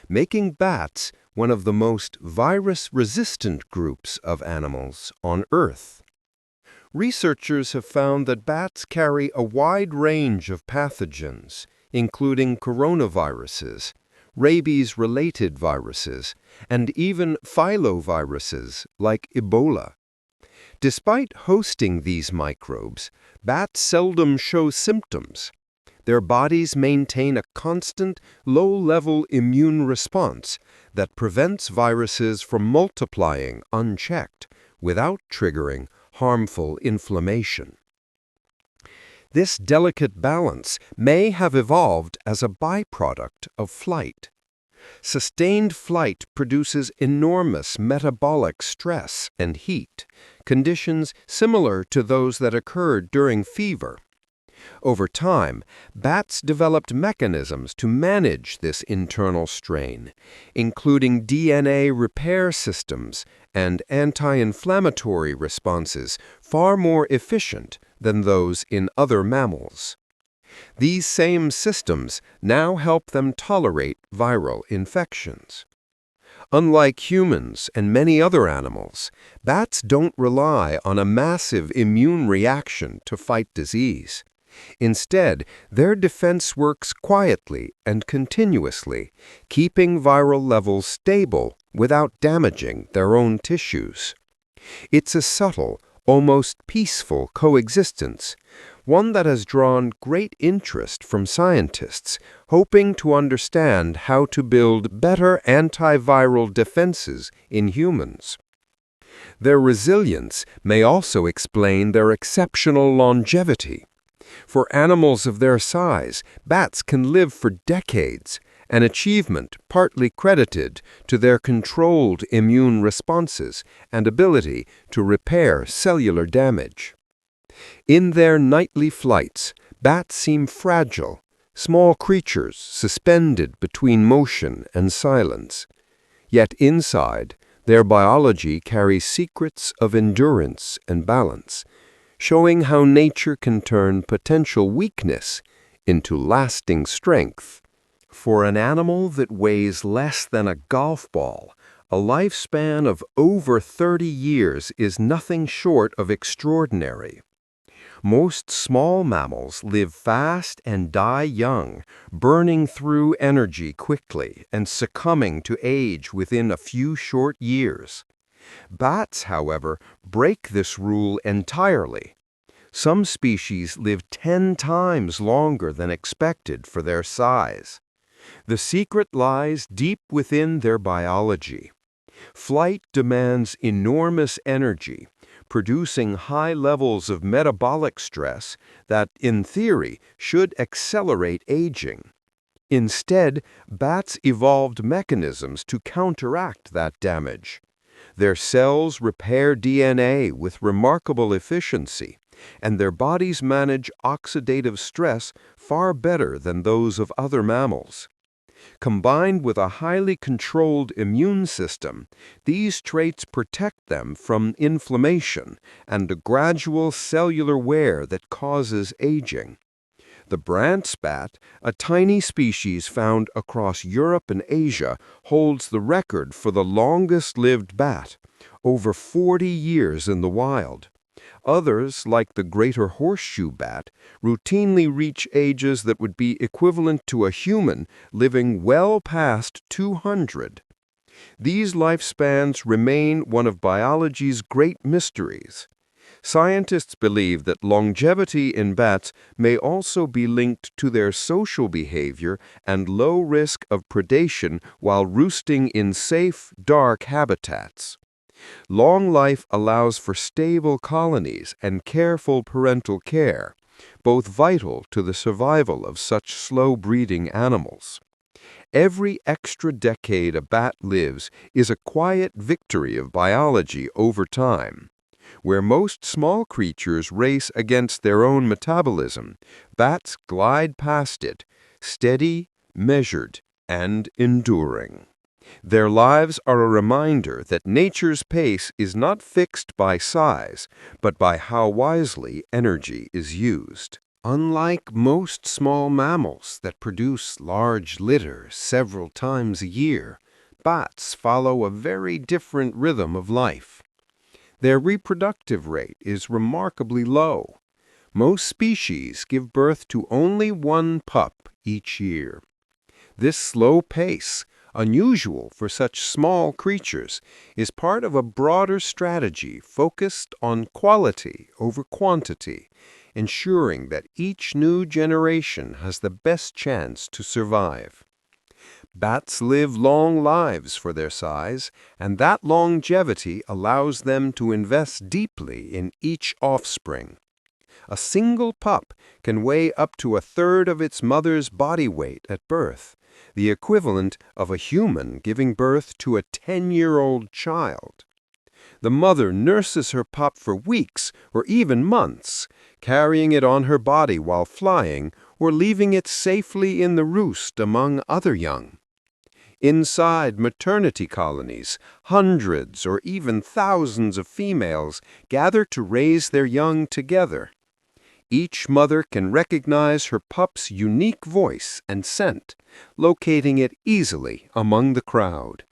making bats one of the most virus-resistant groups of animals on Earth. Researchers have found that bats carry a wide range of pathogens, including coronaviruses, rabies-related viruses, and even filoviruses like Ebola. Despite hosting these microbes, bats seldom show symptoms. Their bodies maintain a constant, low-level immune response that prevents viruses from multiplying unchecked without triggering harmful inflammation. This delicate balance may have evolved as a byproduct of flight. Sustained flight produces enormous metabolic stress and heat, conditions similar to those that occurred during fever. Over time, bats developed mechanisms to manage this internal strain, including DNA repair systems and anti-inflammatory responses far more efficient than those in other mammals. These same systems now help them tolerate viral infections. Unlike humans and many other animals, bats don't rely on a massive immune reaction to fight disease. Instead, their defense works quietly and continuously, keeping viral levels stable without damaging their own tissues. It's a subtle, almost peaceful coexistence, one that has drawn great interest from scientists hoping to understand how to build better antiviral defenses in humans. Their resilience may also explain their exceptional longevity. For animals of their size, bats can live for decades, an achievement partly credited to their controlled immune responses and ability to repair cellular damage. In their nightly flights, bats seem fragile, small creatures suspended between motion and silence. Yet inside, their biology carries secrets of endurance and balance, showing how nature can turn potential weakness into lasting strength. For an animal that weighs less than a golf ball, a lifespan of over 30 years is nothing short of extraordinary. Most small mammals live fast and die young, burning through energy quickly and succumbing to age within a few short years. Bats, however, break this rule entirely. Some species live 10 times longer than expected for their size. The secret lies deep within their biology. Flight demands enormous energy, producing high levels of metabolic stress that, in theory, should accelerate aging. Instead, bats evolved mechanisms to counteract that damage. Their cells repair DNA with remarkable efficiency, and their bodies manage oxidative stress far better than those of other mammals. Combined with a highly controlled immune system, these traits protect them from inflammation and the gradual cellular wear that causes aging. The Brandt's bat, a tiny species found across Europe and Asia, holds the record for the longest-lived bat, over 40 years in the wild. Others, like the greater horseshoe bat, routinely reach ages that would be equivalent to a human living well past 200. These lifespans remain one of biology's great mysteries. Scientists believe that longevity in bats may also be linked to their social behavior and low risk of predation while roosting in safe, dark habitats. Long life allows for stable colonies and careful parental care, both vital to the survival of such slow-breeding animals. Every extra decade a bat lives is a quiet victory of biology over time. Where most small creatures race against their own metabolism, bats glide past it, steady, measured, and enduring. Their lives are a reminder that nature's pace is not fixed by size, but by how wisely energy is used. Unlike most small mammals that produce large litters several times a year, bats follow a very different rhythm of life. Their reproductive rate is remarkably low. Most species give birth to only one pup each year. This slow pace, unusual for such small creatures, is part of a broader strategy focused on quality over quantity, ensuring that each new generation has the best chance to survive. Bats live long lives for their size, and that longevity allows them to invest deeply in each offspring. A single pup can weigh up to a third of its mother's body weight at birth, the equivalent of a human giving birth to a 10-year-old child. The mother nurses her pup for weeks or even months, carrying it on her body while flying or leaving it safely in the roost among other young. Inside maternity colonies, hundreds or even thousands of females gather to raise their young together. Each mother can recognize her pup's unique voice and scent, locating it easily among the crowd.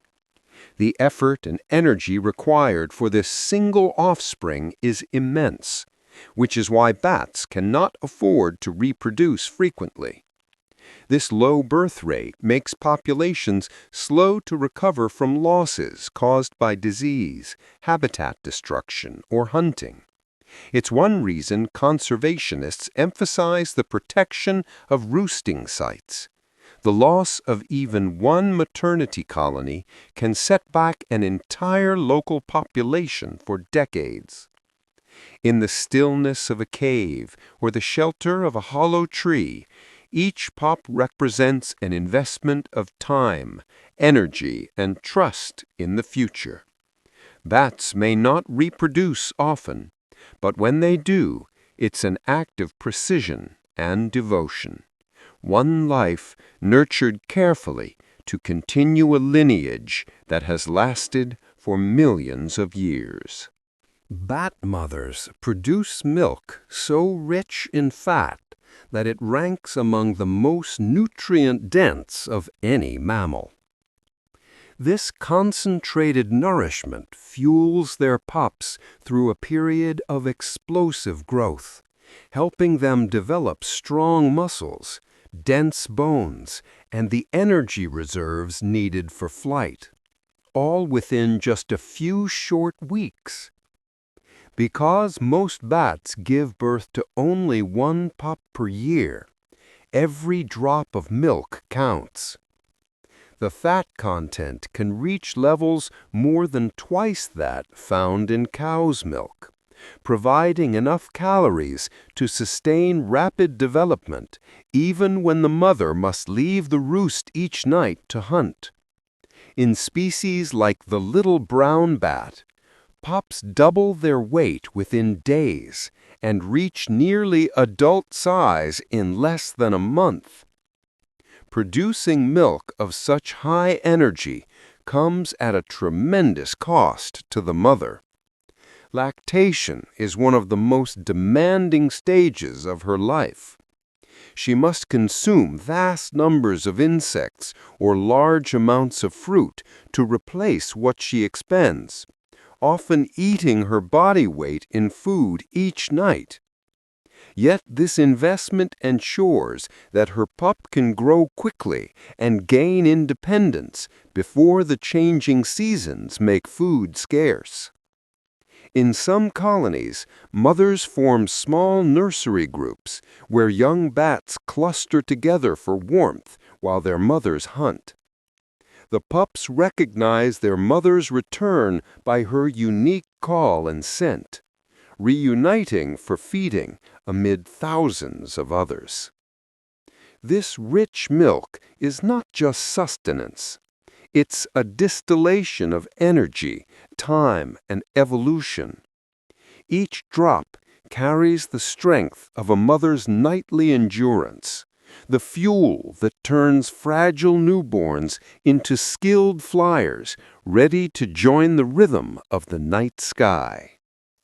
The effort and energy required for this single offspring is immense, which is why bats cannot afford to reproduce frequently. This low birth rate makes populations slow to recover from losses caused by disease, habitat destruction, or hunting. It's one reason conservationists emphasize the protection of roosting sites. The loss of even one maternity colony can set back an entire local population for decades. In the stillness of a cave or the shelter of a hollow tree, each pup represents an investment of time, energy, and trust in the future. Bats may not reproduce often, but when they do, it's an act of precision and devotion. One life nurtured carefully to continue a lineage that has lasted for millions of years. Bat mothers produce milk so rich in fat that it ranks among the most nutrient-dense of any mammal. This concentrated nourishment fuels their pups through a period of explosive growth, helping them develop strong muscles, dense bones, and the energy reserves needed for flight, all within just a few short weeks. Because most bats give birth to only one pup per year, every drop of milk counts. The fat content can reach levels more than twice that found in cow's milk, providing enough calories to sustain rapid development even when the mother must leave the roost each night to hunt. In species like the little brown bat, pups double their weight within days and reach nearly adult size in less than a month. Producing milk of such high energy comes at a tremendous cost to the mother. Lactation is one of the most demanding stages of her life. She must consume vast numbers of insects or large amounts of fruit to replace what she expends, often eating her body weight in food each night. Yet this investment ensures that her pup can grow quickly and gain independence before the changing seasons make food scarce. In some colonies, mothers form small nursery groups where young bats cluster together for warmth while their mothers hunt. The pups recognize their mother's return by her unique call and scent, reuniting for feeding amid thousands of others. This rich milk is not just sustenance. It's a distillation of energy, time, and evolution. Each drop carries the strength of a mother's nightly endurance, the fuel that turns fragile newborns into skilled flyers ready to join the rhythm of the night sky.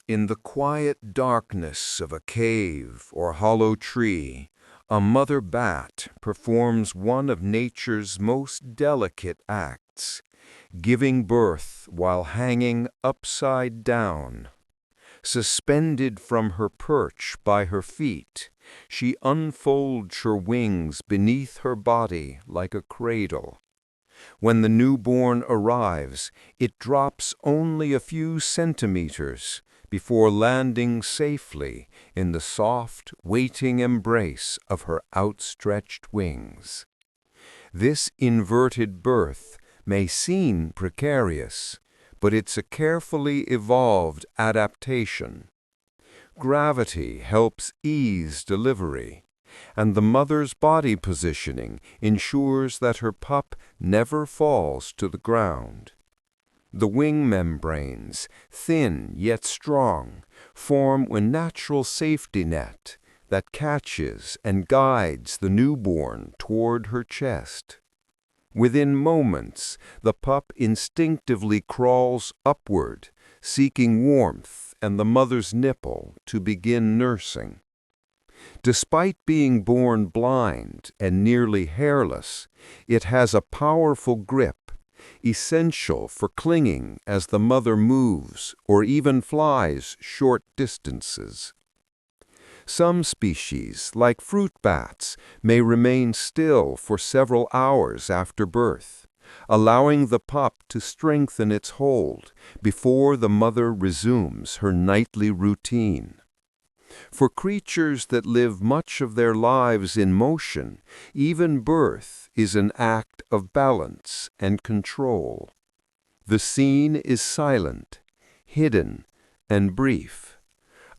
In the quiet darkness of a cave or hollow tree, a mother bat performs one of nature's most delicate acts, giving birth while hanging upside down. Suspended from her perch by her feet, she unfolds her wings beneath her body like a cradle. When the newborn arrives, it drops only a few centimeters before landing safely in the soft, waiting embrace of her outstretched wings. This inverted birth may seem precarious, but it's a carefully evolved adaptation. Gravity helps ease delivery, and the mother's body positioning ensures that her pup never falls to the ground. The wing membranes, thin yet strong, form a natural safety net that catches and guides the newborn toward her chest. Within moments, the pup instinctively crawls upward, seeking warmth and the mother's nipple to begin nursing. Despite being born blind and nearly hairless, it has a powerful grip, essential for clinging as the mother moves or even flies short distances. Some species, like fruit bats, may remain still for several hours after birth, allowing the pup to strengthen its hold before the mother resumes her nightly routine. For creatures that live much of their lives in motion, even birth is an act of balance and control. The scene is silent, hidden, and brief,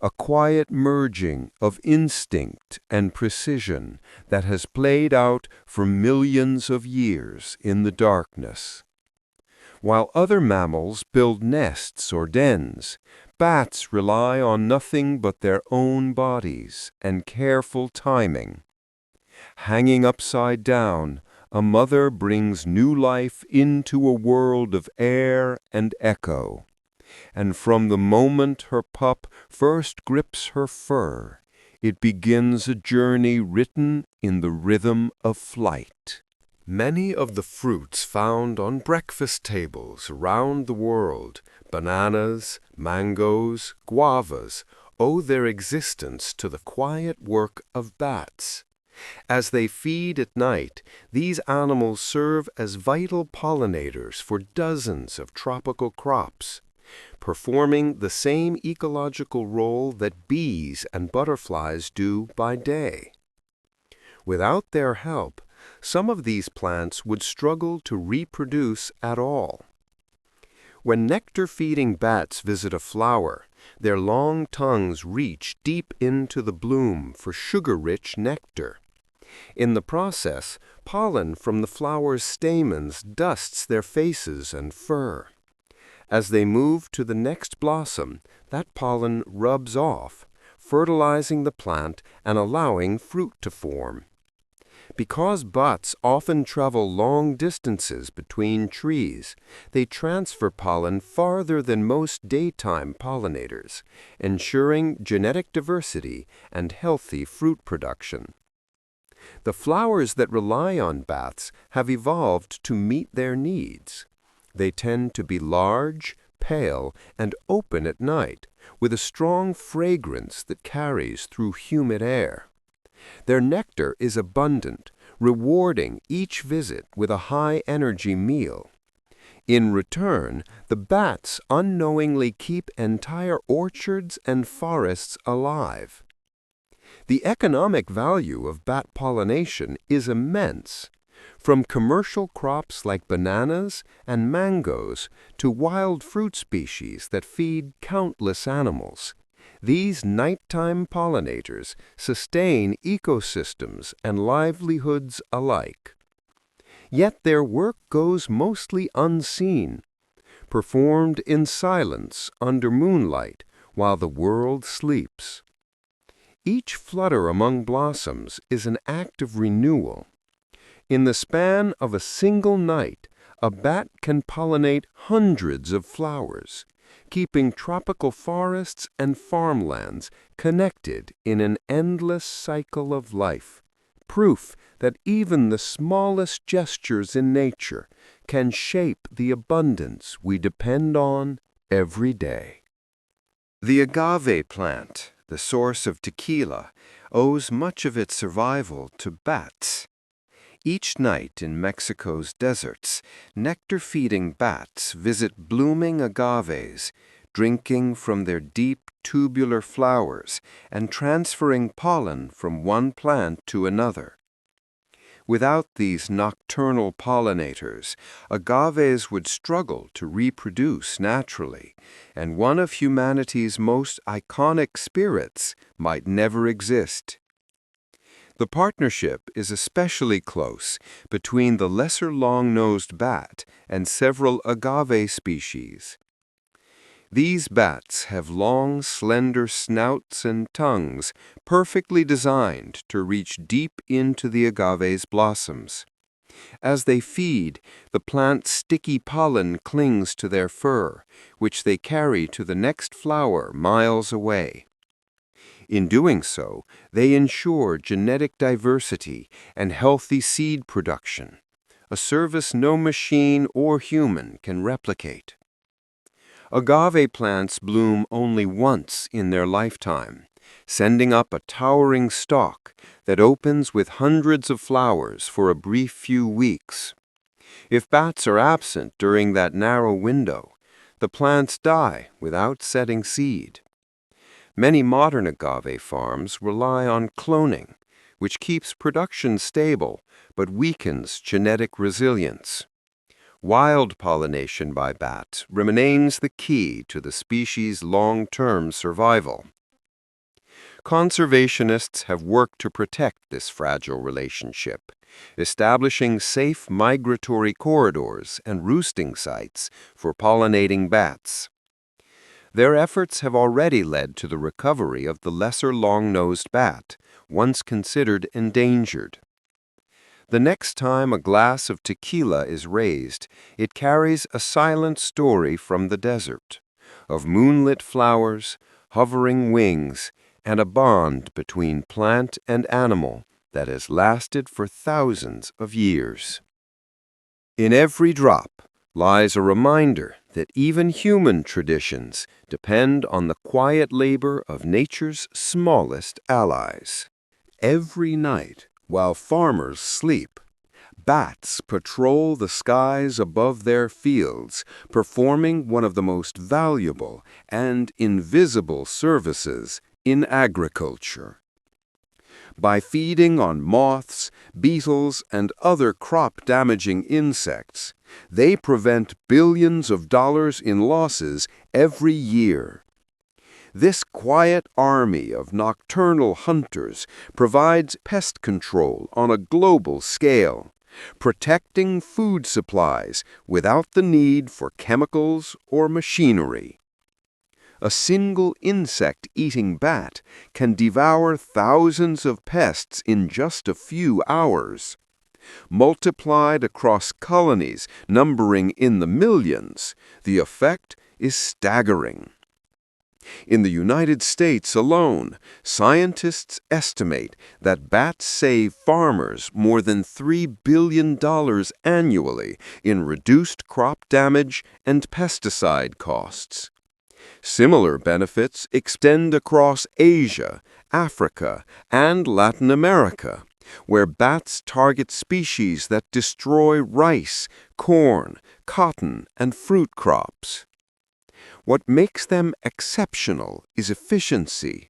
a quiet merging of instinct and precision that has played out for millions of years in the darkness. While other mammals build nests or dens, bats rely on nothing but their own bodies and careful timing. Hanging upside down, a mother brings new life into a world of air and echo. And from the moment her pup first grips her fur, it begins a journey written in the rhythm of flight. Many of the fruits found on breakfast tables around the world, bananas, mangoes, guavas, owe their existence to the quiet work of bats. As they feed at night, these animals serve as vital pollinators for dozens of tropical crops, performing the same ecological role that bees and butterflies do by day. Without their help, some of these plants would struggle to reproduce at all. When nectar-feeding bats visit a flower, their long tongues reach deep into the bloom for sugar-rich nectar. In the process, pollen from the flower's stamens dusts their faces and fur. As they move to the next blossom, that pollen rubs off, fertilizing the plant and allowing fruit to form. Because bats often travel long distances between trees, they transfer pollen farther than most daytime pollinators, ensuring genetic diversity and healthy fruit production. The flowers that rely on bats have evolved to meet their needs. They tend to be large, pale and open at night, with a strong fragrance that carries through humid air. Their nectar is abundant, rewarding each visit with a high-energy meal. In return, the bats unknowingly keep entire orchards and forests alive. The economic value of bat pollination is immense. From commercial crops like bananas and mangoes to wild fruit species that feed countless animals, these nighttime pollinators sustain ecosystems and livelihoods alike. Yet their work goes mostly unseen, performed in silence under moonlight while the world sleeps. Each flutter among blossoms is an act of renewal. In the span of a single night, a bat can pollinate hundreds of flowers, keeping tropical forests and farmlands connected in an endless cycle of life, proof that even the smallest gestures in nature can shape the abundance we depend on every day. The agave plant, the source of tequila, owes much of its survival to bats. Each night in Mexico's deserts, nectar-feeding bats visit blooming agaves, drinking from their deep tubular flowers and transferring pollen from one plant to another. Without these nocturnal pollinators, agaves would struggle to reproduce naturally, and one of humanity's most iconic spirits might never exist. The partnership is especially close between the lesser long-nosed bat and several agave species. These bats have long, slender snouts and tongues perfectly designed to reach deep into the agave's blossoms. As they feed, the plant's sticky pollen clings to their fur, which they carry to the next flower miles away. In doing so, they ensure genetic diversity and healthy seed production, a service no machine or human can replicate. Agave plants bloom only once in their lifetime, sending up a towering stalk that opens with hundreds of flowers for a brief few weeks. If bats are absent during that narrow window, the plants die without setting seed. Many modern agave farms rely on cloning, which keeps production stable but weakens genetic resilience. Wild pollination by bats remains the key to the species' long-term survival. Conservationists have worked to protect this fragile relationship, establishing safe migratory corridors and roosting sites for pollinating bats. Their efforts have already led to the recovery of the lesser long-nosed bat, once considered endangered. The next time a glass of tequila is raised, it carries a silent story from the desert, of moonlit flowers, hovering wings, and a bond between plant and animal that has lasted for thousands of years. In every drop lies a reminder that even human traditions depend on the quiet labor of nature's smallest allies. Every night, while farmers sleep, bats patrol the skies above their fields, performing one of the most valuable and invisible services in agriculture. By feeding on moths, beetles, and other crop-damaging insects, they prevent billions of dollars in losses every year. This quiet army of nocturnal hunters provides pest control on a global scale, protecting food supplies without the need for chemicals or machinery. A single insect-eating bat can devour thousands of pests in just a few hours. Multiplied across colonies numbering in the millions, the effect is staggering. In the United States alone, scientists estimate that bats save farmers more than $3 billion annually in reduced crop damage and pesticide costs. Similar benefits extend across Asia, Africa, and Latin America, where bats target species that destroy rice, corn, cotton, and fruit crops. What makes them exceptional is efficiency.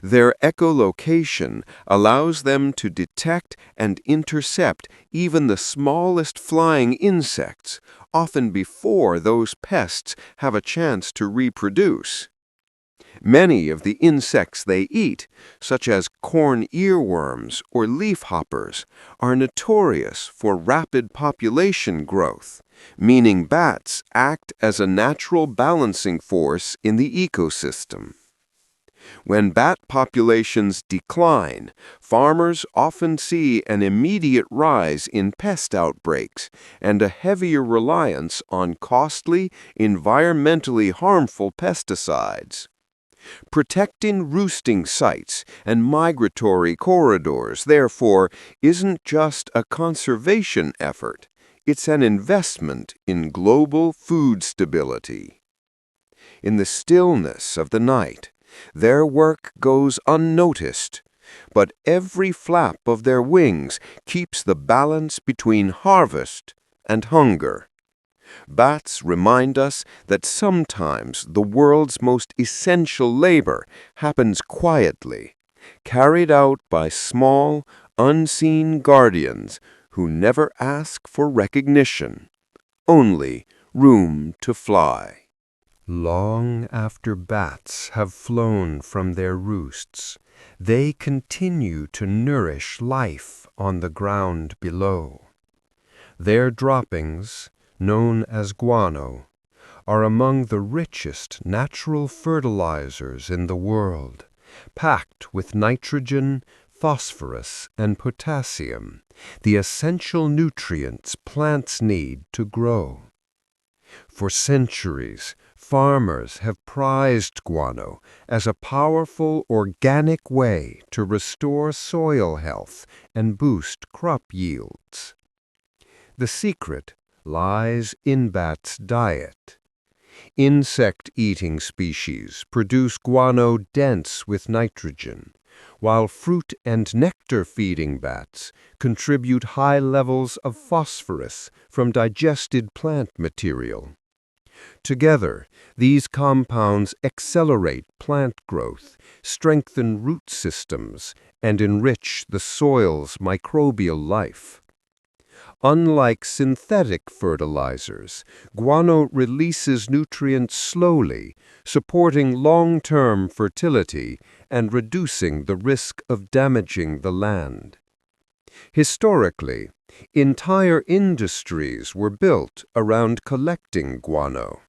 Their echolocation allows them to detect and intercept even the smallest flying insects, often before those pests have a chance to reproduce. Many of the insects they eat, such as corn earworms or leafhoppers, are notorious for rapid population growth, meaning bats act as a natural balancing force in the ecosystem. When bat populations decline, farmers often see an immediate rise in pest outbreaks and a heavier reliance on costly, environmentally harmful pesticides. Protecting roosting sites and migratory corridors, therefore, isn't just a conservation effort, it's an investment in global food stability. In the stillness of the night, their work goes unnoticed, but every flap of their wings keeps the balance between harvest and hunger. Bats remind us that sometimes the world's most essential labor happens quietly, carried out by small, unseen guardians who never ask for recognition, only room to fly. Long after bats have flown from their roosts, they continue to nourish life on the ground below. Their droppings, known as guano, are among the richest natural fertilizers in the world, packed with nitrogen, phosphorus, and potassium, the essential nutrients plants need to grow. For centuries, farmers have prized guano as a powerful organic way to restore soil health and boost crop yields. The secret lies in bats' diet. Insect-eating species produce guano dense with nitrogen, while fruit and nectar-feeding bats contribute high levels of phosphorus from digested plant material. Together, these compounds accelerate plant growth, strengthen root systems, and enrich the soil's microbial life. Unlike synthetic fertilizers, guano releases nutrients slowly, supporting long-term fertility and reducing the risk of damaging the land. Historically, entire industries were built around collecting guano.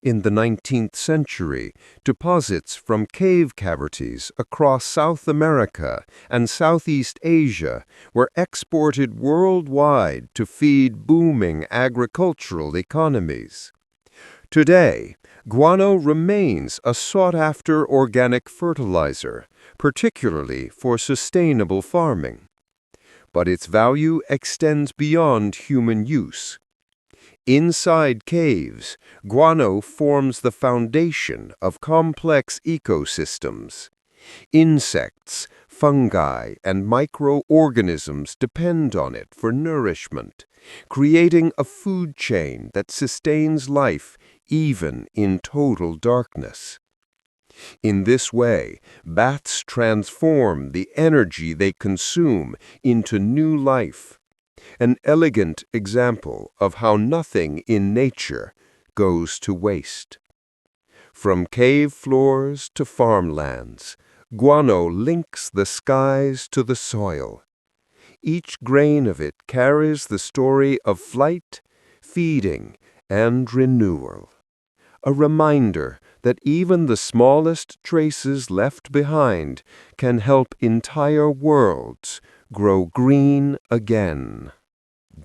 In the 19th century, deposits from cave cavities across South America and Southeast Asia were exported worldwide to feed booming agricultural economies. Today, guano remains a sought-after organic fertilizer, particularly for sustainable farming. But its value extends beyond human use. Inside caves, guano forms the foundation of complex ecosystems. Insects, fungi, and microorganisms depend on it for nourishment, creating a food chain that sustains life even in total darkness. In this way, bats transform the energy they consume into new life, an elegant example of how nothing in nature goes to waste. From cave floors to farmlands, guano links the skies to the soil. Each grain of it carries the story of flight, feeding, and renewal. A reminder that even the smallest traces left behind can help entire worlds grow green again.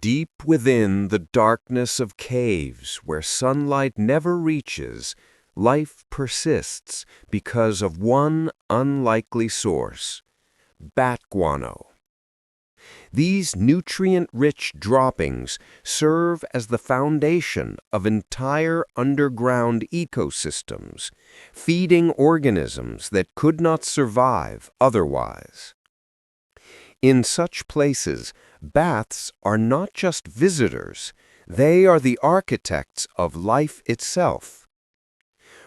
Deep within the darkness of caves where sunlight never reaches life persists because of one unlikely source: bat guano. These nutrient-rich droppings serve as the foundation of entire underground ecosystems, feeding organisms that could not survive otherwise. In such places, bats are not just visitors, they are the architects of life itself.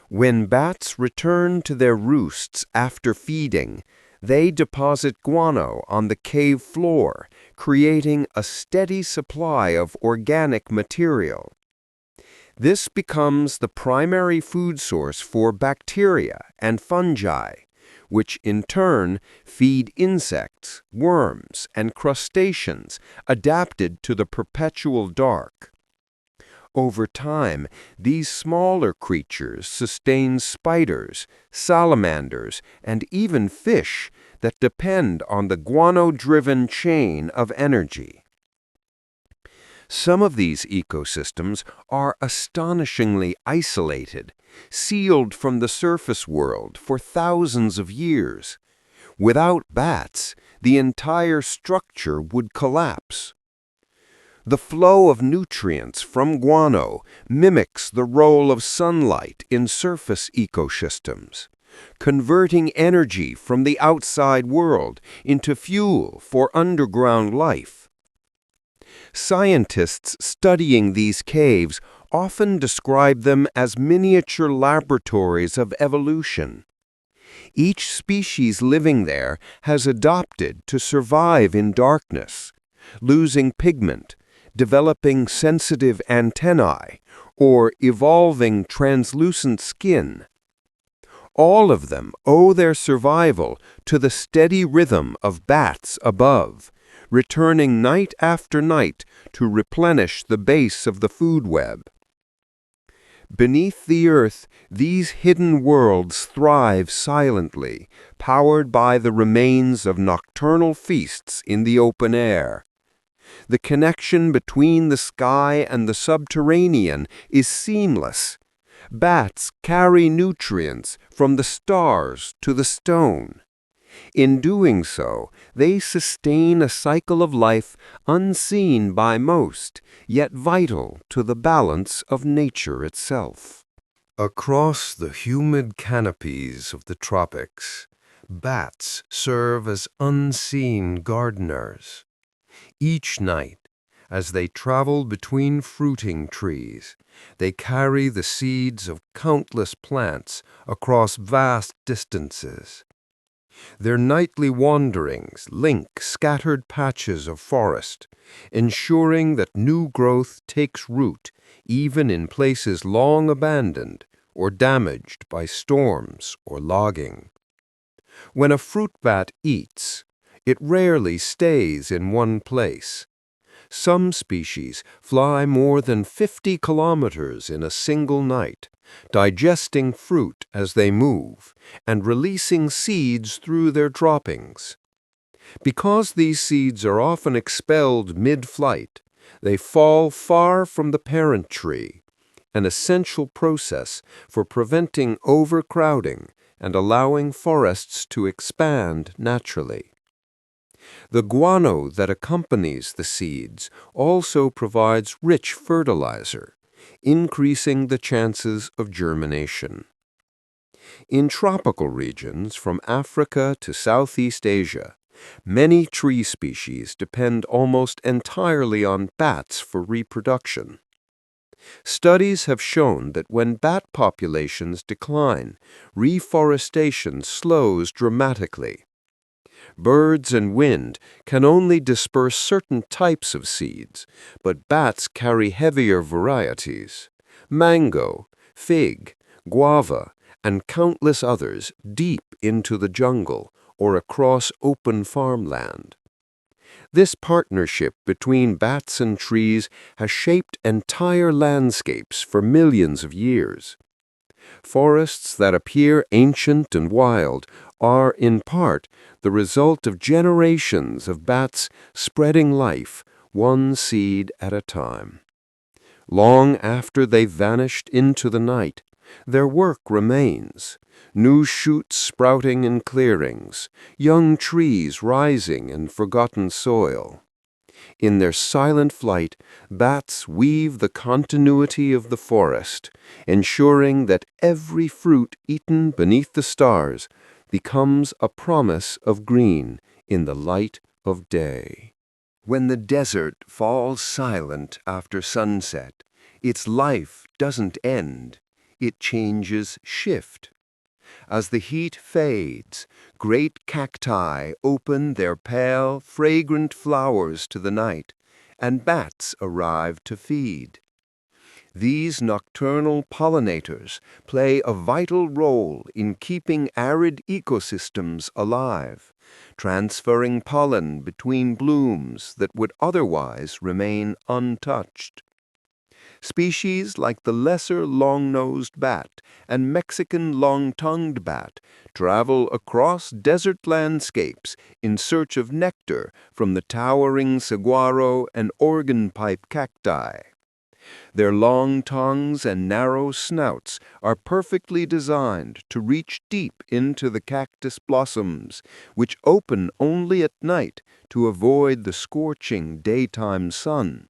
When bats return to their roosts after feeding, they deposit guano on the cave floor, creating a steady supply of organic material. This becomes the primary food source for bacteria and fungi, which in turn feed insects, worms, and crustaceans adapted to the perpetual dark. Over time, these smaller creatures sustain spiders, salamanders, and even fish that depend on the guano-driven chain of energy. Some of these ecosystems are astonishingly isolated, sealed from the surface world for thousands of years. Without bats, the entire structure would collapse. The flow of nutrients from guano mimics the role of sunlight in surface ecosystems, converting energy from the outside world into fuel for underground life. Scientists studying these caves often describe them as miniature laboratories of evolution. Each species living there has adapted to survive in darkness, losing pigment, developing sensitive antennae, or evolving translucent skin. All of them owe their survival to the steady rhythm of bats above, returning night after night to replenish the base of the food web. Beneath the earth, these hidden worlds thrive silently, powered by the remains of nocturnal feasts in the open air. The connection between the sky and the subterranean is seamless. Bats carry nutrients from the stars to the stone. In doing so, they sustain a cycle of life unseen by most, yet vital to the balance of nature itself. Across the humid canopies of the tropics, bats serve as unseen gardeners. Each night, as they travel between fruiting trees, they carry the seeds of countless plants across vast distances. Their nightly wanderings link scattered patches of forest, ensuring that new growth takes root even in places long abandoned or damaged by storms or logging. When a fruit bat eats, it rarely stays in one place. Some species fly more than 50 kilometers in a single night, digesting fruit as they move and releasing seeds through their droppings. Because these seeds are often expelled mid-flight, they fall far from the parent tree, an essential process for preventing overcrowding and allowing forests to expand naturally. The guano that accompanies the seeds also provides rich fertilizer, increasing the chances of germination. In tropical regions from Africa to Southeast Asia, many tree species depend almost entirely on bats for reproduction. Studies have shown that when bat populations decline, reforestation slows dramatically. Birds and wind can only disperse certain types of seeds, but bats carry heavier varieties: mango, fig, guava, and countless others deep into the jungle or across open farmland. This partnership between bats and trees has shaped entire landscapes for millions of years. Forests that appear ancient and wild are, in part, the result of generations of bats spreading life, one seed at a time. Long after they've vanished into the night, Their work remains, new shoots sprouting in clearings, young trees rising in forgotten soil. In their silent flight, bats weave the continuity of the forest, ensuring that every fruit eaten beneath the stars becomes a promise of green in the light of day. When the desert falls silent after sunset, its life doesn't end, it changes shift. As the heat fades, great cacti open their pale, fragrant flowers to the night, and bats arrive to feed. These nocturnal pollinators play a vital role in keeping arid ecosystems alive, transferring pollen between blooms that would otherwise remain untouched. Species like the lesser long-nosed bat and Mexican long-tongued bat travel across desert landscapes in search of nectar from the towering saguaro and organ pipe cacti. Their long tongues and narrow snouts are perfectly designed to reach deep into the cactus blossoms, which open only at night to avoid the scorching daytime sun.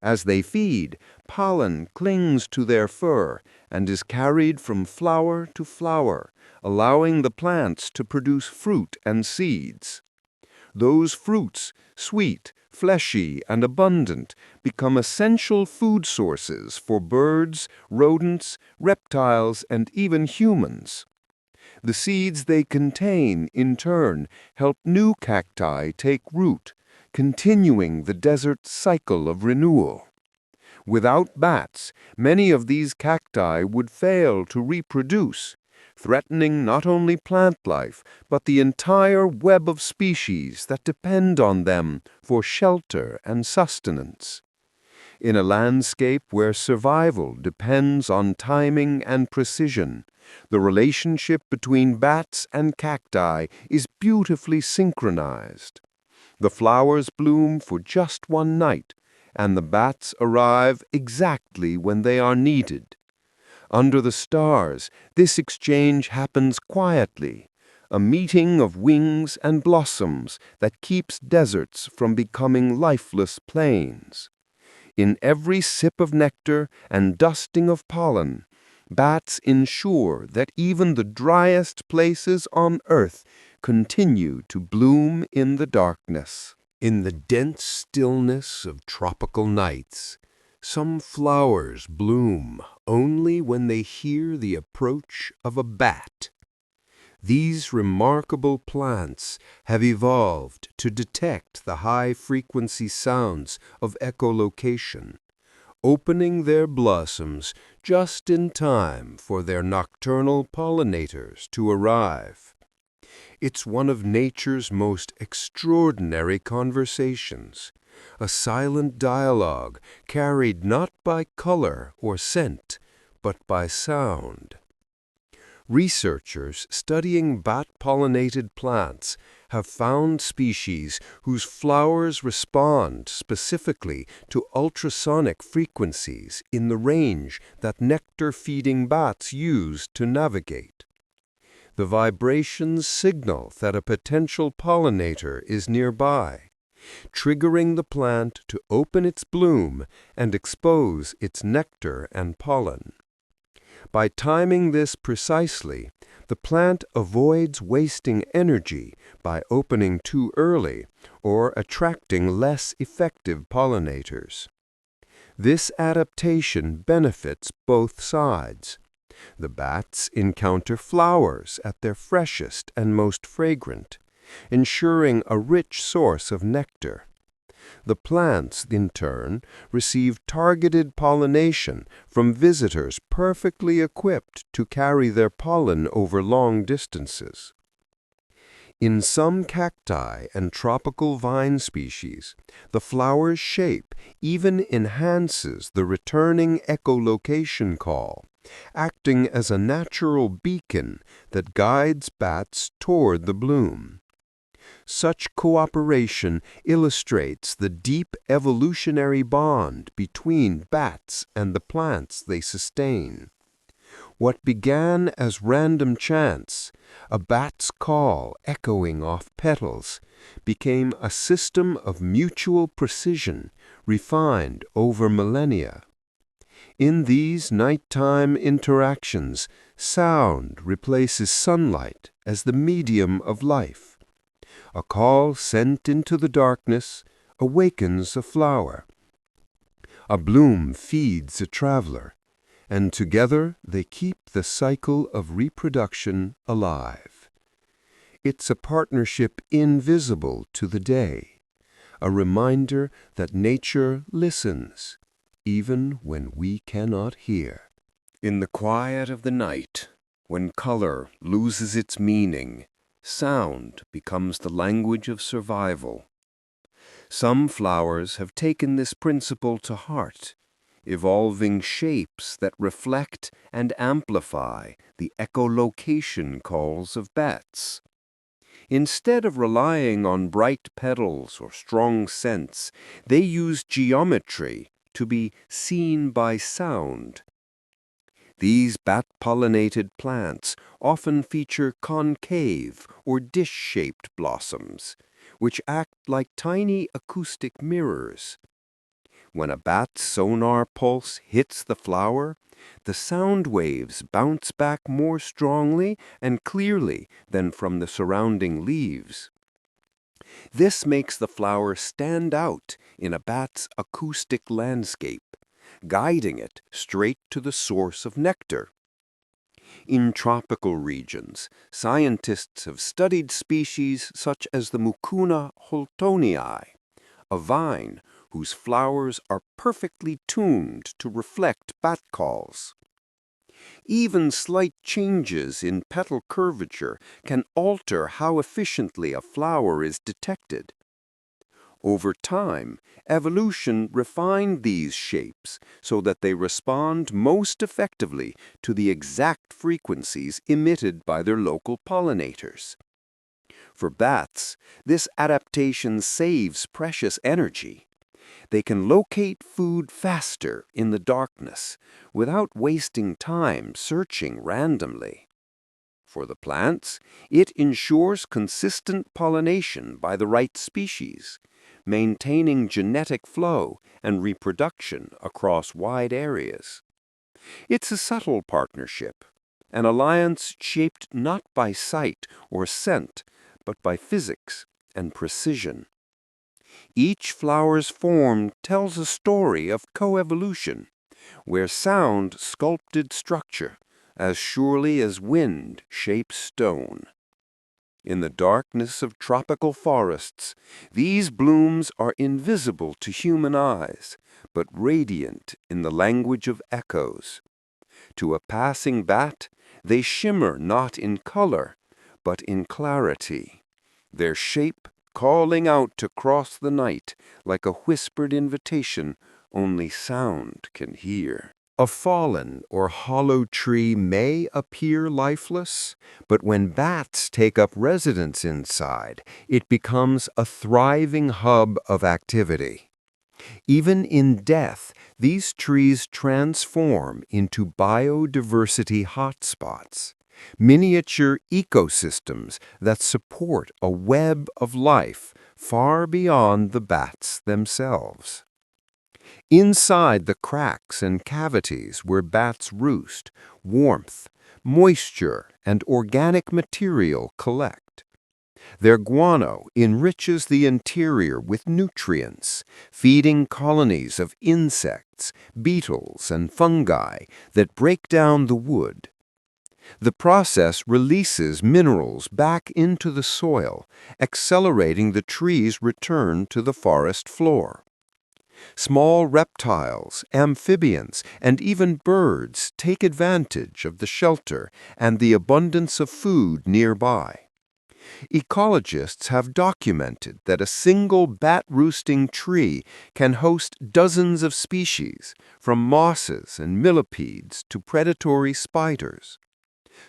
As they feed, pollen clings to their fur and is carried from flower to flower, allowing the plants to produce fruit and seeds. Those fruits, sweet, fleshy, and abundant, become essential food sources for birds, rodents, reptiles, and even humans. The seeds they contain, in turn, help new cacti take root, continuing the desert's cycle of renewal. Without bats, many of these cacti would fail to reproduce, threatening not only plant life, but the entire web of species that depend on them for shelter and sustenance. In a landscape where survival depends on timing and precision, the relationship between bats and cacti is beautifully synchronized. The flowers bloom for just one night, and the bats arrive exactly when they are needed. Under the stars, this exchange happens quietly, a meeting of wings and blossoms that keeps deserts from becoming lifeless plains. In every sip of nectar and dusting of pollen, bats ensure that even the driest places on earth continue to bloom in the darkness. In the dense stillness of tropical nights, some flowers bloom only when they hear the approach of a bat. These remarkable plants have evolved to detect the high-frequency sounds of echolocation, opening their blossoms just in time for their nocturnal pollinators to arrive. It's one of nature's most extraordinary conversations, a silent dialogue carried not by color or scent, but by sound. Researchers studying bat-pollinated plants have found species whose flowers respond specifically to ultrasonic frequencies in the range that nectar-feeding bats use to navigate. The vibrations signal that a potential pollinator is nearby, triggering the plant to open its bloom and expose its nectar and pollen. By timing this precisely, the plant avoids wasting energy by opening too early or attracting less effective pollinators. This adaptation benefits both sides. The bats encounter flowers at their freshest and most fragrant, ensuring a rich source of nectar. The plants, in turn, receive targeted pollination from visitors perfectly equipped to carry their pollen over long distances. In some cacti and tropical vine species, the flower's shape even enhances the returning echolocation call, acting as a natural beacon that guides bats toward the bloom. Such cooperation illustrates the deep evolutionary bond between bats and the plants they sustain. What began as random chance, a bat's call echoing off petals, became a system of mutual precision refined over millennia. In these nighttime interactions, sound replaces sunlight as the medium of life. A call sent into the darkness awakens a flower. A bloom feeds a traveler, and together they keep the cycle of reproduction alive. It's a partnership invisible to the day, a reminder that nature listens, even when we cannot hear. In the quiet of the night, when color loses its meaning, sound becomes the language of survival. Some flowers have taken this principle to heart, evolving shapes that reflect and amplify the echolocation calls of bats. Instead of relying on bright petals or strong scents, they use geometry to be seen by sound. These bat-pollinated plants often feature concave or dish-shaped blossoms, which act like tiny acoustic mirrors. When a bat's sonar pulse hits the flower, the sound waves bounce back more strongly and clearly than from the surrounding leaves. This makes the flower stand out in a bat's acoustic landscape, guiding it straight to the source of nectar. In tropical regions, scientists have studied species such as the Mucuna holtonii, a vine whose flowers are perfectly tuned to reflect bat calls. Even slight changes in petal curvature can alter how efficiently a flower is detected. Over time, evolution refined these shapes so that they respond most effectively to the exact frequencies emitted by their local pollinators. For bats, this adaptation saves precious energy. They can locate food faster in the darkness without wasting time searching randomly. For the plants, it ensures consistent pollination by the right species, maintaining genetic flow and reproduction across wide areas. It's a subtle partnership, an alliance shaped not by sight or scent, but by physics and precision. Each flower's form tells a story of coevolution, where sound sculpted structure as surely as wind shapes stone. In the darkness of tropical forests, these blooms are invisible to human eyes, but radiant in the language of echoes. To a passing bat, they shimmer not in color, but in clarity, their shape calling out to cross the night like a whispered invitation only sound can hear. A fallen or hollow tree may appear lifeless, but when bats take up residence inside, it becomes a thriving hub of activity. Even in death, these trees transform into biodiversity hotspots, miniature ecosystems that support a web of life far beyond the bats themselves. Inside the cracks and cavities where bats roost, warmth, moisture, and organic material collect. Their guano enriches the interior with nutrients, feeding colonies of insects, beetles, and fungi that break down the wood. The process releases minerals back into the soil, accelerating the tree's return to the forest floor. Small reptiles, amphibians, and even birds take advantage of the shelter and the abundance of food nearby. Ecologists have documented that a single bat-roosting tree can host dozens of species, from mosses and millipedes to predatory spiders.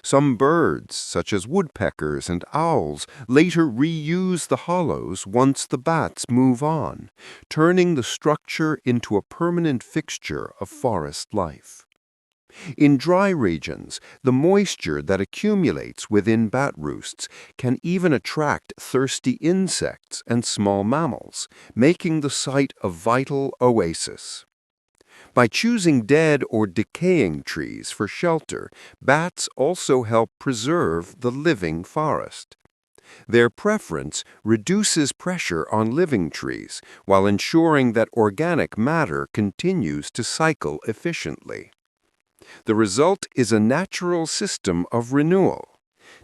Some birds, such as woodpeckers and owls, later reuse the hollows once the bats move on, turning the structure into a permanent fixture of forest life. In dry regions, the moisture that accumulates within bat roosts can even attract thirsty insects and small mammals, making the site a vital oasis. By choosing dead or decaying trees for shelter, bats also help preserve the living forest. Their preference reduces pressure on living trees while ensuring that organic matter continues to cycle efficiently. The result is a natural system of renewal,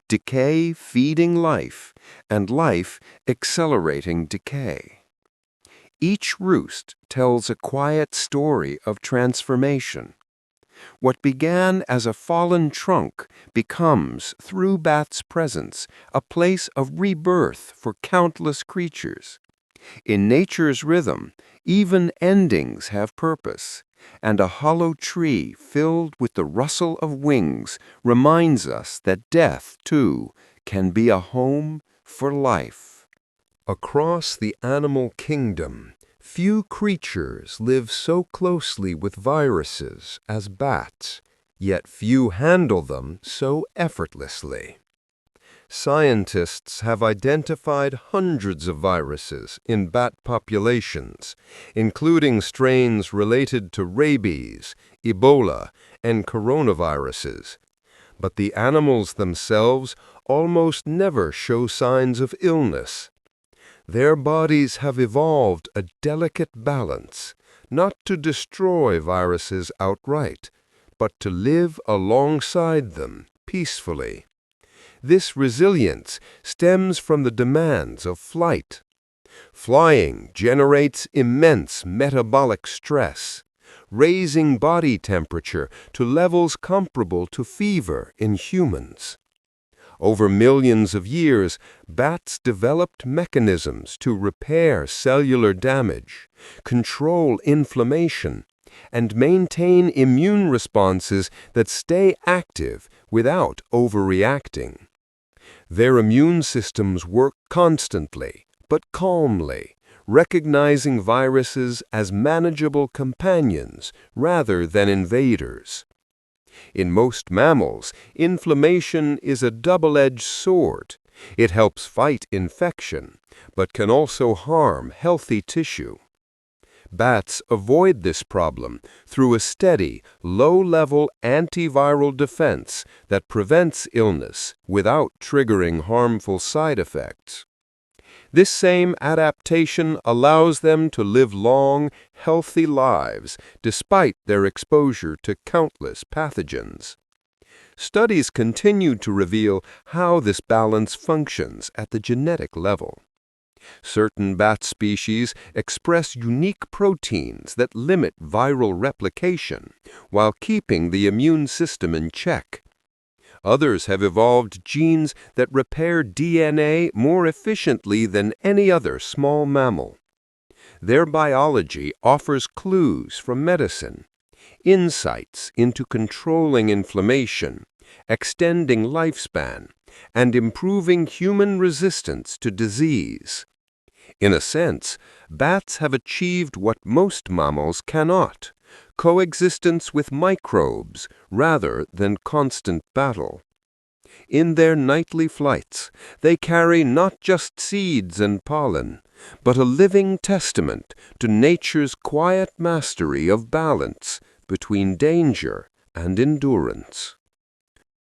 decay feeding life, and life accelerating decay. Each roost tells a quiet story of transformation. What began as a fallen trunk becomes, through bats' presence, a place of rebirth for countless creatures. In nature's rhythm, even endings have purpose, and a hollow tree filled with the rustle of wings reminds us that death, too, can be a home for life. Across the animal kingdom, few creatures live so closely with viruses as bats, yet few handle them so effortlessly. Scientists have identified hundreds of viruses in bat populations, including strains related to rabies, Ebola, and coronaviruses. But the animals themselves almost never show signs of illness. Their bodies have evolved a delicate balance, not to destroy viruses outright, but to live alongside them peacefully. This resilience stems from the demands of flight. Flying generates immense metabolic stress, raising body temperature to levels comparable to fever in humans. Over millions of years, bats developed mechanisms to repair cellular damage, control inflammation, and maintain immune responses that stay active without overreacting. Their immune systems work constantly, but calmly, recognizing viruses as manageable companions rather than invaders. In most mammals, inflammation is a double-edged sword. It helps fight infection, but can also harm healthy tissue. Bats avoid this problem through a steady, low-level antiviral defense that prevents illness without triggering harmful side effects. This same adaptation allows them to live long, healthy lives despite their exposure to countless pathogens. Studies continue to reveal how this balance functions at the genetic level. Certain bat species express unique proteins that limit viral replication while keeping the immune system in check. Others have evolved genes that repair DNA more efficiently than any other small mammal. Their biology offers clues from medicine, insights into controlling inflammation, extending lifespan, and improving human resistance to disease. In a sense, bats have achieved what most mammals cannot: coexistence with microbes rather than constant battle. In their nightly flights, they carry not just seeds and pollen, but a living testament to nature's quiet mastery of balance between danger and endurance.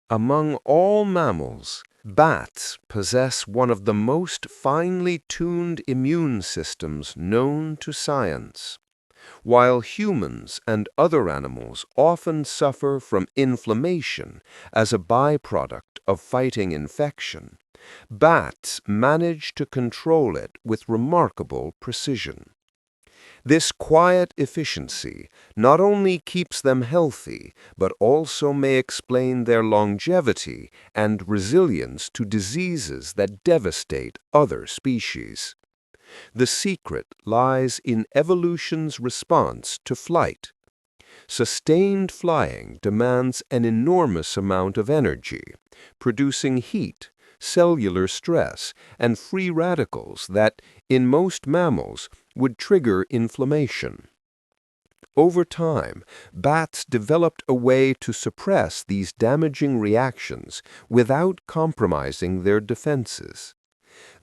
Among all mammals, bats possess one of the most finely tuned immune systems known to science. While humans and other animals often suffer from inflammation as a byproduct of fighting infection, bats manage to control it with remarkable precision. This quiet efficiency not only keeps them healthy, but also may explain their longevity and resilience to diseases that devastate other species. The secret lies in evolution's response to flight. Sustained flying demands an enormous amount of energy, producing heat, cellular stress, and free radicals that, in most mammals, would trigger inflammation. Over time, bats developed a way to suppress these damaging reactions without compromising their defenses.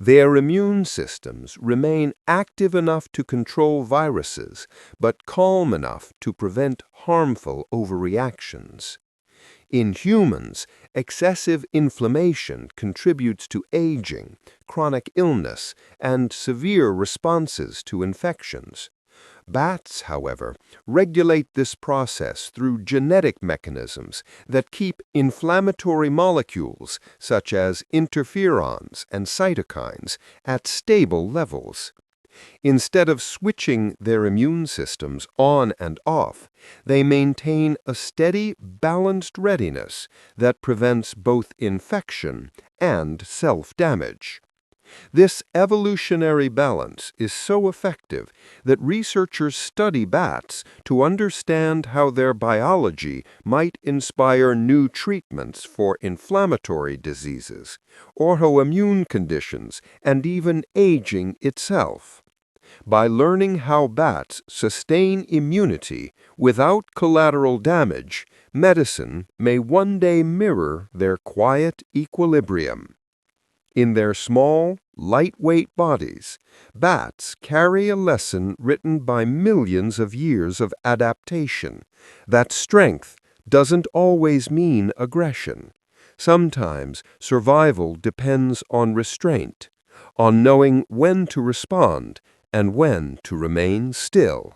Their immune systems remain active enough to control viruses, but calm enough to prevent harmful overreactions. In humans, excessive inflammation contributes to aging, chronic illness, and severe responses to infections. Bats, however, regulate this process through genetic mechanisms that keep inflammatory molecules, such as interferons and cytokines, at stable levels. Instead of switching their immune systems on and off, they maintain a steady, balanced readiness that prevents both infection and self-damage. This evolutionary balance is so effective that researchers study bats to understand how their biology might inspire new treatments for inflammatory diseases, autoimmune conditions, and even aging itself. By learning how bats sustain immunity without collateral damage, medicine may one day mirror their quiet equilibrium. In their small, lightweight bodies, bats carry a lesson written by millions of years of adaptation, that strength doesn't always mean aggression. Sometimes survival depends on restraint, on knowing when to respond and when to remain still.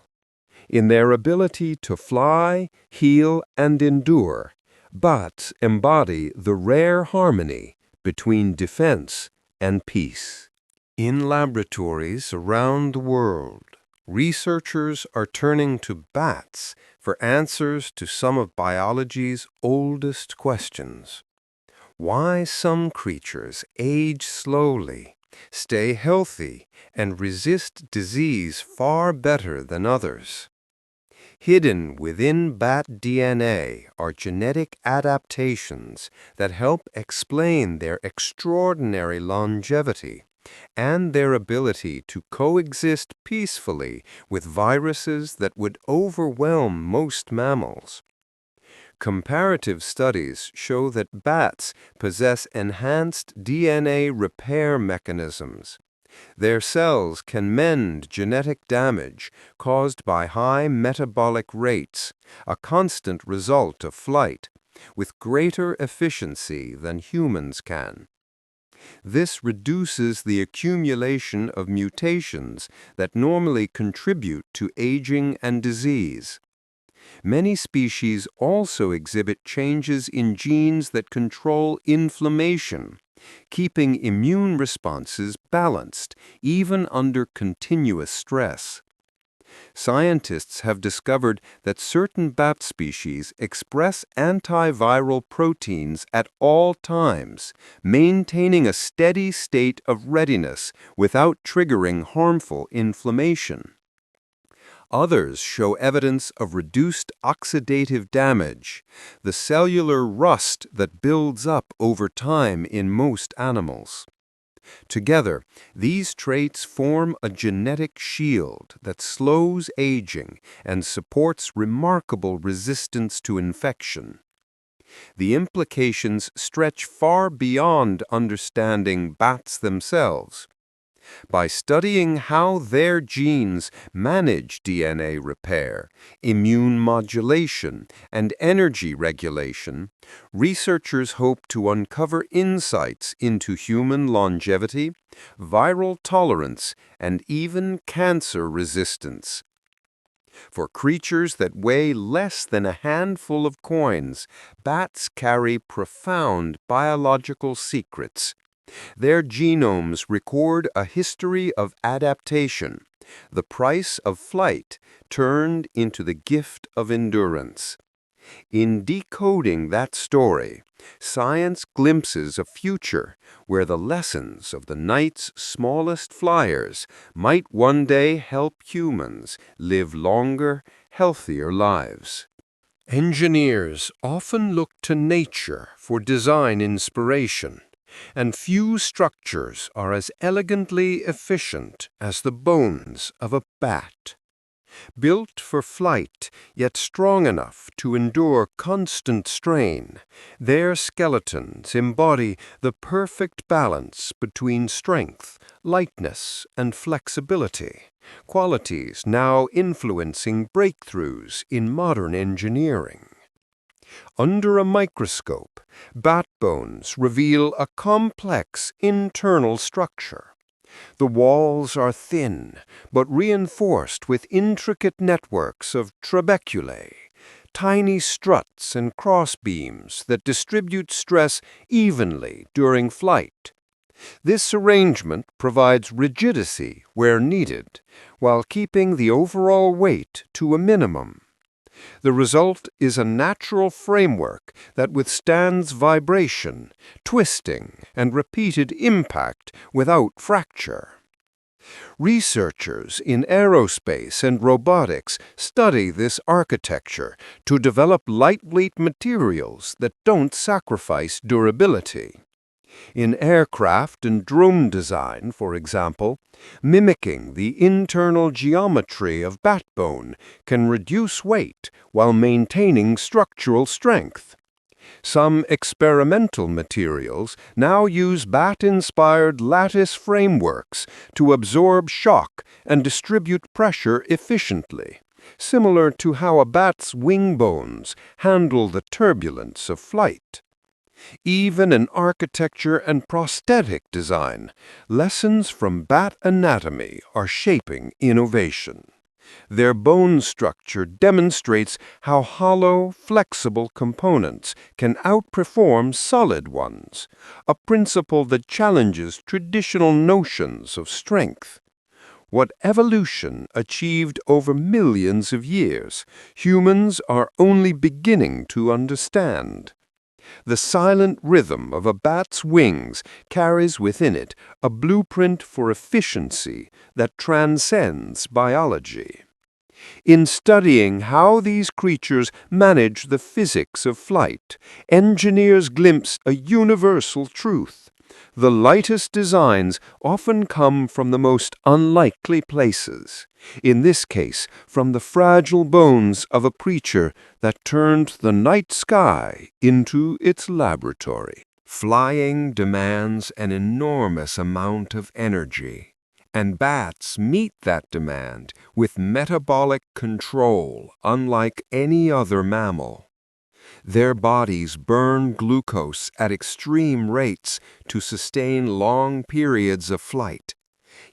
In their ability to fly, heal, and endure, bats embody the rare harmony between defense and peace. In laboratories around the world, researchers are turning to bats for answers to some of biology's oldest questions. Why some creatures age slowly, stay healthy, and resist disease far better than others. Hidden within bat DNA are genetic adaptations that help explain their extraordinary longevity and their ability to coexist peacefully with viruses that would overwhelm most mammals. Comparative studies show that bats possess enhanced DNA repair mechanisms. Their cells can mend genetic damage caused by high metabolic rates, a constant result of flight, with greater efficiency than humans can. This reduces the accumulation of mutations that normally contribute to aging and disease. Many species also exhibit changes in genes that control inflammation, keeping immune responses balanced even under continuous stress. Scientists have discovered that certain bat species express antiviral proteins at all times, maintaining a steady state of readiness without triggering harmful inflammation. Others show evidence of reduced oxidative damage, the cellular rust that builds up over time in most animals. Together, these traits form a genetic shield that slows aging and supports remarkable resistance to infection. The implications stretch far beyond understanding bats themselves. By studying how their genes manage DNA repair, immune modulation, and energy regulation, researchers hope to uncover insights into human longevity, viral tolerance, and even cancer resistance. For creatures that weigh less than a handful of coins, bats carry profound biological secrets. Their genomes record a history of adaptation, the price of flight turned into the gift of endurance. In decoding that story, science glimpses a future where the lessons of the night's smallest flyers might one day help humans live longer, healthier lives. Engineers often look to nature for design inspiration, and few structures are as elegantly efficient as the bones of a bat. Built for flight, yet strong enough to endure constant strain, their skeletons embody the perfect balance between strength, lightness, and flexibility, qualities now influencing breakthroughs in modern engineering. Under a microscope, bat bones reveal a complex internal structure. The walls are thin, but reinforced with intricate networks of trabeculae, tiny struts and crossbeams that distribute stress evenly during flight. This arrangement provides rigidity where needed, while keeping the overall weight to a minimum. The result is a natural framework that withstands vibration, twisting, and repeated impact without fracture. Researchers in aerospace and robotics study this architecture to develop lightweight materials that don't sacrifice durability. In aircraft and drone design, for example, mimicking the internal geometry of bat bone can reduce weight while maintaining structural strength. Some experimental materials now use bat-inspired lattice frameworks to absorb shock and distribute pressure efficiently, similar to how a bat's wing bones handle the turbulence of flight. Even in architecture and prosthetic design, lessons from bat anatomy are shaping innovation. Their bone structure demonstrates how hollow, flexible components can outperform solid ones, a principle that challenges traditional notions of strength. What evolution achieved over millions of years, humans are only beginning to understand. The silent rhythm of a bat's wings carries within it a blueprint for efficiency that transcends biology. In studying how these creatures manage the physics of flight, engineers glimpse a universal truth. The lightest designs often come from the most unlikely places, in this case from the fragile bones of a creature that turned the night sky into its laboratory. Flying demands an enormous amount of energy, and bats meet that demand with metabolic control unlike any other mammal. Their bodies burn glucose at extreme rates to sustain long periods of flight,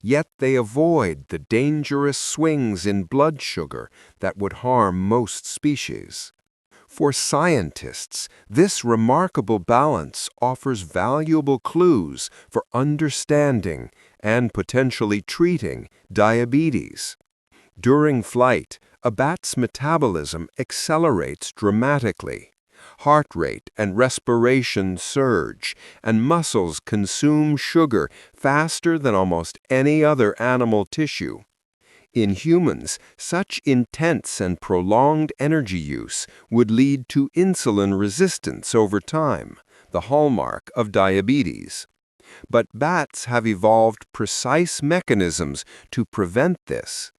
yet they avoid the dangerous swings in blood sugar that would harm most species. For scientists, this remarkable balance offers valuable clues for understanding and potentially treating diabetes. During flight, a bat's metabolism accelerates dramatically. Heart rate and respiration surge, and muscles consume sugar faster than almost any other animal tissue. In humans, such intense and prolonged energy use would lead to insulin resistance over time, the hallmark of diabetes. But bats have evolved precise mechanisms to prevent this.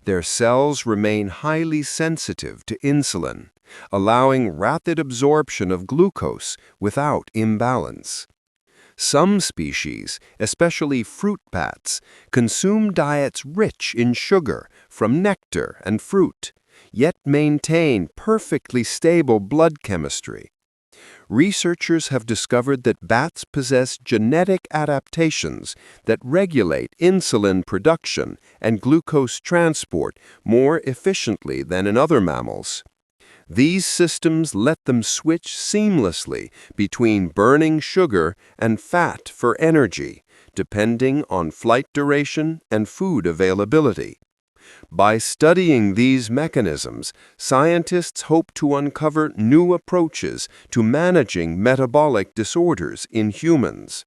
Their cells remain highly sensitive to insulin, allowing rapid absorption of glucose without imbalance. Some species, especially fruit bats, consume diets rich in sugar from nectar and fruit, yet maintain perfectly stable blood chemistry. Researchers have discovered that bats possess genetic adaptations that regulate insulin production and glucose transport more efficiently than in other mammals. These systems let them switch seamlessly between burning sugar and fat for energy, depending on flight duration and food availability. By studying these mechanisms, scientists hope to uncover new approaches to managing metabolic disorders in humans.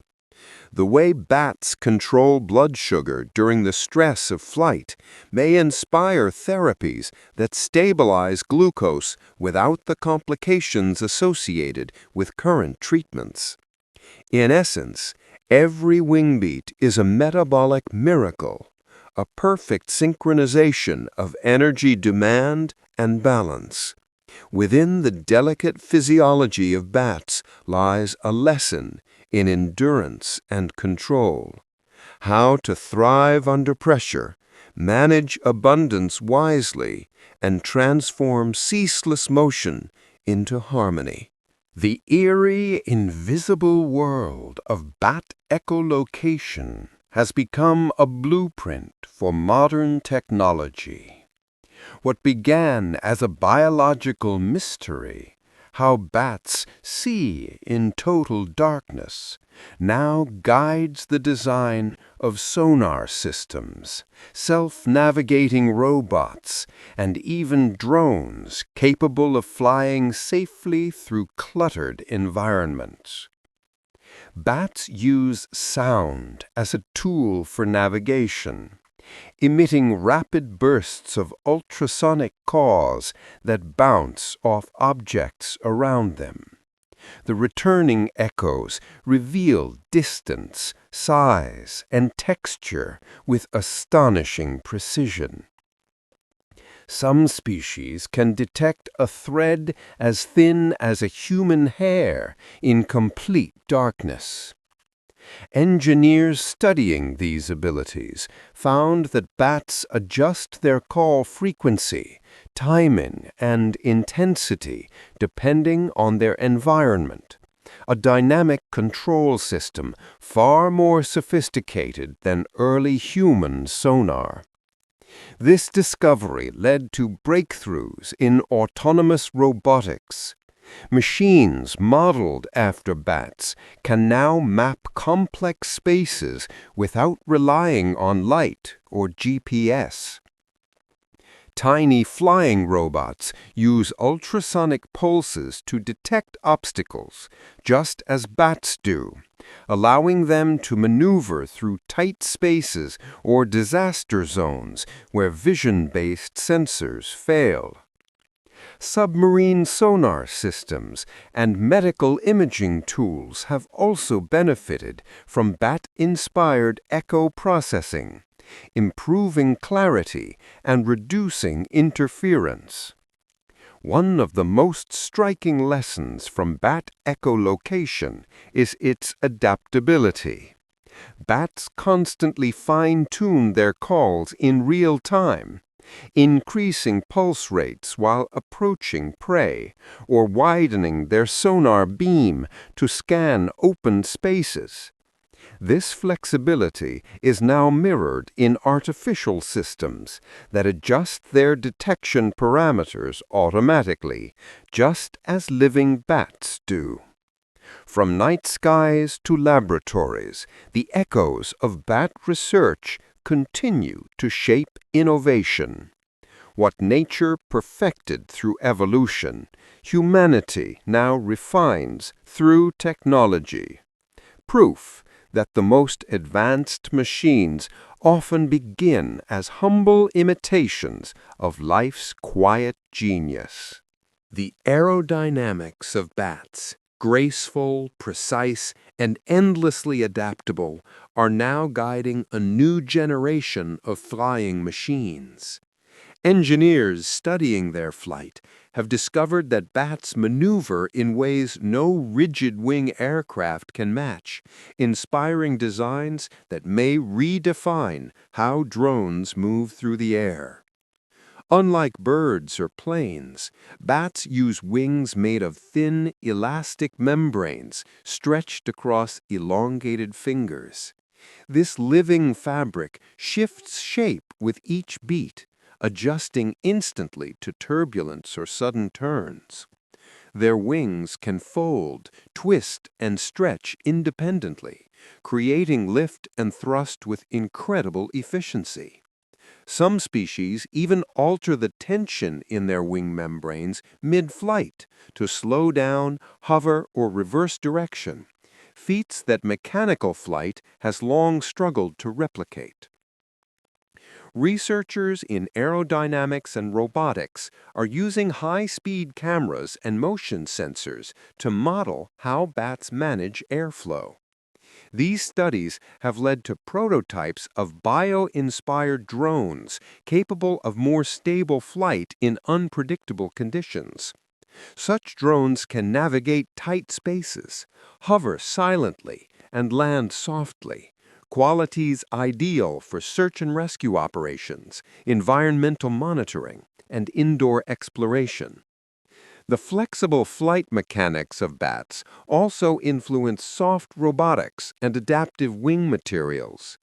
The way bats control blood sugar during the stress of flight may inspire therapies that stabilize glucose without the complications associated with current treatments. In essence, every wing beat is a metabolic miracle, a perfect synchronization of energy demand and balance. Within the delicate physiology of bats lies a lesson in endurance and control. How to thrive under pressure, manage abundance wisely, and transform ceaseless motion into harmony. The eerie, invisible world of bat echolocation has become a blueprint for modern technology. What began as a biological mystery, how bats see in total darkness, now guides the design of sonar systems, self-navigating robots, and even drones capable of flying safely through cluttered environments. Bats use sound as a tool for navigation, emitting rapid bursts of ultrasonic caws that bounce off objects around them. The returning echoes reveal distance, size, and texture with astonishing precision. Some species can detect a thread as thin as a human hair in complete darkness. Engineers studying these abilities found that bats adjust their call frequency, timing, and intensity depending on their environment, a dynamic control system far more sophisticated than early human sonar. This discovery led to breakthroughs in autonomous robotics. Machines modeled after bats can now map complex spaces without relying on light or GPS. Tiny flying robots use ultrasonic pulses to detect obstacles, just as bats do, allowing them to maneuver through tight spaces or disaster zones where vision-based sensors fail. Submarine sonar systems and medical imaging tools have also benefited from bat-inspired echo processing, improving clarity and reducing interference. One of the most striking lessons from bat echolocation is its adaptability. Bats constantly fine-tune their calls in real time, increasing pulse rates while approaching prey, or widening their sonar beam to scan open spaces. This flexibility is now mirrored in artificial systems that adjust their detection parameters automatically, just as living bats do. From night skies to laboratories, the echoes of bat research continue to shape innovation. What nature perfected through evolution, humanity now refines through technology. Proof that the most advanced machines often begin as humble imitations of life's quiet genius. The aerodynamics of bats, graceful, precise, and endlessly adaptable, are now guiding a new generation of flying machines. Engineers studying their flight have discovered that bats maneuver in ways no rigid-wing aircraft can match, inspiring designs that may redefine how drones move through the air. Unlike birds or planes, bats use wings made of thin, elastic membranes stretched across elongated fingers. This living fabric shifts shape with each beat, adjusting instantly to turbulence or sudden turns. Their wings can fold, twist, and stretch independently, creating lift and thrust with incredible efficiency. Some species even alter the tension in their wing membranes mid-flight to slow down, hover, or reverse direction, feats that mechanical flight has long struggled to replicate. Researchers in aerodynamics and robotics are using high-speed cameras and motion sensors to model how bats manage airflow. These studies have led to prototypes of bio-inspired drones capable of more stable flight in unpredictable conditions. Such drones can navigate tight spaces, hover silently, and land softly, qualities ideal for search and rescue operations, environmental monitoring, and indoor exploration. The flexible flight mechanics of bats also influence soft robotics and adaptive wing materials.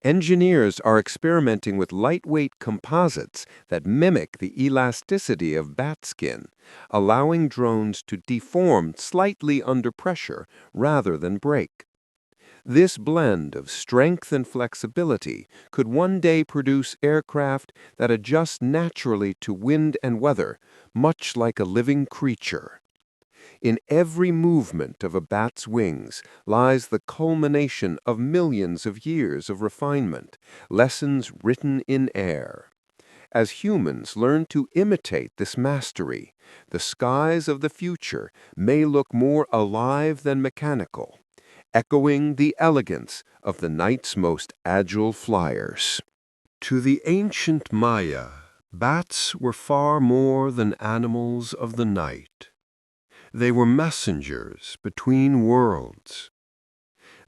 Engineers are experimenting with lightweight composites that mimic the elasticity of bat skin, allowing drones to deform slightly under pressure rather than break. This blend of strength and flexibility could one day produce aircraft that adjust naturally to wind and weather, much like a living creature. In every movement of a bat's wings lies the culmination of millions of years of refinement, lessons written in air. As humans learn to imitate this mastery, the skies of the future may look more alive than mechanical, echoing the elegance of the night's most agile flyers. To the ancient Maya, bats were far more than animals of the night. They were messengers between worlds.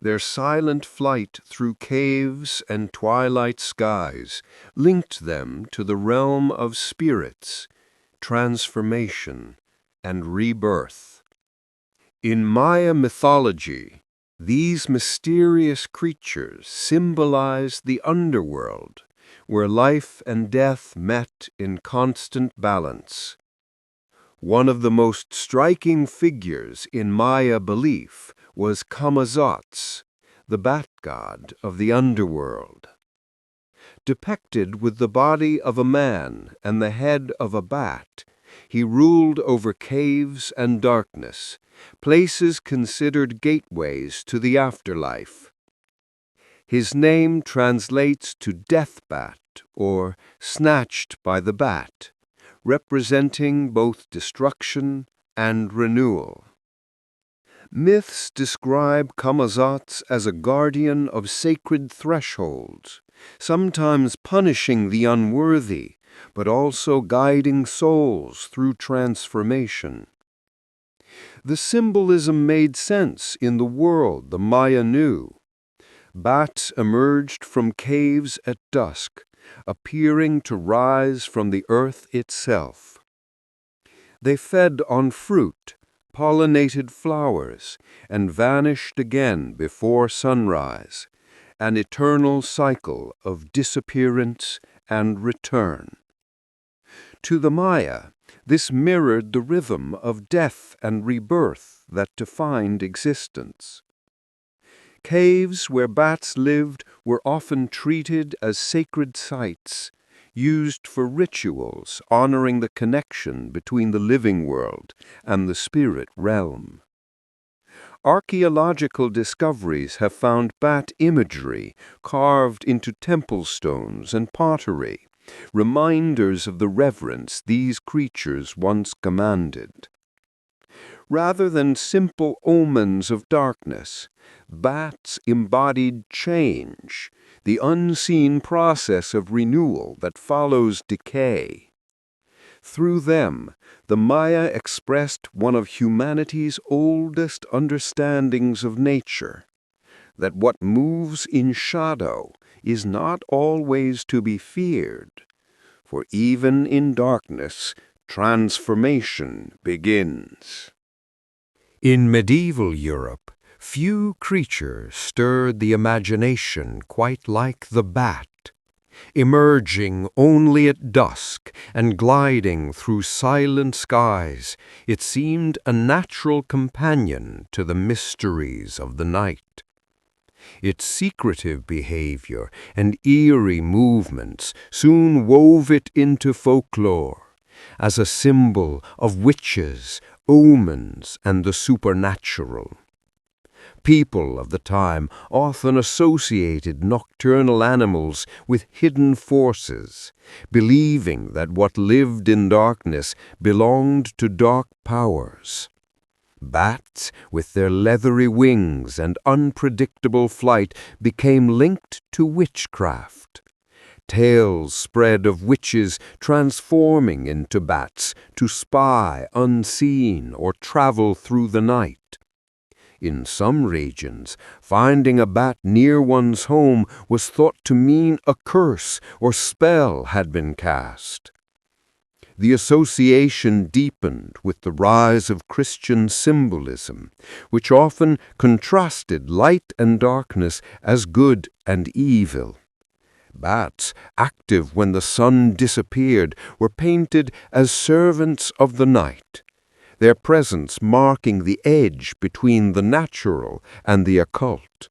Their silent flight through caves and twilight skies linked them to the realm of spirits, transformation, and rebirth. In Maya mythology, these mysterious creatures symbolize the underworld, where life and death met in constant balance. One of the most striking figures in Maya belief was Camazotz, the bat god of the underworld. Depicted with the body of a man and the head of a bat, he ruled over caves and darkness, places considered gateways to the afterlife. His name translates to death bat or snatched by the bat, representing both destruction and renewal. Myths describe Camazotz as a guardian of sacred thresholds, sometimes punishing the unworthy, but also guiding souls through transformation. The symbolism made sense in the world the Maya knew. Bats emerged from caves at dusk, appearing to rise from the earth itself. They fed on fruit, pollinated flowers, and vanished again before sunrise, an eternal cycle of disappearance and return. To the Maya, this mirrored the rhythm of death and rebirth that defined existence. Caves where bats lived were often treated as sacred sites, used for rituals honoring the connection between the living world and the spirit realm. Archaeological discoveries have found bat imagery carved into temple stones and pottery, reminders of the reverence these creatures once commanded. Rather than simple omens of darkness, bats embodied change, the unseen process of renewal that follows decay. Through them, the Maya expressed one of humanity's oldest understandings of nature, that what moves in shadow is not always to be feared, for even in darkness, transformation begins. In medieval Europe, few creatures stirred the imagination quite like the bat, emerging only at dusk and gliding through silent skies. It seemed a natural companion to the mysteries of the night. Its secretive behavior and eerie movements soon wove it into folklore as a symbol of witches, omens, and the supernatural. People of the time often associated nocturnal animals with hidden forces, believing that what lived in darkness belonged to dark powers. Bats, with their leathery wings and unpredictable flight, became linked to witchcraft. Tales spread of witches transforming into bats to spy unseen or travel through the night. In some regions, finding a bat near one's home was thought to mean a curse or spell had been cast. The association deepened with the rise of Christian symbolism, which often contrasted light and darkness as good and evil. Bats, active when the sun disappeared, were painted as servants of the night, their presence marking the edge between the natural and the occult.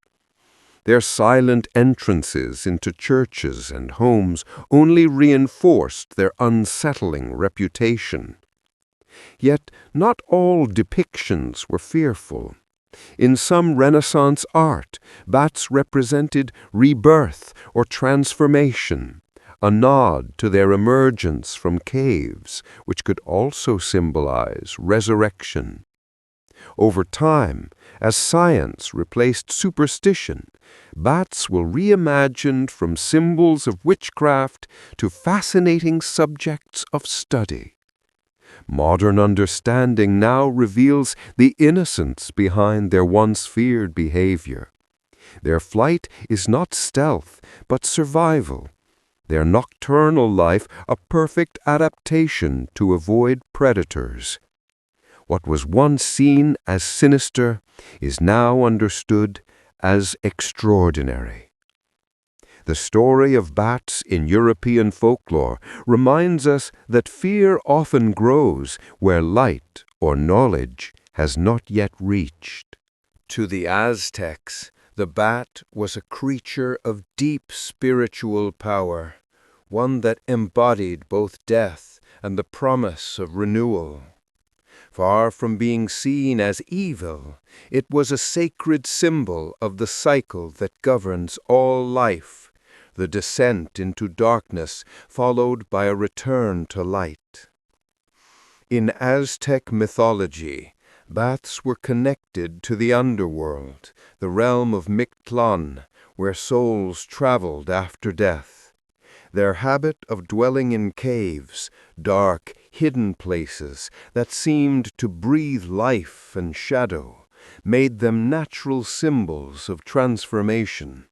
Their silent entrances into churches and homes only reinforced their unsettling reputation. Yet not all depictions were fearful. In some Renaissance art, bats represented rebirth or transformation, a nod to their emergence from caves, which could also symbolize resurrection. Over time, as science replaced superstition, bats were reimagined from symbols of witchcraft to fascinating subjects of study. Modern understanding now reveals the innocence behind their once feared behavior. Their flight is not stealth, but survival. Their nocturnal life a perfect adaptation to avoid predators. What was once seen as sinister is now understood as extraordinary. The story of bats in European folklore reminds us that fear often grows where light or knowledge has not yet reached. To the Aztecs, the bat was a creature of deep spiritual power, one that embodied both death and the promise of renewal. Far from being seen as evil, it was a sacred symbol of the cycle that governs all life, the descent into darkness followed by a return to light. In Aztec mythology, bats were connected to the underworld, the realm of Mictlan, where souls traveled after death. Their habit of dwelling in caves, dark, hidden places that seemed to breathe life and shadow, made them natural symbols of transformation.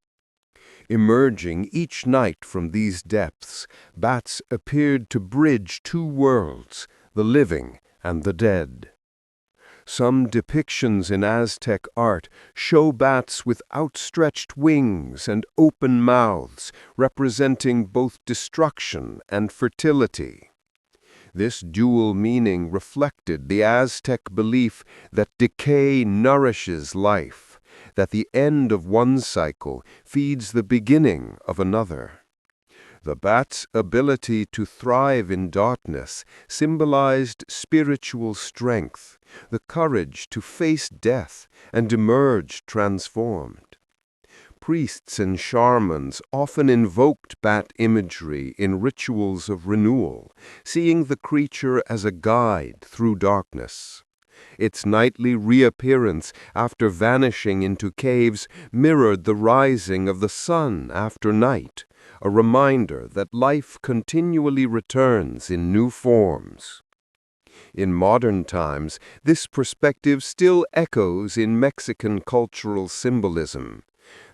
Emerging each night from these depths, bats appeared to bridge two worlds, the living and the dead. Some depictions in Aztec art show bats with outstretched wings and open mouths, representing both destruction and fertility. This dual meaning reflected the Aztec belief that decay nourishes life, that the end of one cycle feeds the beginning of another. The bat's ability to thrive in darkness symbolized spiritual strength, the courage to face death and emerge transformed. Priests and shamans often invoked bat imagery in rituals of renewal, seeing the creature as a guide through darkness. Its nightly reappearance after vanishing into caves mirrored the rising of the sun after night, a reminder that life continually returns in new forms. In modern times, this perspective still echoes in Mexican cultural symbolism.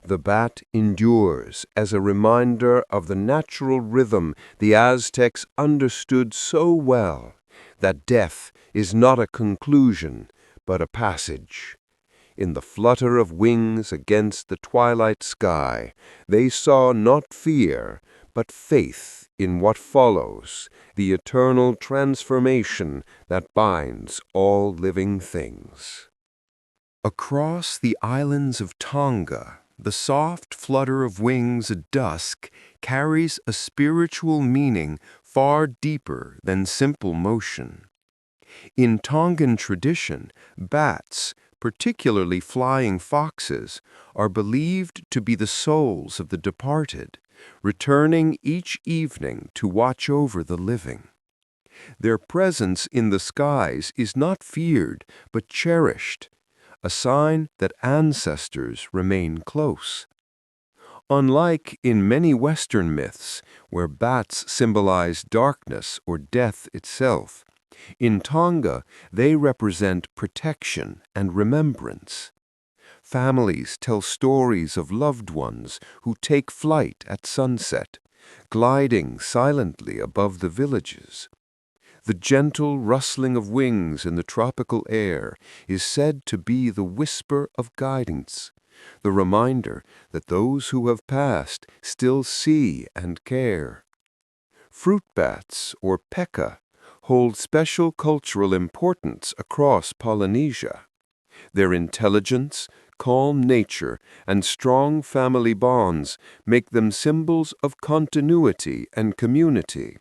The bat endures as a reminder of the natural rhythm the Aztecs understood so well, that death is not a conclusion, but a passage. In the flutter of wings against the twilight sky, they saw not fear, but faith in what follows, the eternal transformation that binds all living things. Across the islands of Tonga, the soft flutter of wings at dusk carries a spiritual meaning far deeper than simple motion. In Tongan tradition, bats, particularly flying foxes, are believed to be the souls of the departed, returning each evening to watch over the living. Their presence in the skies is not feared, but cherished, a sign that ancestors remain close. Unlike in many Western myths, where bats symbolize darkness or death itself, in Tonga they represent protection and remembrance. Families tell stories of loved ones who take flight at sunset, gliding silently above the villages. The gentle rustling of wings in the tropical air is said to be the whisper of guidance, the reminder that those who have passed still see and care. Fruit bats, or peka, hold special cultural importance across Polynesia. Their intelligence, calm nature, and strong family bonds make them symbols of continuity and community.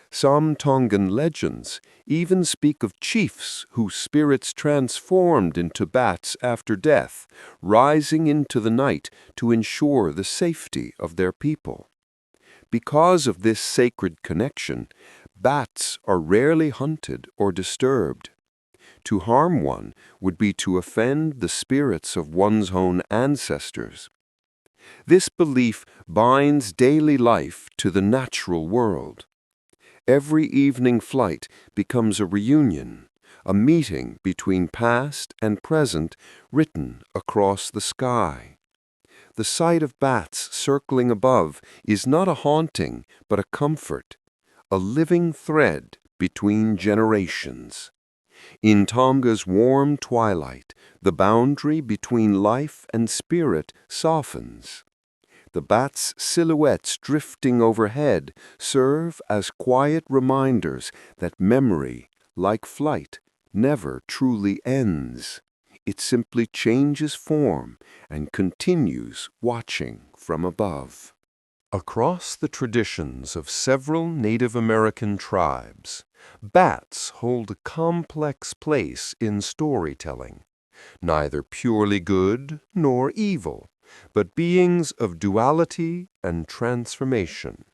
Some Tongan legends even speak of chiefs whose spirits transformed into bats after death, rising into the night to ensure the safety of their people. Because of this sacred connection, bats are rarely hunted or disturbed. To harm one would be to offend the spirits of one's own ancestors. This belief binds daily life to the natural world. Every evening flight becomes a reunion, a meeting between past and present written across the sky. The sight of bats circling above is not a haunting, but a comfort, a living thread between generations. In Tonga's warm twilight, the boundary between life and spirit softens. The bats' silhouettes drifting overhead serve as quiet reminders that memory, like flight, never truly ends. It simply changes form and continues watching from above. Across the traditions of several Native American tribes, bats hold a complex place in storytelling, neither purely good nor evil, but beings of duality and transformation.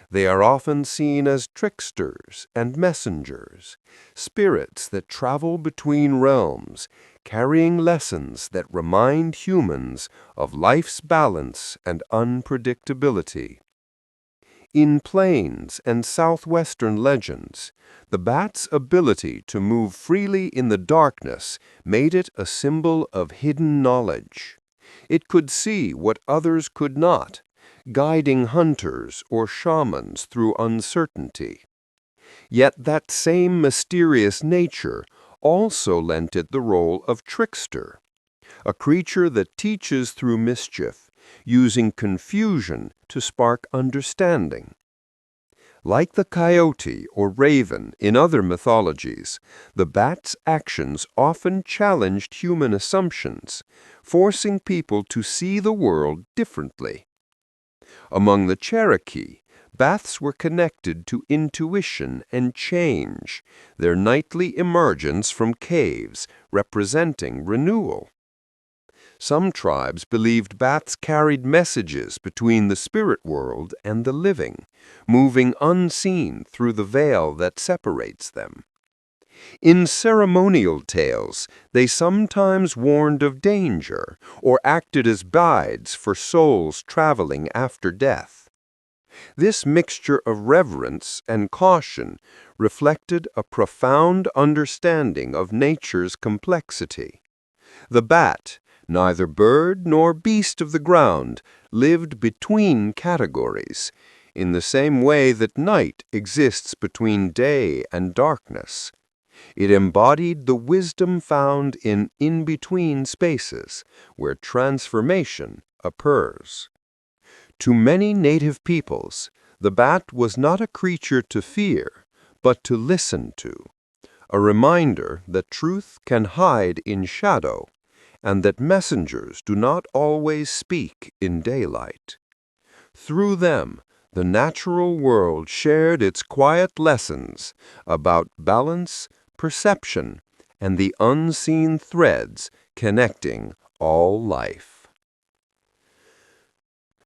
They are often seen as tricksters and messengers, spirits that travel between realms, carrying lessons that remind humans of life's balance and unpredictability. In Plains and Southwestern legends, the bat's ability to move freely in the darkness made it a symbol of hidden knowledge. It could see what others could not, guiding hunters or shamans through uncertainty. Yet that same mysterious nature also lent it the role of trickster, a creature that teaches through mischief, using confusion to spark understanding. Like the coyote or raven in other mythologies, the bat's actions often challenged human assumptions, forcing people to see the world differently. Among the Cherokee, bats were connected to intuition and change, their nightly emergence from caves representing renewal. Some tribes believed bats carried messages between the spirit world and the living, moving unseen through the veil that separates them. In ceremonial tales, they sometimes warned of danger or acted as guides for souls traveling after death. This mixture of reverence and caution reflected a profound understanding of nature's complexity. The bat, neither bird nor beast of the ground, lived between categories, in the same way that night exists between day and darkness. It embodied the wisdom found in in-between spaces, where transformation occurs. To many native peoples, the bat was not a creature to fear, but to listen to, a reminder that truth can hide in shadow, and that messengers do not always speak in daylight. Through them, the natural world shared its quiet lessons about balance, perception, and the unseen threads connecting all life.